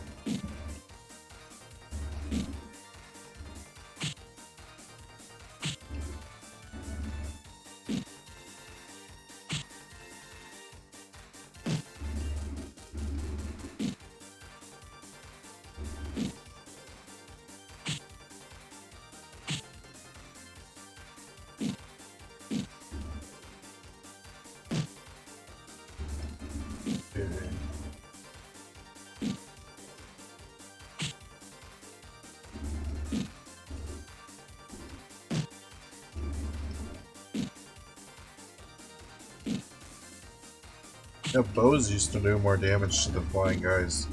Yeah, bows used to do more damage to the flying guys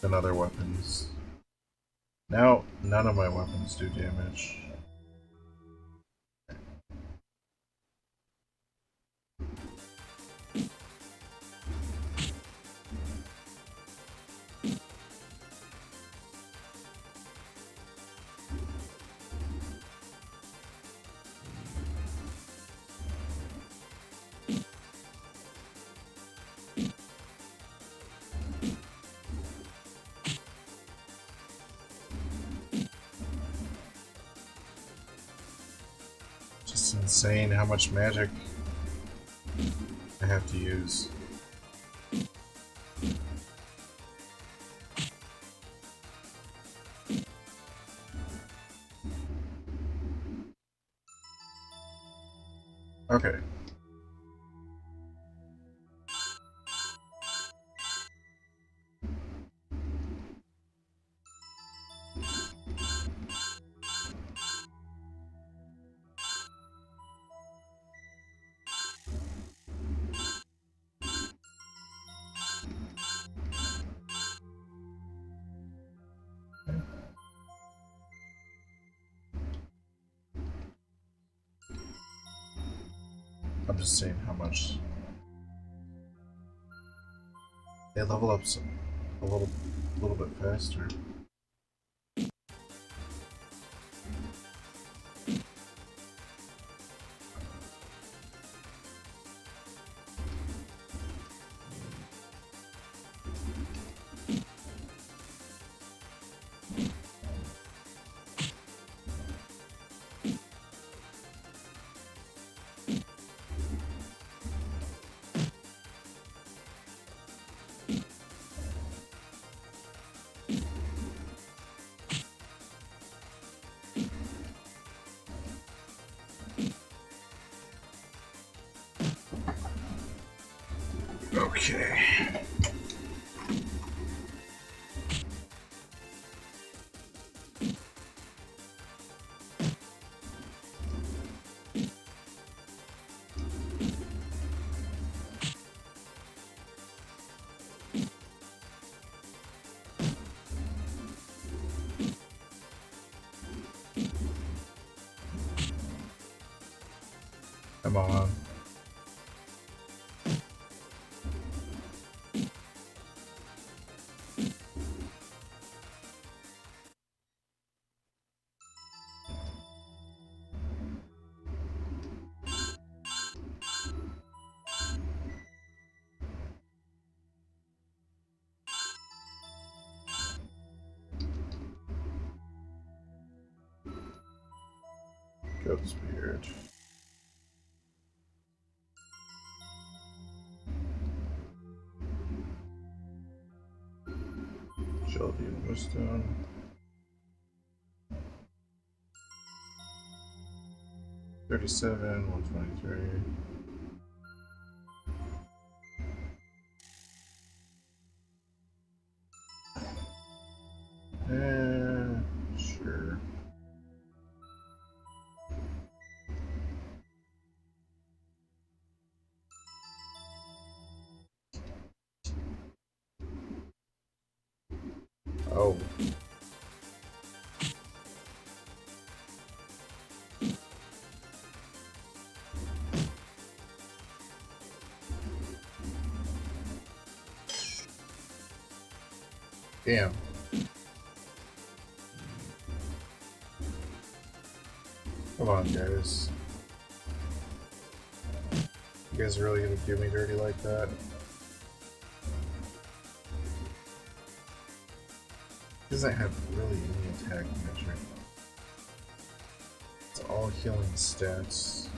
than other weapons. Now, none of my weapons do damage. Just insane how much magic I have to use. Okay. I'm just saying how much they level up a little bit faster. Okay. Come on. Goat's beard. agility and wisdom. $37, 123. Sure. Oh. Damn. Come on, guys. You guys are really gonna do me dirty like that? Doesn't have really any attack measure. It's all healing stats.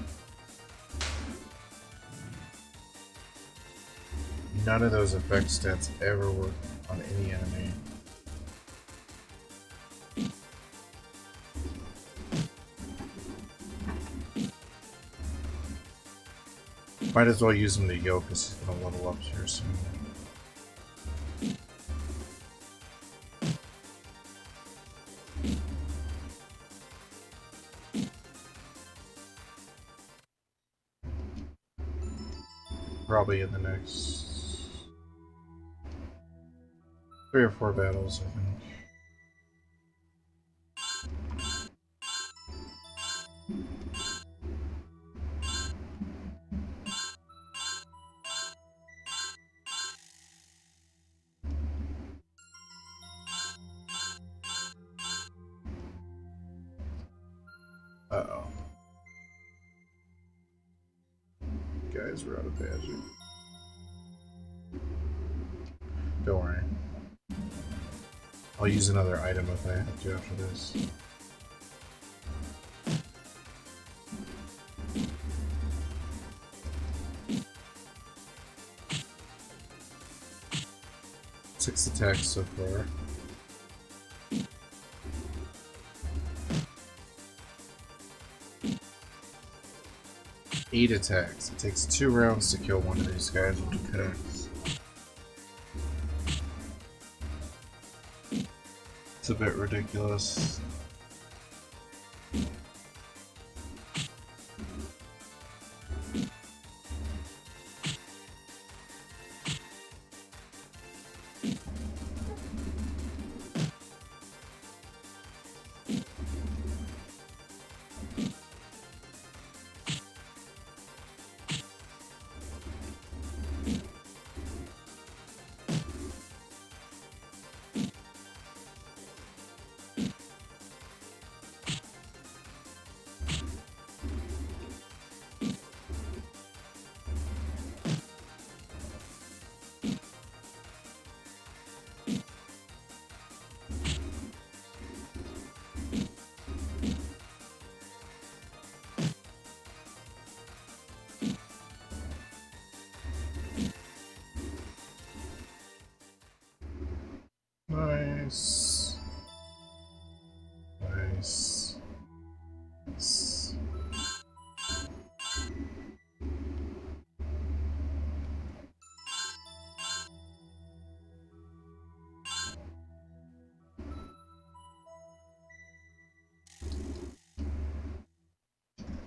None of those effect stats ever work on any enemy. Might as well use him to Yo because he's gonna level up here soon. Probably in the next 3 or 4 battles, I think. Uh-oh. Guys, we're out of magic. Don't worry. I'll use another item if I have to after this. Six attacks so far. Eight attacks. It takes 2 rounds to kill one of these guys with attacks. It's a bit ridiculous. Nice. Nice. Nice.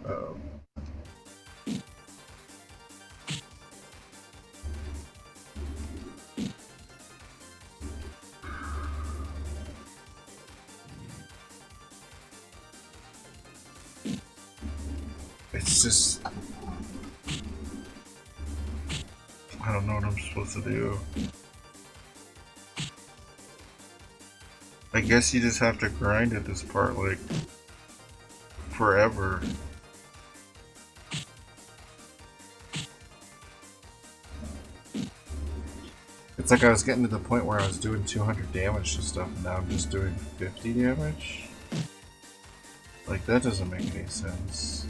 Uh-oh. It's just... I don't know what I'm supposed to do. I guess you just have to grind at this part, like, forever. It's like I was getting to the point where I was doing 200 damage to stuff, and now I'm just doing 50 damage? Like, that doesn't make any sense.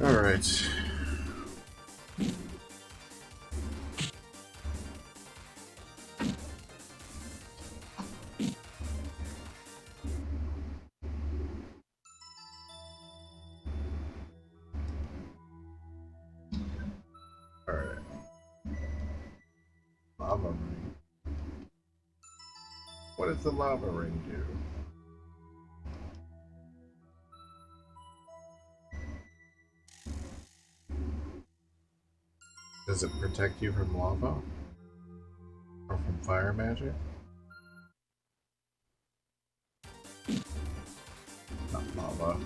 Alright. Alright. Lava ring. What does the lava ring do? Does it protect you from lava? Or from fire magic? Not lava.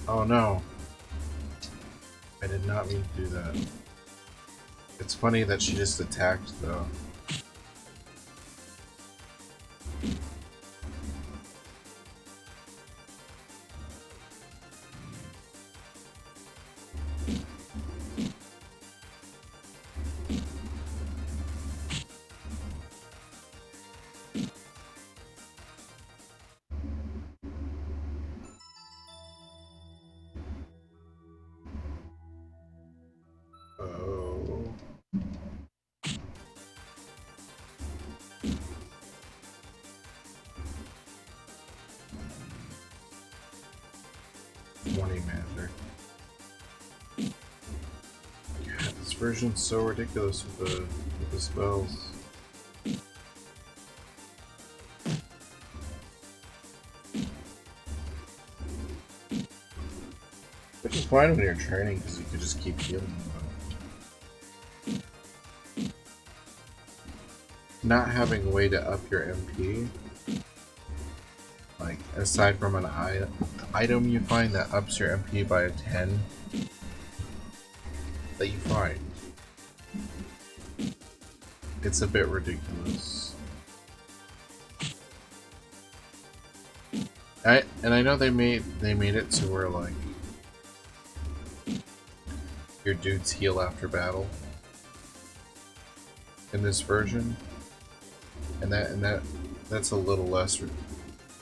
Oh no. I did not mean to do that. It's funny that she just attacked though. Oh. Magic. God, this version's so ridiculous with the spells. Which is fine when you're training because you can just keep healing them. Not having a way to up your MP, like aside from an item you find that ups your MP by a 10 that you find, it's a bit ridiculous. I know they made it to where like your dudes heal after battle in this version, and that's a little less,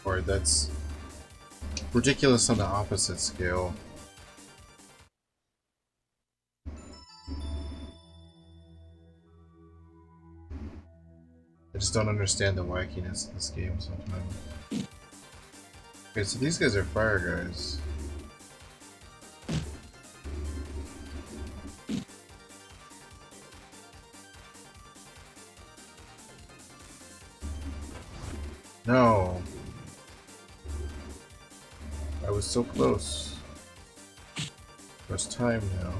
or that's ridiculous on the opposite scale. I just don't understand the wackiness of this game sometimes. Okay, so these guys are fire guys. No. I was so close. There's time now.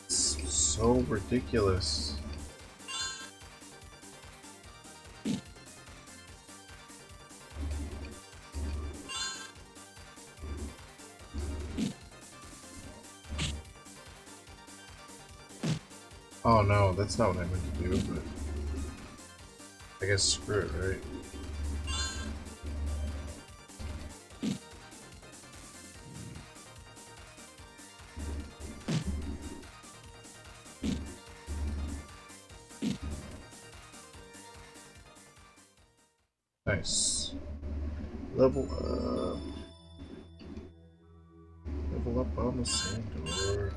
So ridiculous. Oh no, that's not what I meant to do, but I guess screw it, right? Nice. Level up. Level up on the sand door.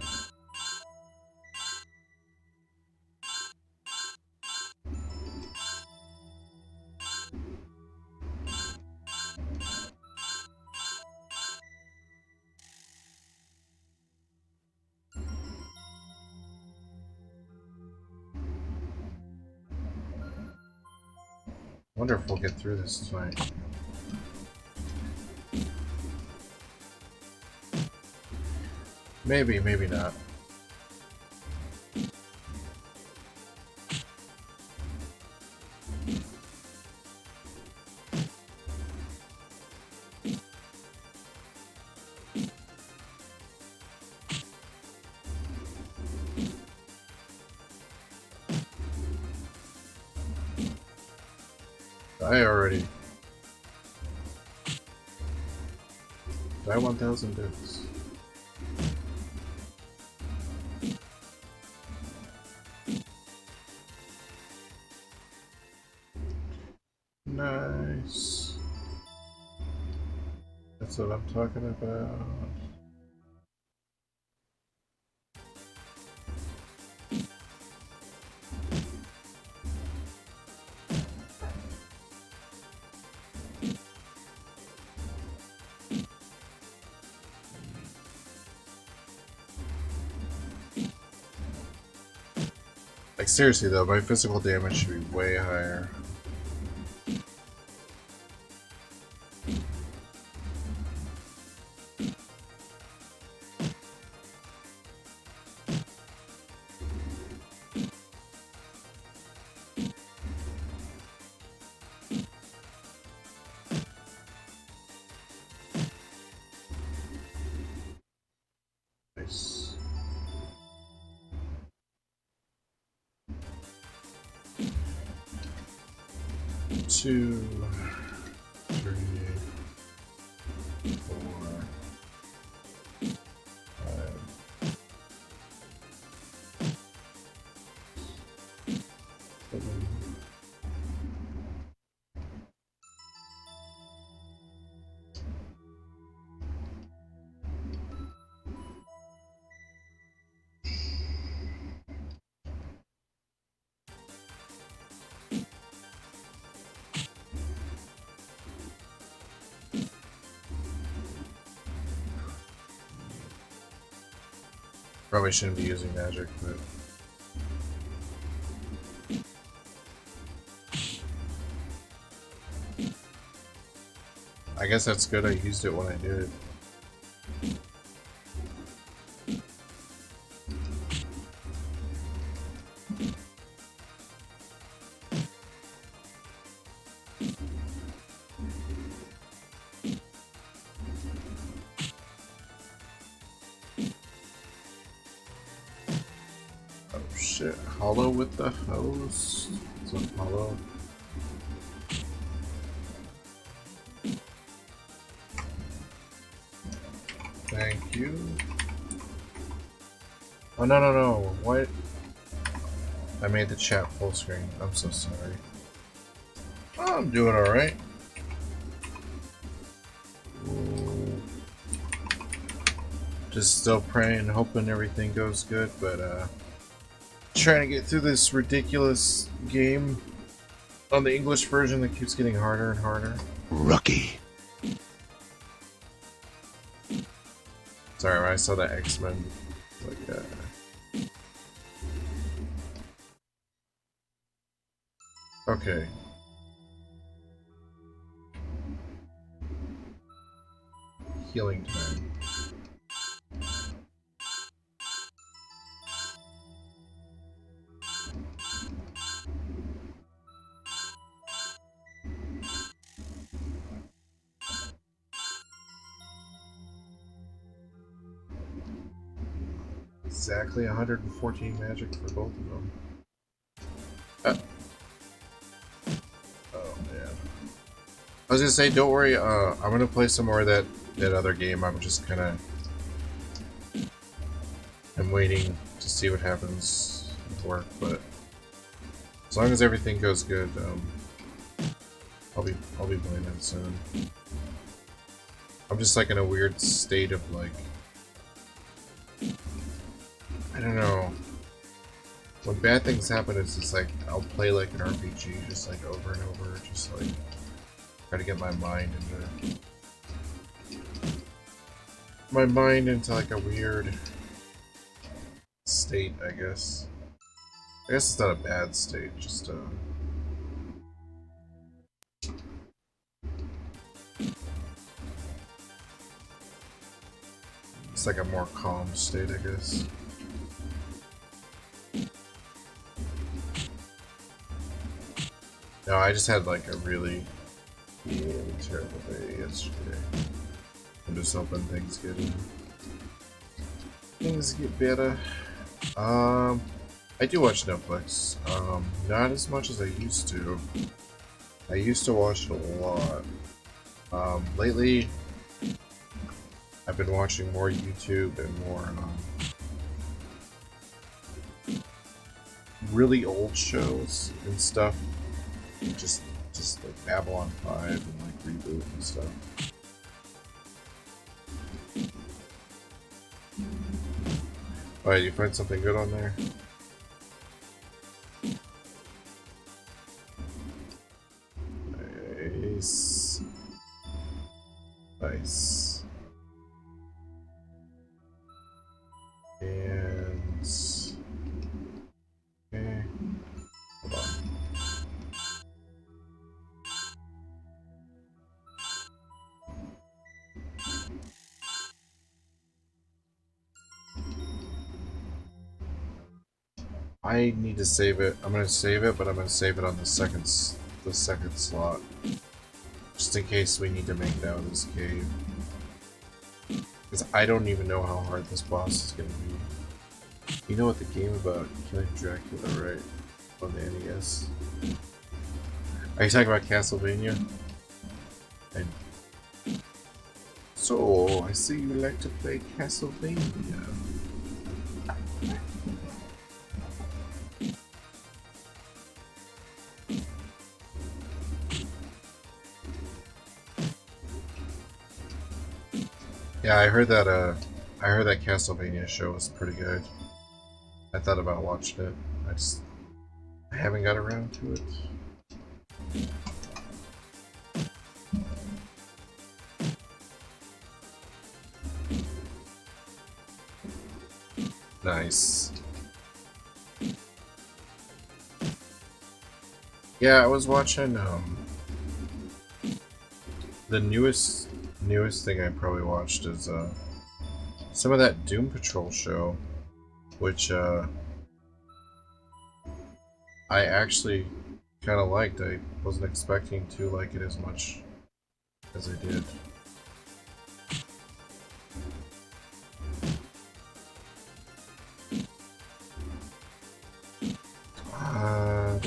Wonder if we'll get through this tonight. Maybe, maybe not. Die already. Die 1,000 bits. Nice. That's what I'm talking about. Like seriously though, my physical damage should be way higher. Nice. Two, three, four, five, seven. Probably shouldn't be using magic, but I guess that's good. I used it when I did. Oh shit! Hollow with the hose. It's a hollow. Thank you. Oh no no no! What? I made the chat full screen. I'm so sorry. Oh, I'm doing all right. Just still praying, hoping everything goes good, but trying to get through this ridiculous game on the English version that keeps getting harder and harder. Rookie. Sorry, when I saw that X-Men, like, okay. Healing time. Exactly 114 magic for both of them. Oh man. I was gonna say, don't worry. I'm gonna play some more of that other game. I'm just kind of. I'm waiting to see what happens with work, but as long as everything goes good, I'll be playing it soon. I'm just like in a weird state of like. I don't know. When bad things happen, it's just like I'll play like an RPG, just like over and over, just like try to get my mind into like a weird state, I guess. I guess it's not a bad state, just it's like a more calm state, I guess. No, I just had like a really terrible day yesterday. I'm just hoping things get better. I do watch Netflix. Not as much as I used to. I used to watch it a lot. Lately, I've been watching more YouTube and more really old shows and stuff. Just like Babylon 5 and like Reboot and stuff. Alright, you find something good on there? Nice. Nice. And... okay. Hold on. I need to save it. I'm gonna save it, but I'm gonna save it on the second slot. Just in case we need to make it out of this cave. Because I don't even know how hard this boss is gonna be. You know what the game about killing Dracula, right? On the NES. Are you talking about Castlevania? And so, I see you like to play Castlevania. Yeah, I heard that Castlevania show was pretty good. I thought about watching it. I haven't got around to it. Nice. Yeah, I was watching the newest thing I probably watched is some of that Doom Patrol show, which I actually kind of liked. I wasn't expecting to like it as much as I did.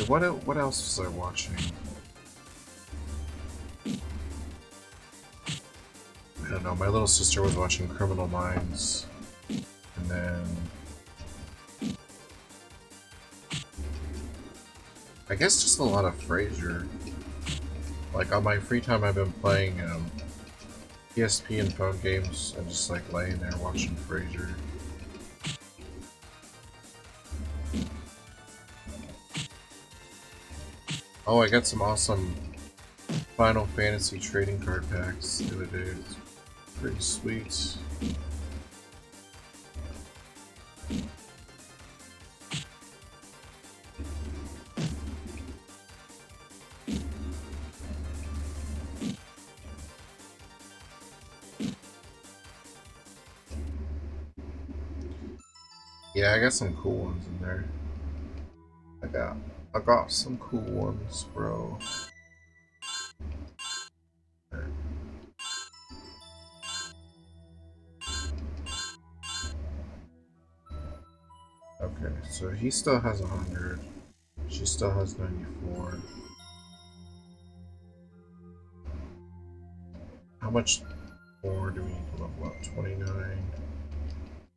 What else was I watching? I don't know. My little sister was watching Criminal Minds, and then I guess just a lot of Frasier. Like on my free time, I've been playing PSP and phone games, and just like laying there watching Frasier. Oh, I got some awesome Final Fantasy trading card packs the other day. It's pretty sweet. Yeah, I got some cool ones in there. I got some cool ones, bro. Okay, so he still has 100. She still has 94. How much more do we need to level up? 29,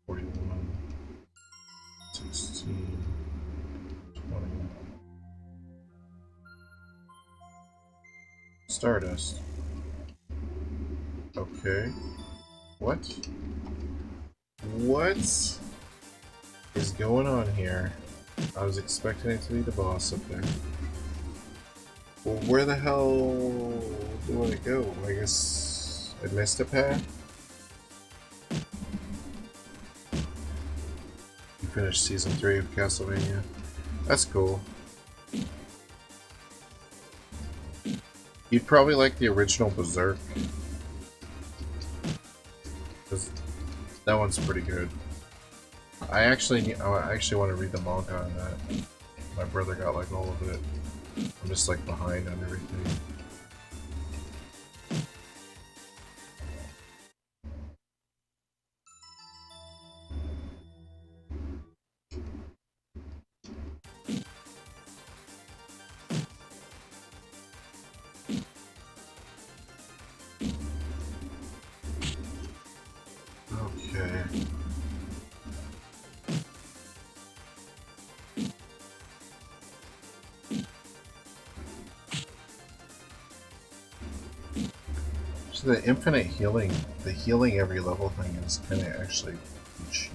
41, 16, 20. Stardust. Okay. What? What is going on here? I was expecting it to be the boss up there. Well, where the hell do I go? I guess I missed a path? You finished Season 3 of Castlevania. That's cool. You'd probably like the original Berserk. Because that one's pretty good. I actually want to read the manga on that. My brother got like all of it. I'm just like behind on everything. So the infinite healing, the healing every level thing is kind of actually cheap.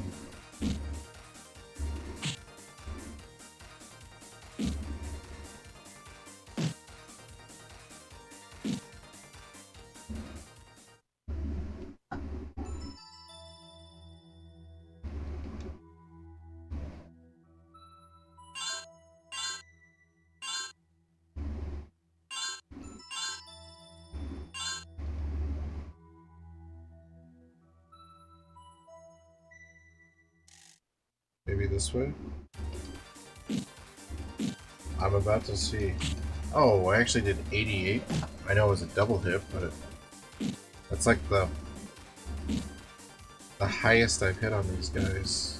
Maybe this way? I'm about to see. Oh, I actually did 88. I know it was a double hit, but that's like the highest I've hit on these guys.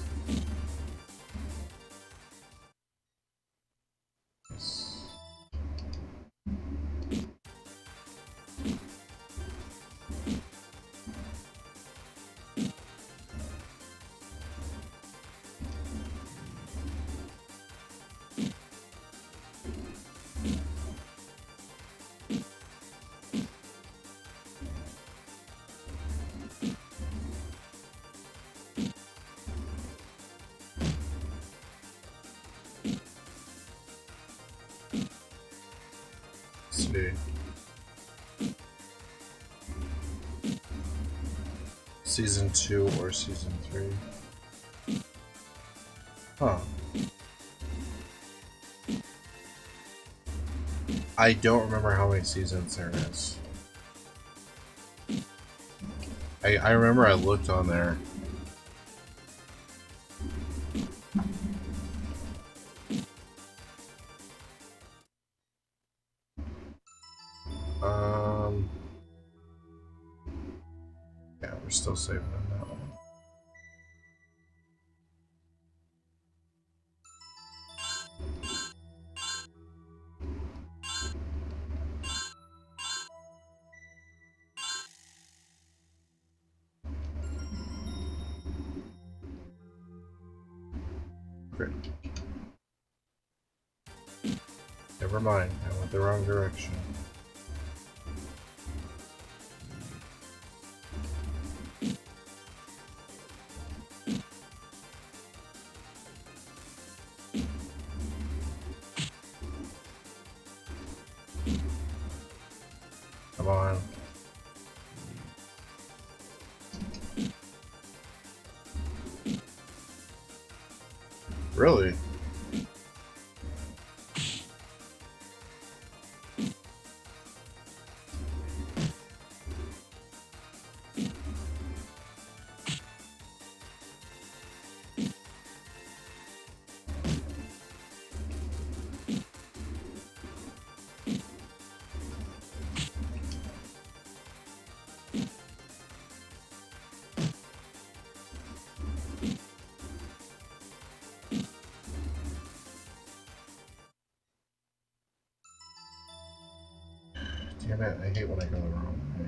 See. Season 2 or Season 3. Huh. I don't remember how many seasons there is. I remember I looked on there. Yeah, we're still saving on that one. Great. Never mind, I went the wrong direction. Come on. Really? Damn it, I hate when I go the wrong way.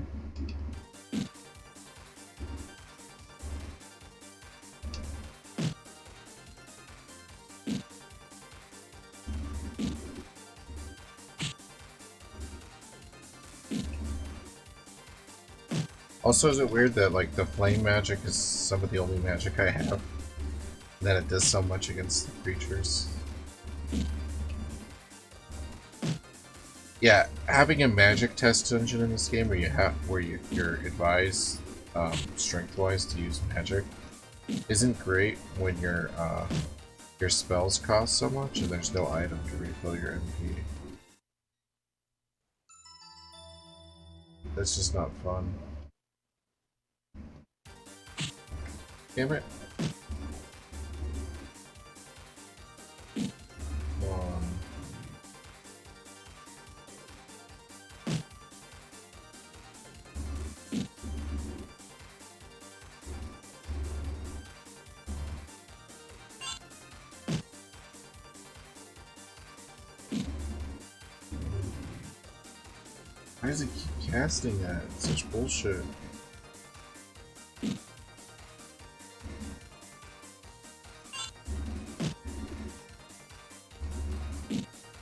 Also, is it weird that, like, the flame magic is some of the only magic I have? That it does so much against the creatures? Yeah, having a magic test dungeon in this game where you're advised strength-wise to use magic isn't great when your spells cost so much and there's no item to refill your MP. That's just not fun. Damn it. Come on. Why does it keep casting that? It's such bullshit.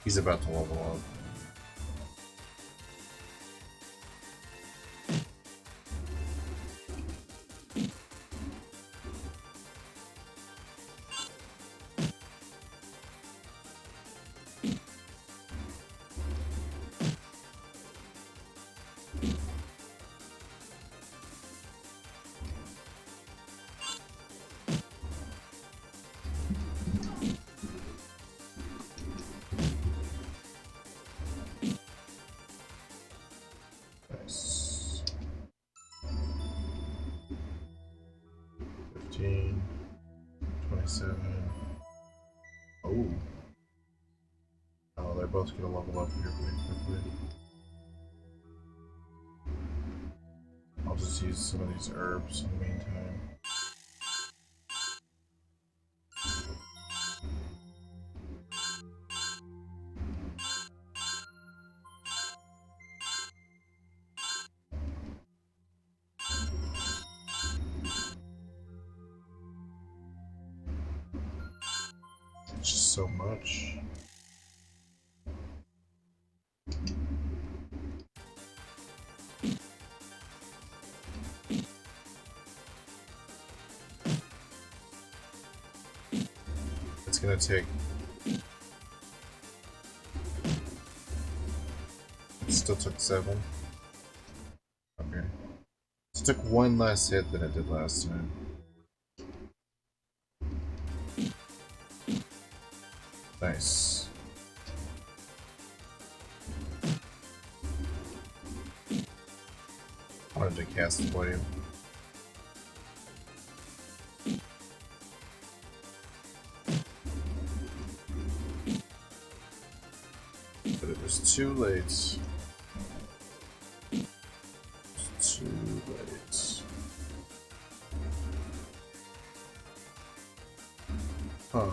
He's about to level up. both gonna level up here pretty quickly. I'll just use some of these herbs in the meantime. It's just so much. It's gonna take... It still took 7. Okay. It took 1 less hit than it did last time. Nice. I wanted to cast Flame. But it was too late. It was too late. Huh.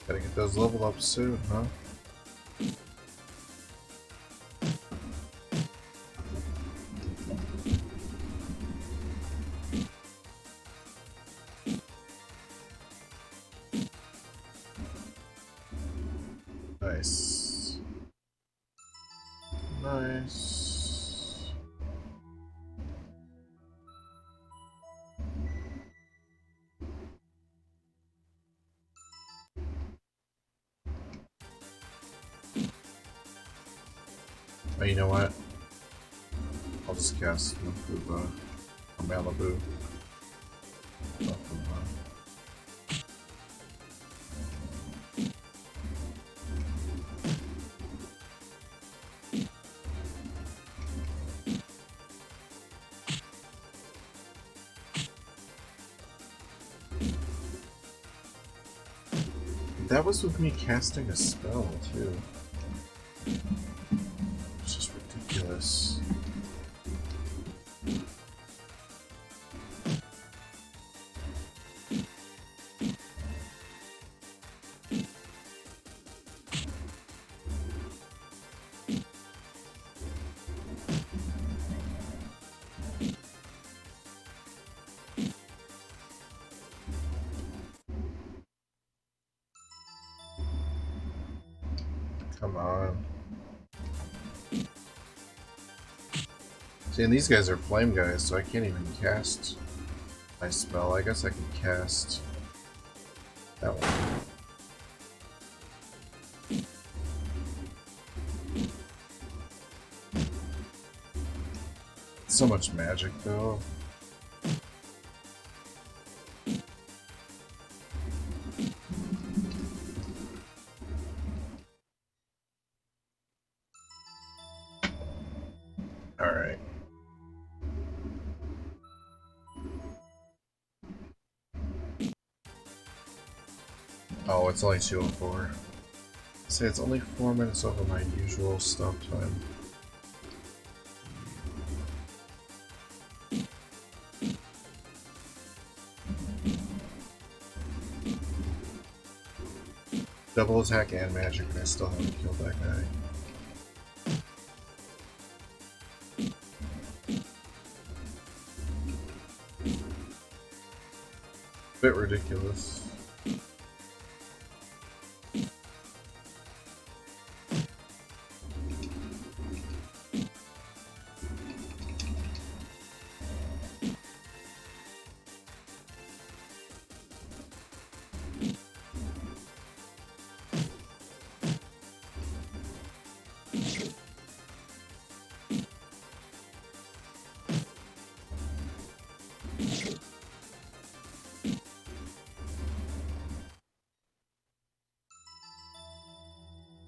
Gotta get those level ups soon, huh? Nice. Nice. Oh, you know what? I'll just cast Makuba or Malibu. That was with me casting a spell, too. It's just ridiculous. Come on. See, and these guys are flame guys, so I can't even cast my spell. I guess I can cast that one. So much magic, though. Alright. Oh, it's only 2:04. Say it's only 4 minutes over my usual stop time. Double attack and magic, and I still haven't killed that guy. Bit ridiculous.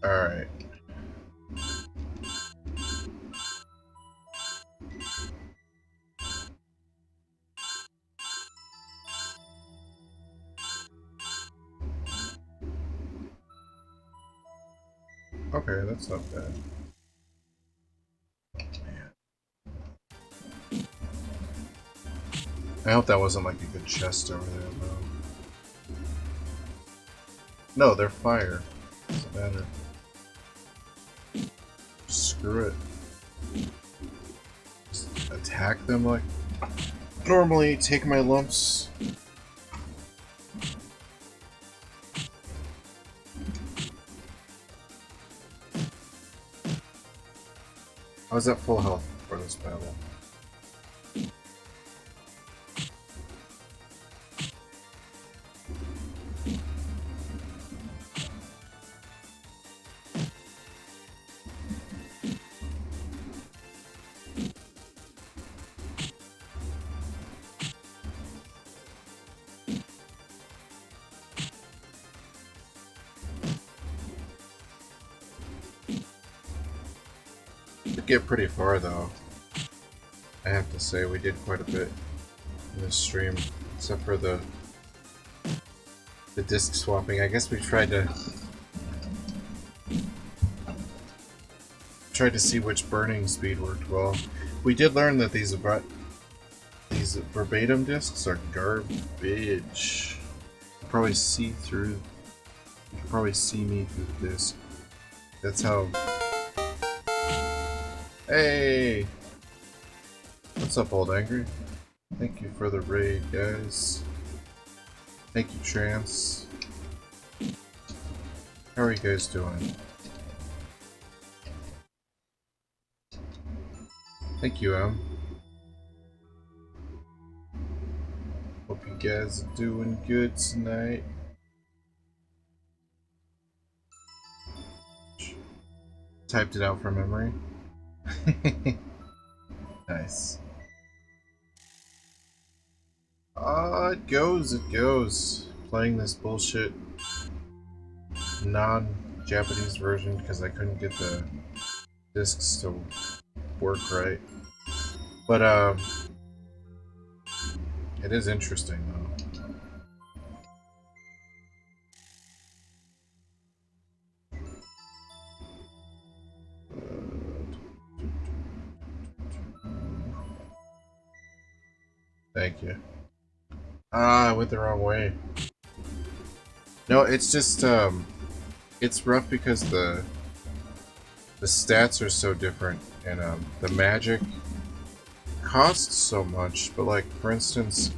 Alright. Okay, that's not bad. I hope that wasn't like a good chest over there, though. No, they're fire. Doesn't matter. Screw it. Just attack them like normally. Take my lumps. I was at full health for this battle. Get pretty far though. I have to say we did quite a bit in this stream, except for the disc swapping. I guess we tried to see which burning speed worked well. We did learn that these verbatim discs are garbage. You can probably see through. You can probably see me through the disc. That's how. Hey! What's up, Old Angry? Thank you for the raid, guys. Thank you, Trance. How are you guys doing? Thank you, Em. Hope you guys are doing good tonight. Typed it out from memory. Nice. It goes. Playing this bullshit non-Japanese version because I couldn't get the discs to work right. But, it is interesting, though. Thank you. I went the wrong way. No, it's just, it's rough because the stats are so different, and, the magic costs so much, but, like, for instance,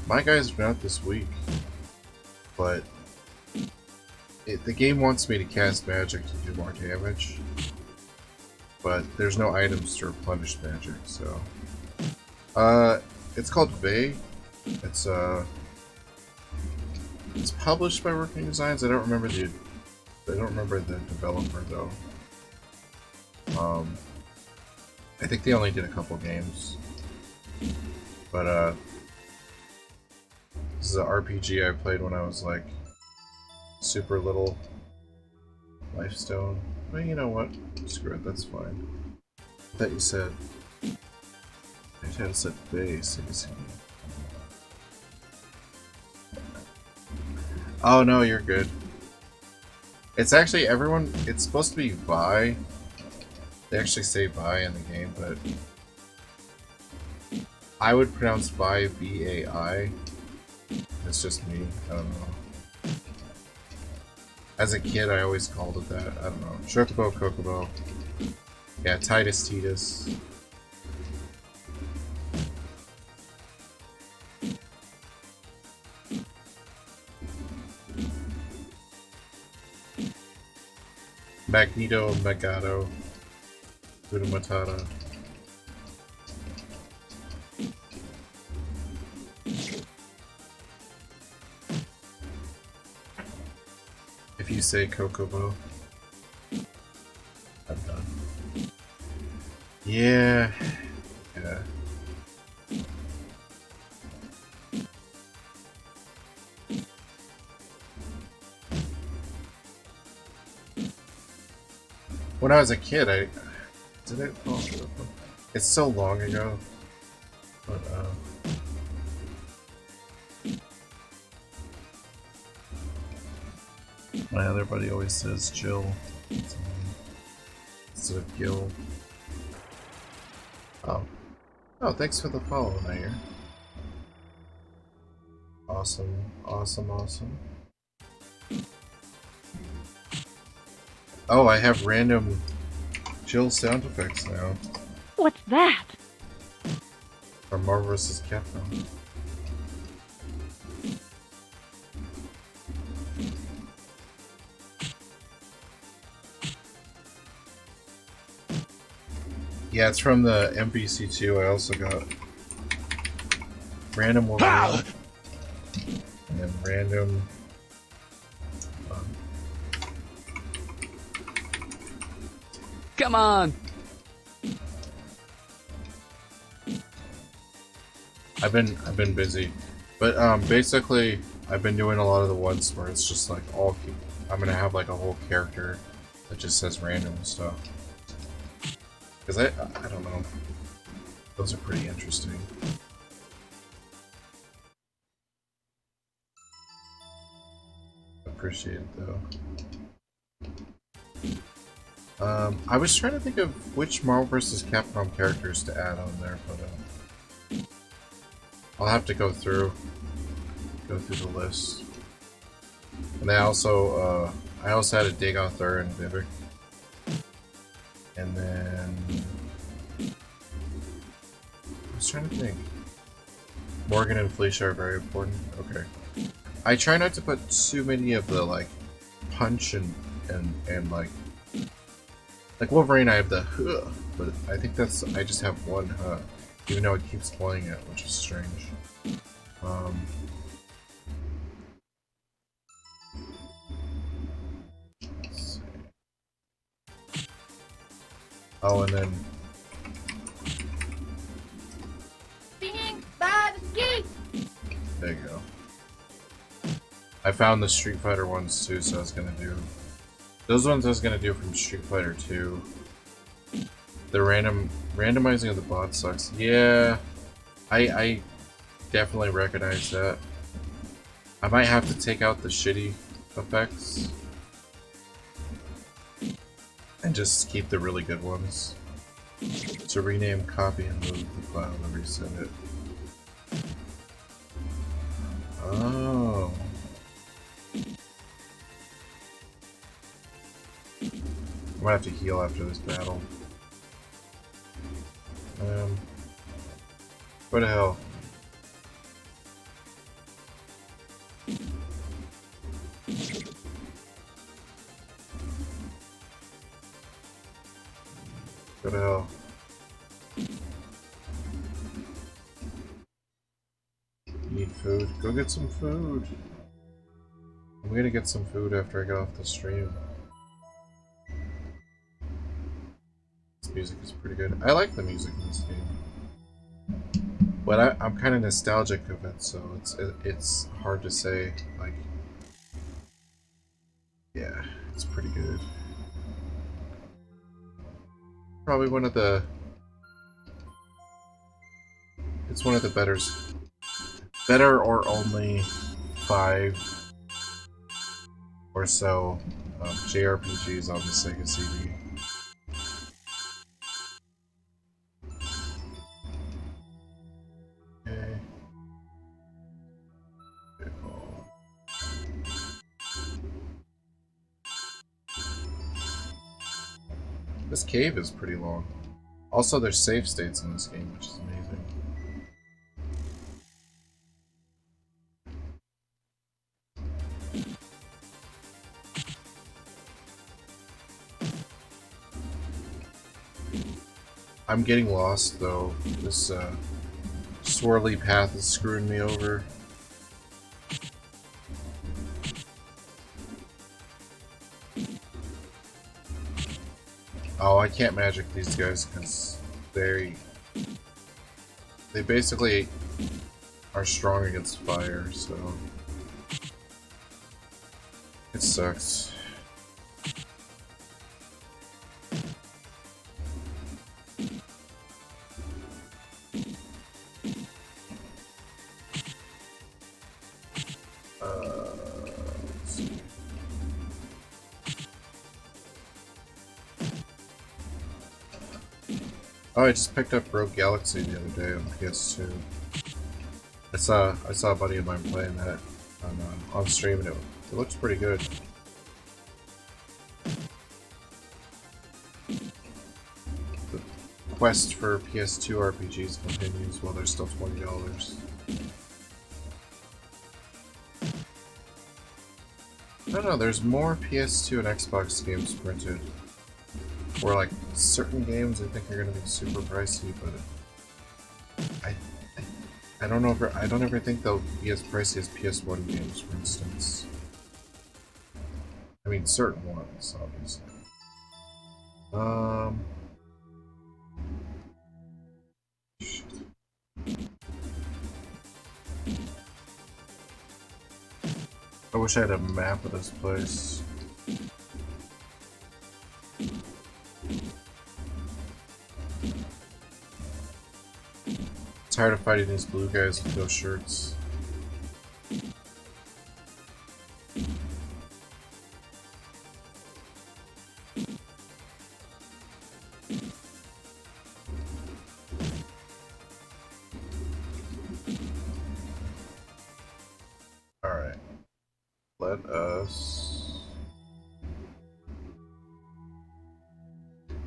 my guy's been out this week, but the game wants me to cast magic to do more damage, but there's no items to replenish magic, so... it's called Vay. It's published by Working Designs. I don't remember the developer though. I think they only did a couple games. But this is an RPG I played when I was like super little. Lifestone. Well, you know what? Screw it, that's fine. I thought you said I had to set base. Oh no, you're good. It's actually it's supposed to be Vay. They actually say Vay in the game, but I would pronounce Vay V-A-I. It's just me. I don't know. As a kid, I always called it that. I don't know. Chocobo, Kokobo. Yeah, Titus, Titus. Magneto, Magato, Udamatata. If you say Kokobo, I'm done. Yeah. Yeah. When I was a kid, did it? Oh, it's so long ago. But my other buddy always says Jill instead of Gil. Oh. Oh, thanks for the follow, Nair. Awesome, awesome, awesome. Oh, I have random Jill sound effects now. What's that? From Marvel vs. Capcom. Yeah, it's from the MVC2. I also got random Wolverine and then random. Come on! I've been busy, but basically I've been doing a lot of the ones where it's just like I'm gonna have like a whole character that just says random stuff. Because I don't know. Those are pretty interesting. Appreciate it though. I was trying to think of which Marvel vs. Capcom characters to add on there, but I'll have to go through the list. And I also had a dig on Thur and Vivek. And then I was trying to think. Morgan and Felicia are very important. Okay. I try not to put too many of the like punch and like Wolverine. I have the huh, but I think I just have one huh, even though it keeps playing it, which is strange. Let's see. Oh, and then Being bad geek. there you go. I found the Street Fighter ones too, so I was gonna do those ones. I was gonna do from Street Fighter 2. The randomizing of the bot sucks. Yeah, I definitely recognize that. I might have to take out the shitty effects and just keep the really good ones. To rename, copy, and move the file and reset it. Oh. I'm gonna have to heal after this battle. What the hell? What the hell? Need food? Go get some food. I'm gonna get some food after I get off the stream. This music is pretty good. I like the music in this game. But I'm kind of nostalgic of it, so it's hard to say, like... Yeah, it's pretty good. Probably one of the... It's one of the better or only 5 or so JRPGs on the Sega CD. Okay. This cave is pretty long. Also, there's save states in this game, which is amazing. I'm getting lost though. This swirly path is screwing me over. Oh, I can't magic these guys because they basically are strong against fire, so it sucks. Oh, I just picked up Rogue Galaxy the other day on PS2. I saw a buddy of mine playing that on stream, and it looks pretty good. The quest for PS2 RPGs continues while they're still $20. I don't know, there's more PS2 and Xbox games printed. Or like certain games I think are gonna be super pricey, but I don't know if I don't ever think they'll be as pricey as PS1 games, for instance. I mean certain ones, obviously. Shit. I wish I had a map of this place. Tired of fighting these blue guys with no shirts. Alright. Let us...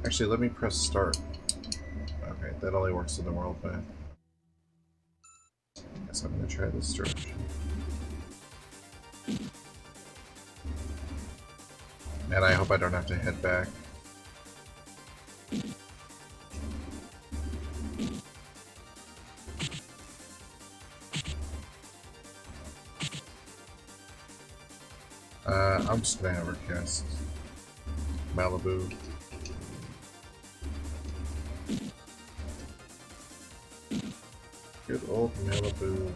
Actually, let me press start. Okay, that only works in the world map. Guess I'm gonna try this direction. And I hope I don't have to head back. I'm just gonna have her cast Malibu. Good old Malibu.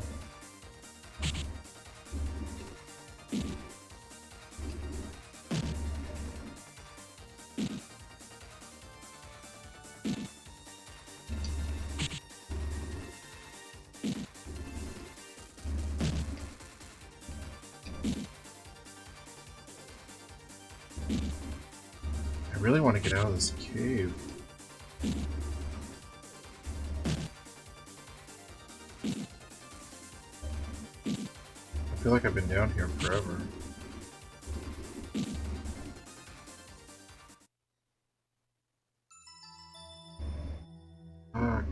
I really want to get out of this cave. I feel like I've been down here forever. Fuck.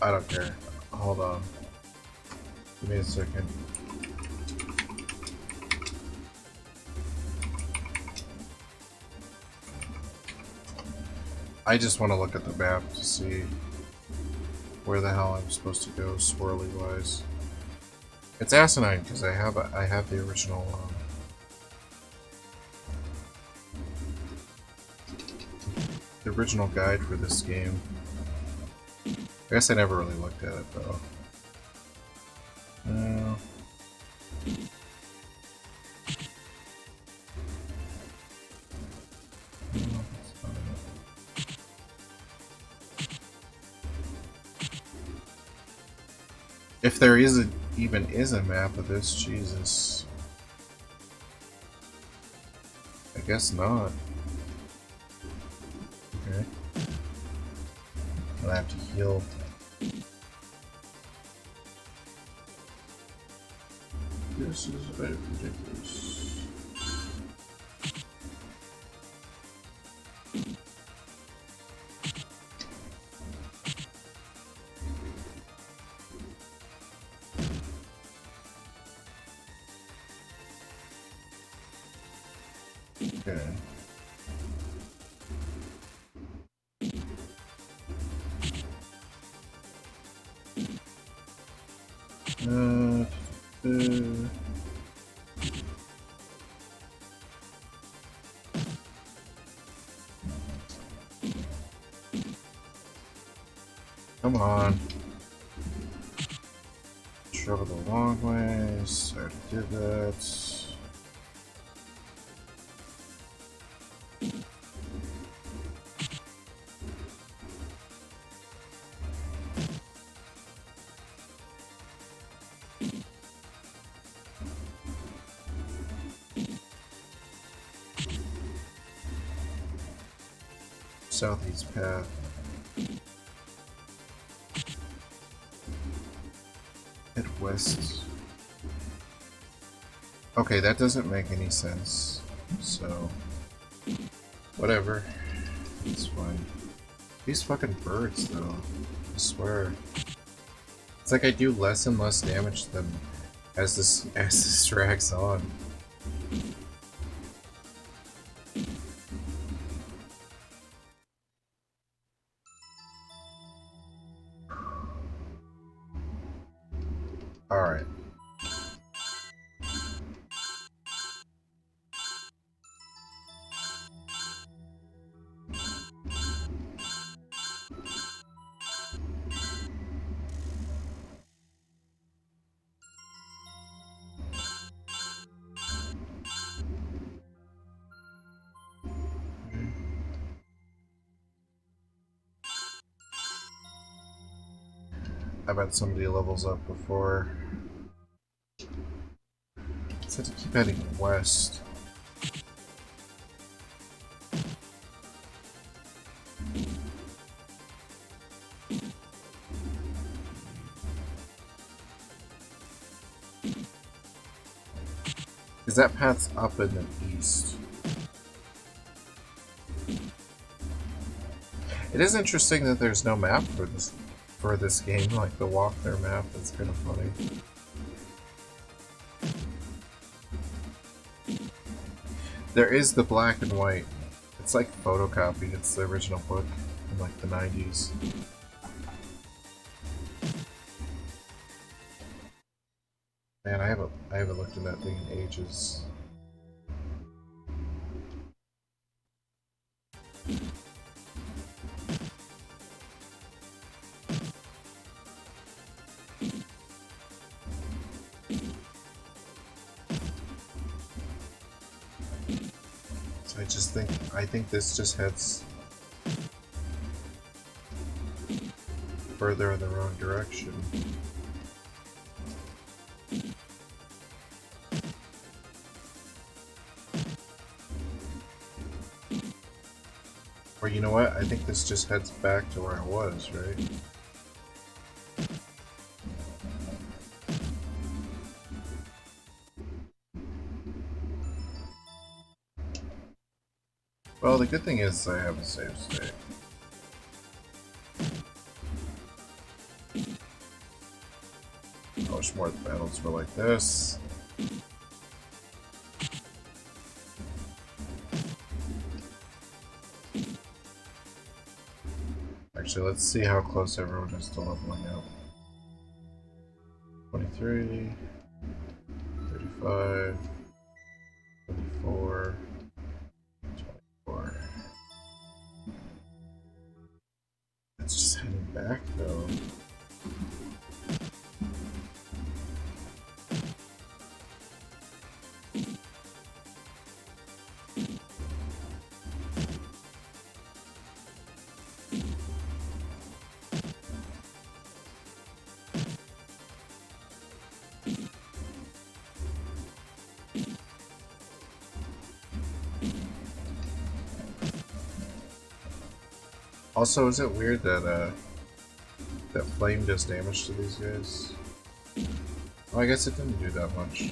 I don't care. Hold on. Give me a second. I just want to look at the map to see where the hell I'm supposed to go, swirly wise. It's asinine because I have the original. The original guide for this game. I guess I never really looked at it though. If there even is a map of this, Jesus. I guess not. Okay. I have to heal. This is very ridiculous. Okay. Come on. Travel the long ways. I already did that. southeast path. Head west. Okay, that doesn't make any sense. So, whatever. It's fine. These fucking birds, though. I swear. It's like I do less and less damage to them as this drags on. Alright. I bet somebody levels up before. Just have to keep heading west. Because that path's up in the east. It is interesting that there's no map for this game, like the walkthrough map. That's kind of funny. There is the black and white. It's like photocopied. It's the original book in like the 90s. Man, I haven't looked in that thing in ages. I think this just heads further in the wrong direction. Or you know what? I think this just heads back to where I was, right? Well, the good thing is I have a save state. I wish more of the battles were like this. Actually, let's see how close everyone is to leveling up. 23, 35, 24. It's just heading back though. Also, is it weird that that flame does damage to these guys? Oh, I guess it didn't do that much.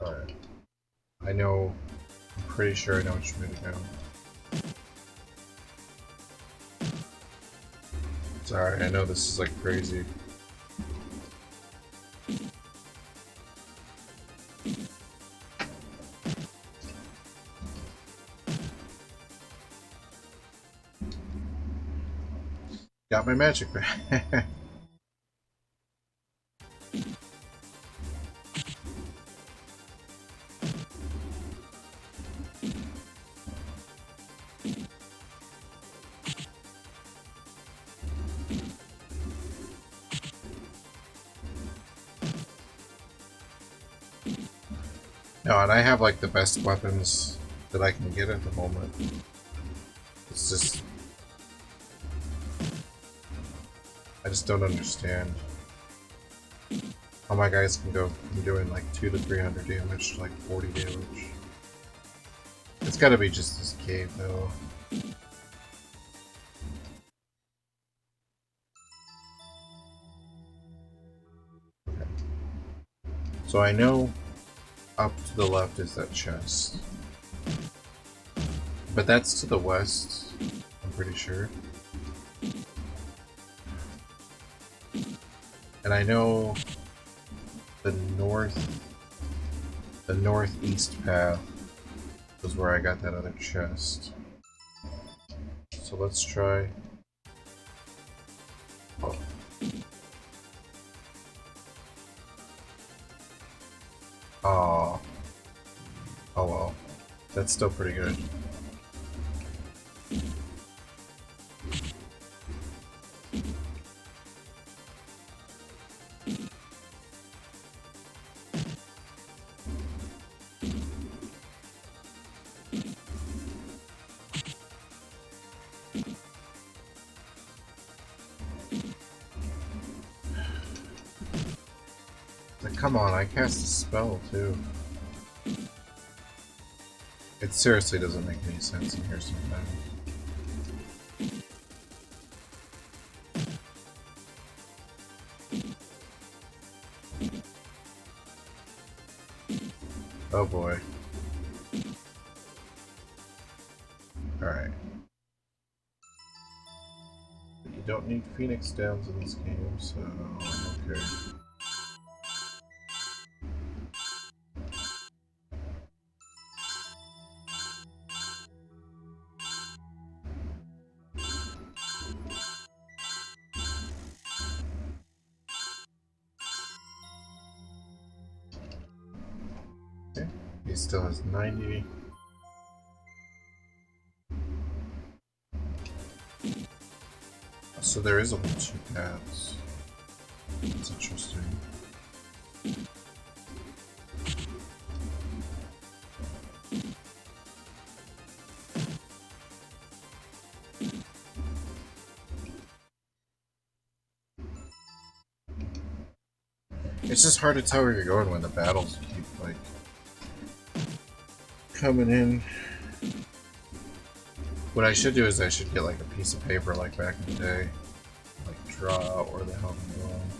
Alright. I'm pretty sure I know which way to go. Sorry, I know this is like crazy. Got my magic back. No, and I have like the best weapons that I can get at the moment. It's just I just don't understand how All my guys can go from doing like 200 to 300 damage to like 40 damage. It's gotta be just this cave though. Okay. So I know up to the left is that chest. But that's to the west, I'm pretty sure. And I know the northeast path was where I got that other chest. So let's try. Oh. Oh well. That's still pretty good. Come on, I cast a spell too. It seriously doesn't make any sense in here sometimes. Oh boy. Alright. You don't need Phoenix Downs in this game, so okay. He still has 90. So there is only 2 paths. That's interesting. It's just hard to tell where you're going when the battles keep, like, coming in. What I should do is I should get, like, a piece of paper, like back in the day. Like, draw out where the hell I'm going.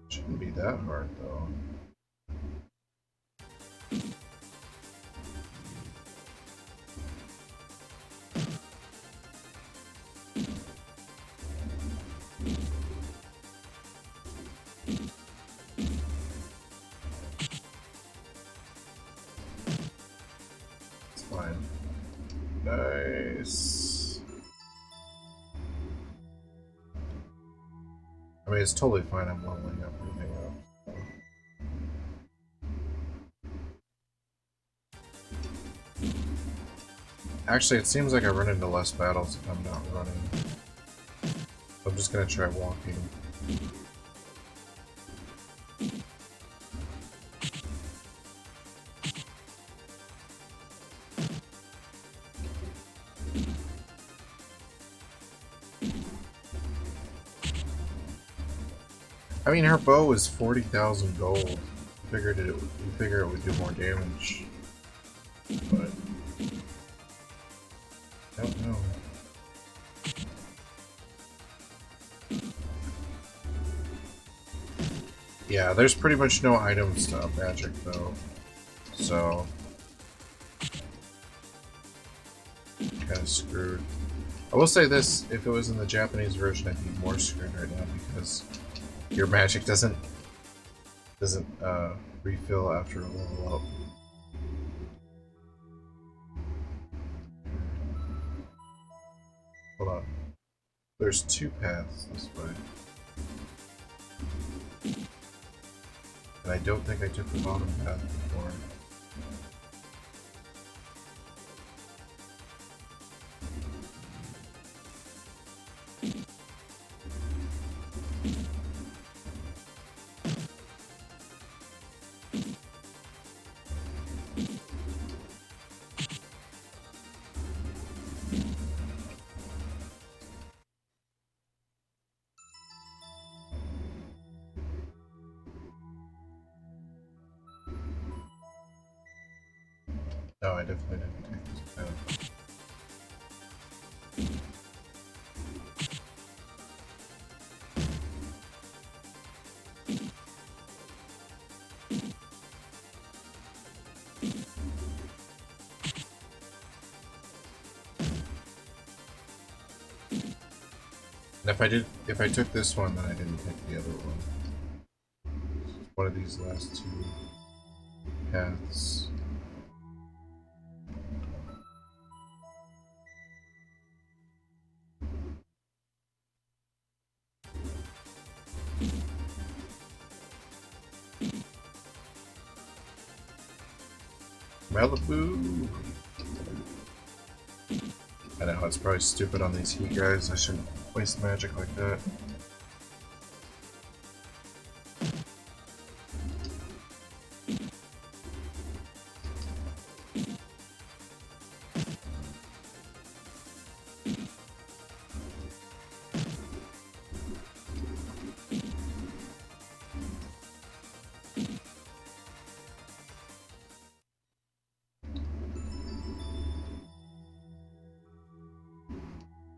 Shouldn't be that hard, though. Fine. Nice. I mean, it's totally fine. I'm leveling up everything up. Actually, it seems like I run into less battles if I'm not running. I'm just gonna try walking. I mean, her bow is 40,000 gold. You figure it would do more damage, but I don't know. Yeah, there's pretty much no items to up magic though, so kind of screwed. I will say this: if it was in the Japanese version, I'd be more screwed right now because your magic doesn't refill after a level up. Hold on. There's 2 paths this way. And I don't think I took the bottom path before. No, I definitely didn't take this path. And if I took this one, then I didn't take the other one. One of these last two paths. Malibu! I know, it's probably stupid on these heat guys. I shouldn't waste magic like that.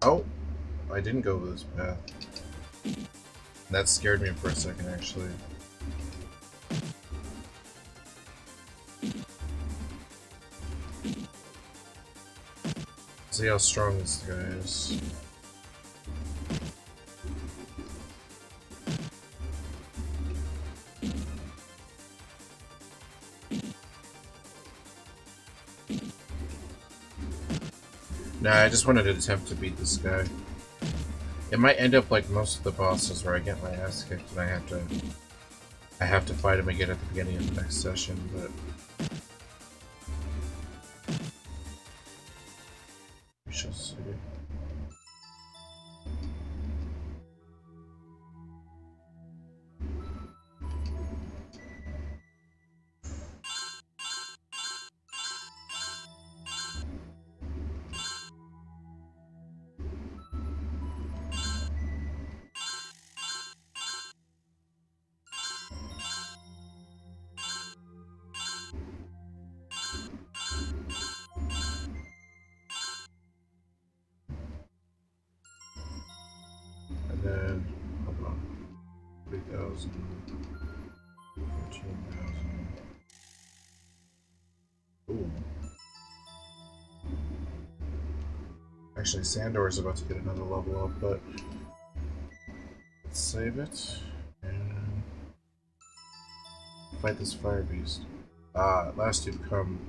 Oh! I didn't go this path. That scared me for a second, actually. See how strong this guy is. Nah, I just wanted to attempt to beat this guy. It might end up like most of the bosses where I get my ass kicked and I have to fight him again at the beginning of the next session, but we shall see. And then, hold on, 3,000, 14,000. Ooh. Actually, Sandor is about to get another level up, but let's save it and fight this fire beast. Ah, at last you've come.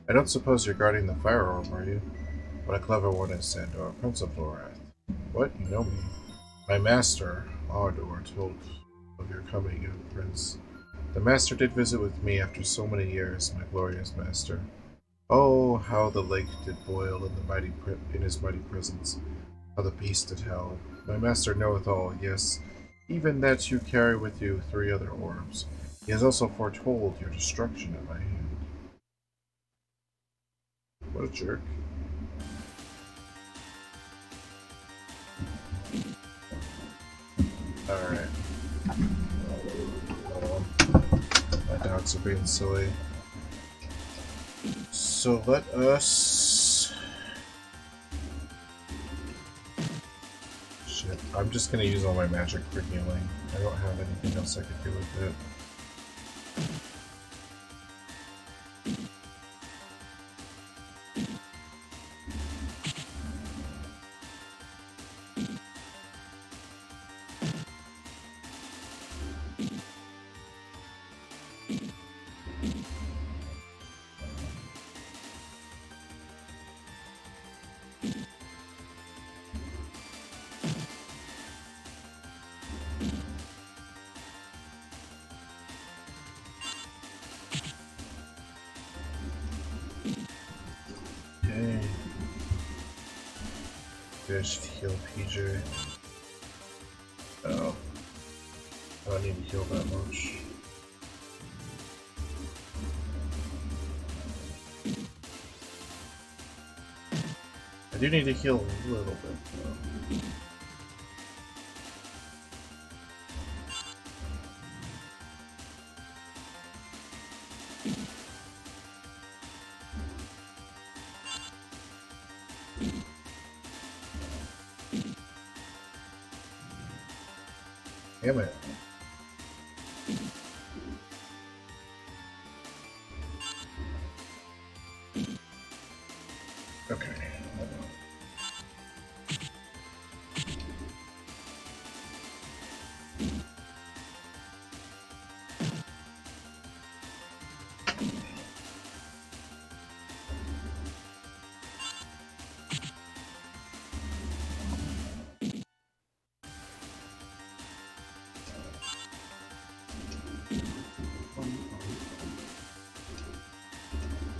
I don't suppose you're guarding the fire orb, are you? What a clever one is Sandor, Prince of Lorath. What? You know me? My master, Ardor, told of your coming, young prince. The master did visit with me after so many years, my glorious master. Oh, how the lake did boil in his mighty presence, how the beast did howl. My master knoweth all, yes, even that you carry with you 3 other orbs. He has also foretold your destruction at my hand. What a jerk. Alright. My dogs are being silly. So let us... Shit, I'm just gonna use all my magic for healing. I don't have anything else I could do with it. Okay. Maybe I should heal PJ. Oh. I don't need to heal that much. I do need to heal a little bit though. Damn it. Okay.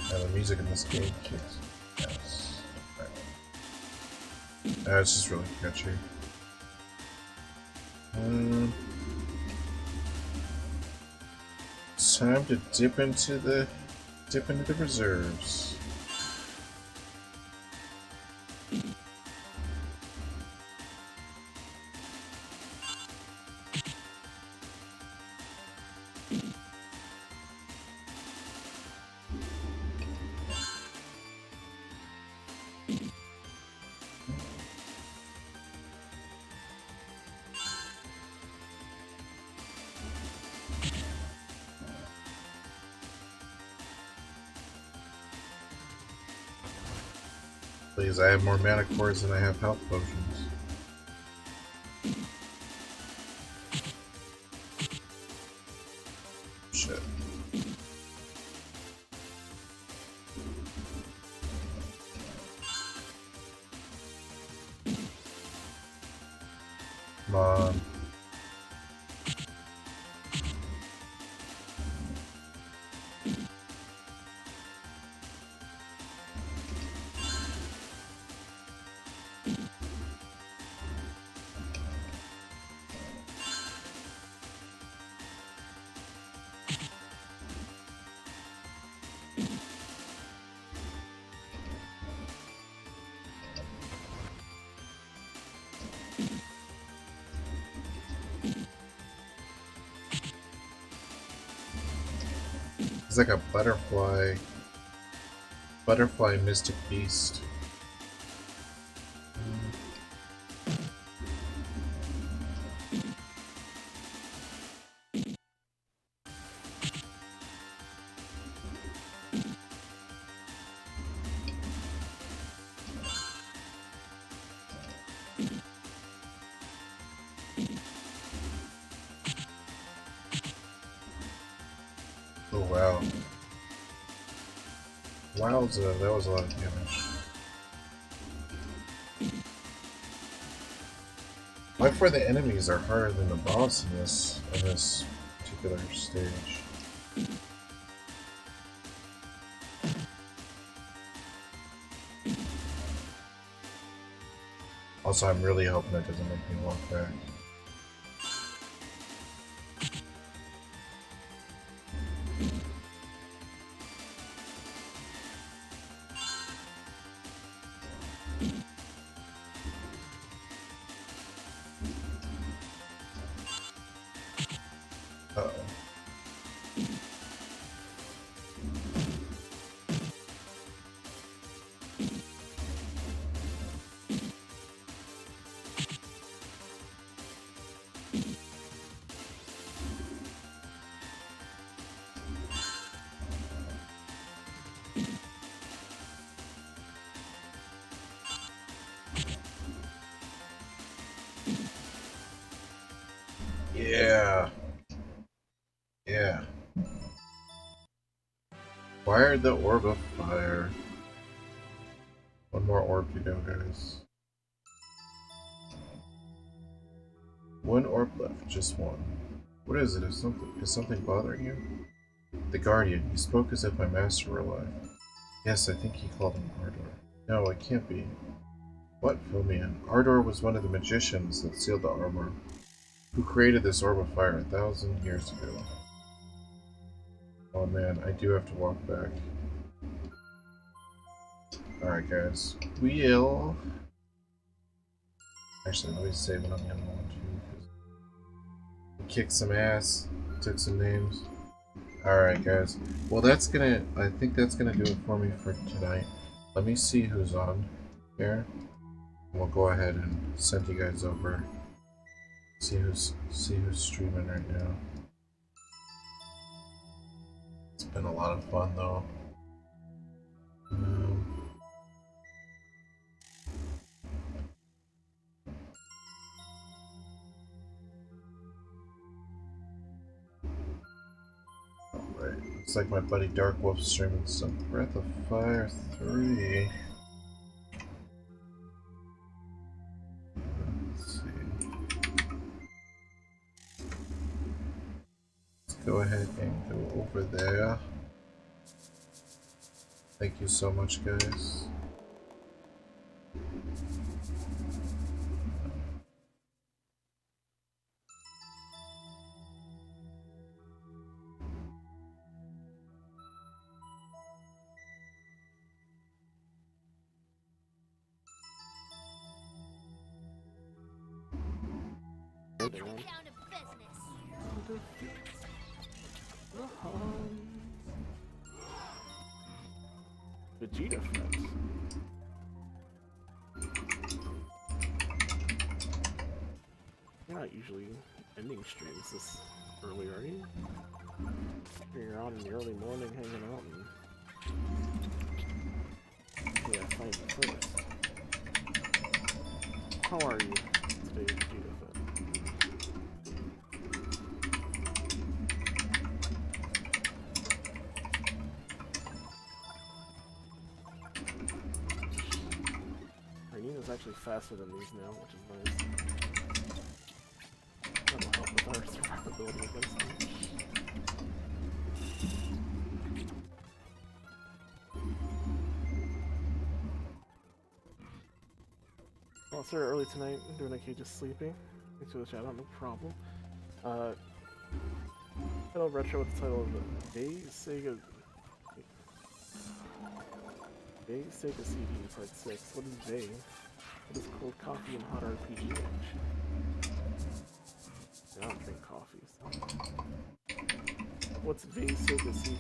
The music in this game kicks ass. It's just really catchy. It's time to dip into the reserves. Please, I have more mana cores than I have health potions. Shit. Come on. It's like a butterfly mystic beast. Oh wow. Wowza, that was a lot of damage. By far the enemies are harder than the boss in this particular stage. Also, I'm really hoping it doesn't make me walk back. Uh-oh. Yeah. Yeah. Fire the orb of fire. One more orb to go, guys. One orb left, just one. What is it? Is something bothering you? The Guardian. He spoke as if my master were alive. Yes, I think he called him Ardor. No, it can't be. What? Fill me in. Ardor was one of the magicians that sealed the armor, who created this orb of fire 1,000 years ago. Oh man, I do have to walk back. Alright guys, we'll... Actually, let me save it on the other one too. We kicked some ass, took some names. Alright guys, well I think that's gonna do it for me for tonight. Let me see who's on here. We'll go ahead and send you guys over See who's streaming right now. It's been a lot of fun though. Alright, looks like my buddy Dark Wolf's streaming some Breath of Fire 3. Let's see. Let's go ahead and go over there. Thank you so much, guys. Vegetafett. You're not usually ending streams this early, are you? You're out in the early morning hanging out and... Yeah, find you first. How are you today, Vegetafett? Rainina's actually faster than these now, which is nice. That'll help with our survivability against them. Well, it's very early tonight. I'm doing okay, just sleeping. Thanks for the shout out, no problem. Hello, Retro with the title of the Vay Sega. Vay Sega CD Part 6. What is Vay? What is cold coffee and hot RPG action? I don't drink coffee, so. What's Vay Sega CD?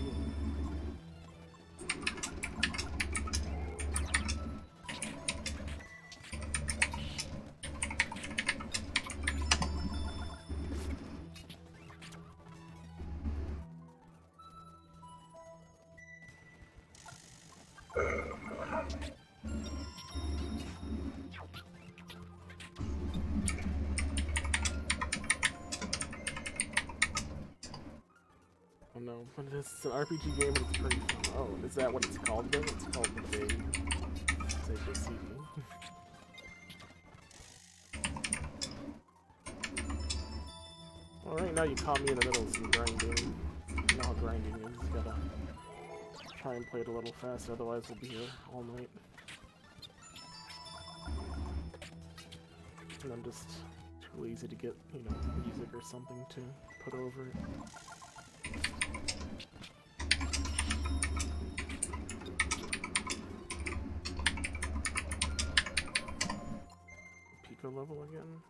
Oh no, but it's an RPG game and it's pretty fun. Oh, is that what it's called then? It's called the Vay Sega CD. Alright, now you caught me in the middle of some grinding. You know how grinding is, you gotta try and play it a little fast, otherwise we'll be here all night. And I'm just too lazy to get, you know, music or something to put over it. Pico level again?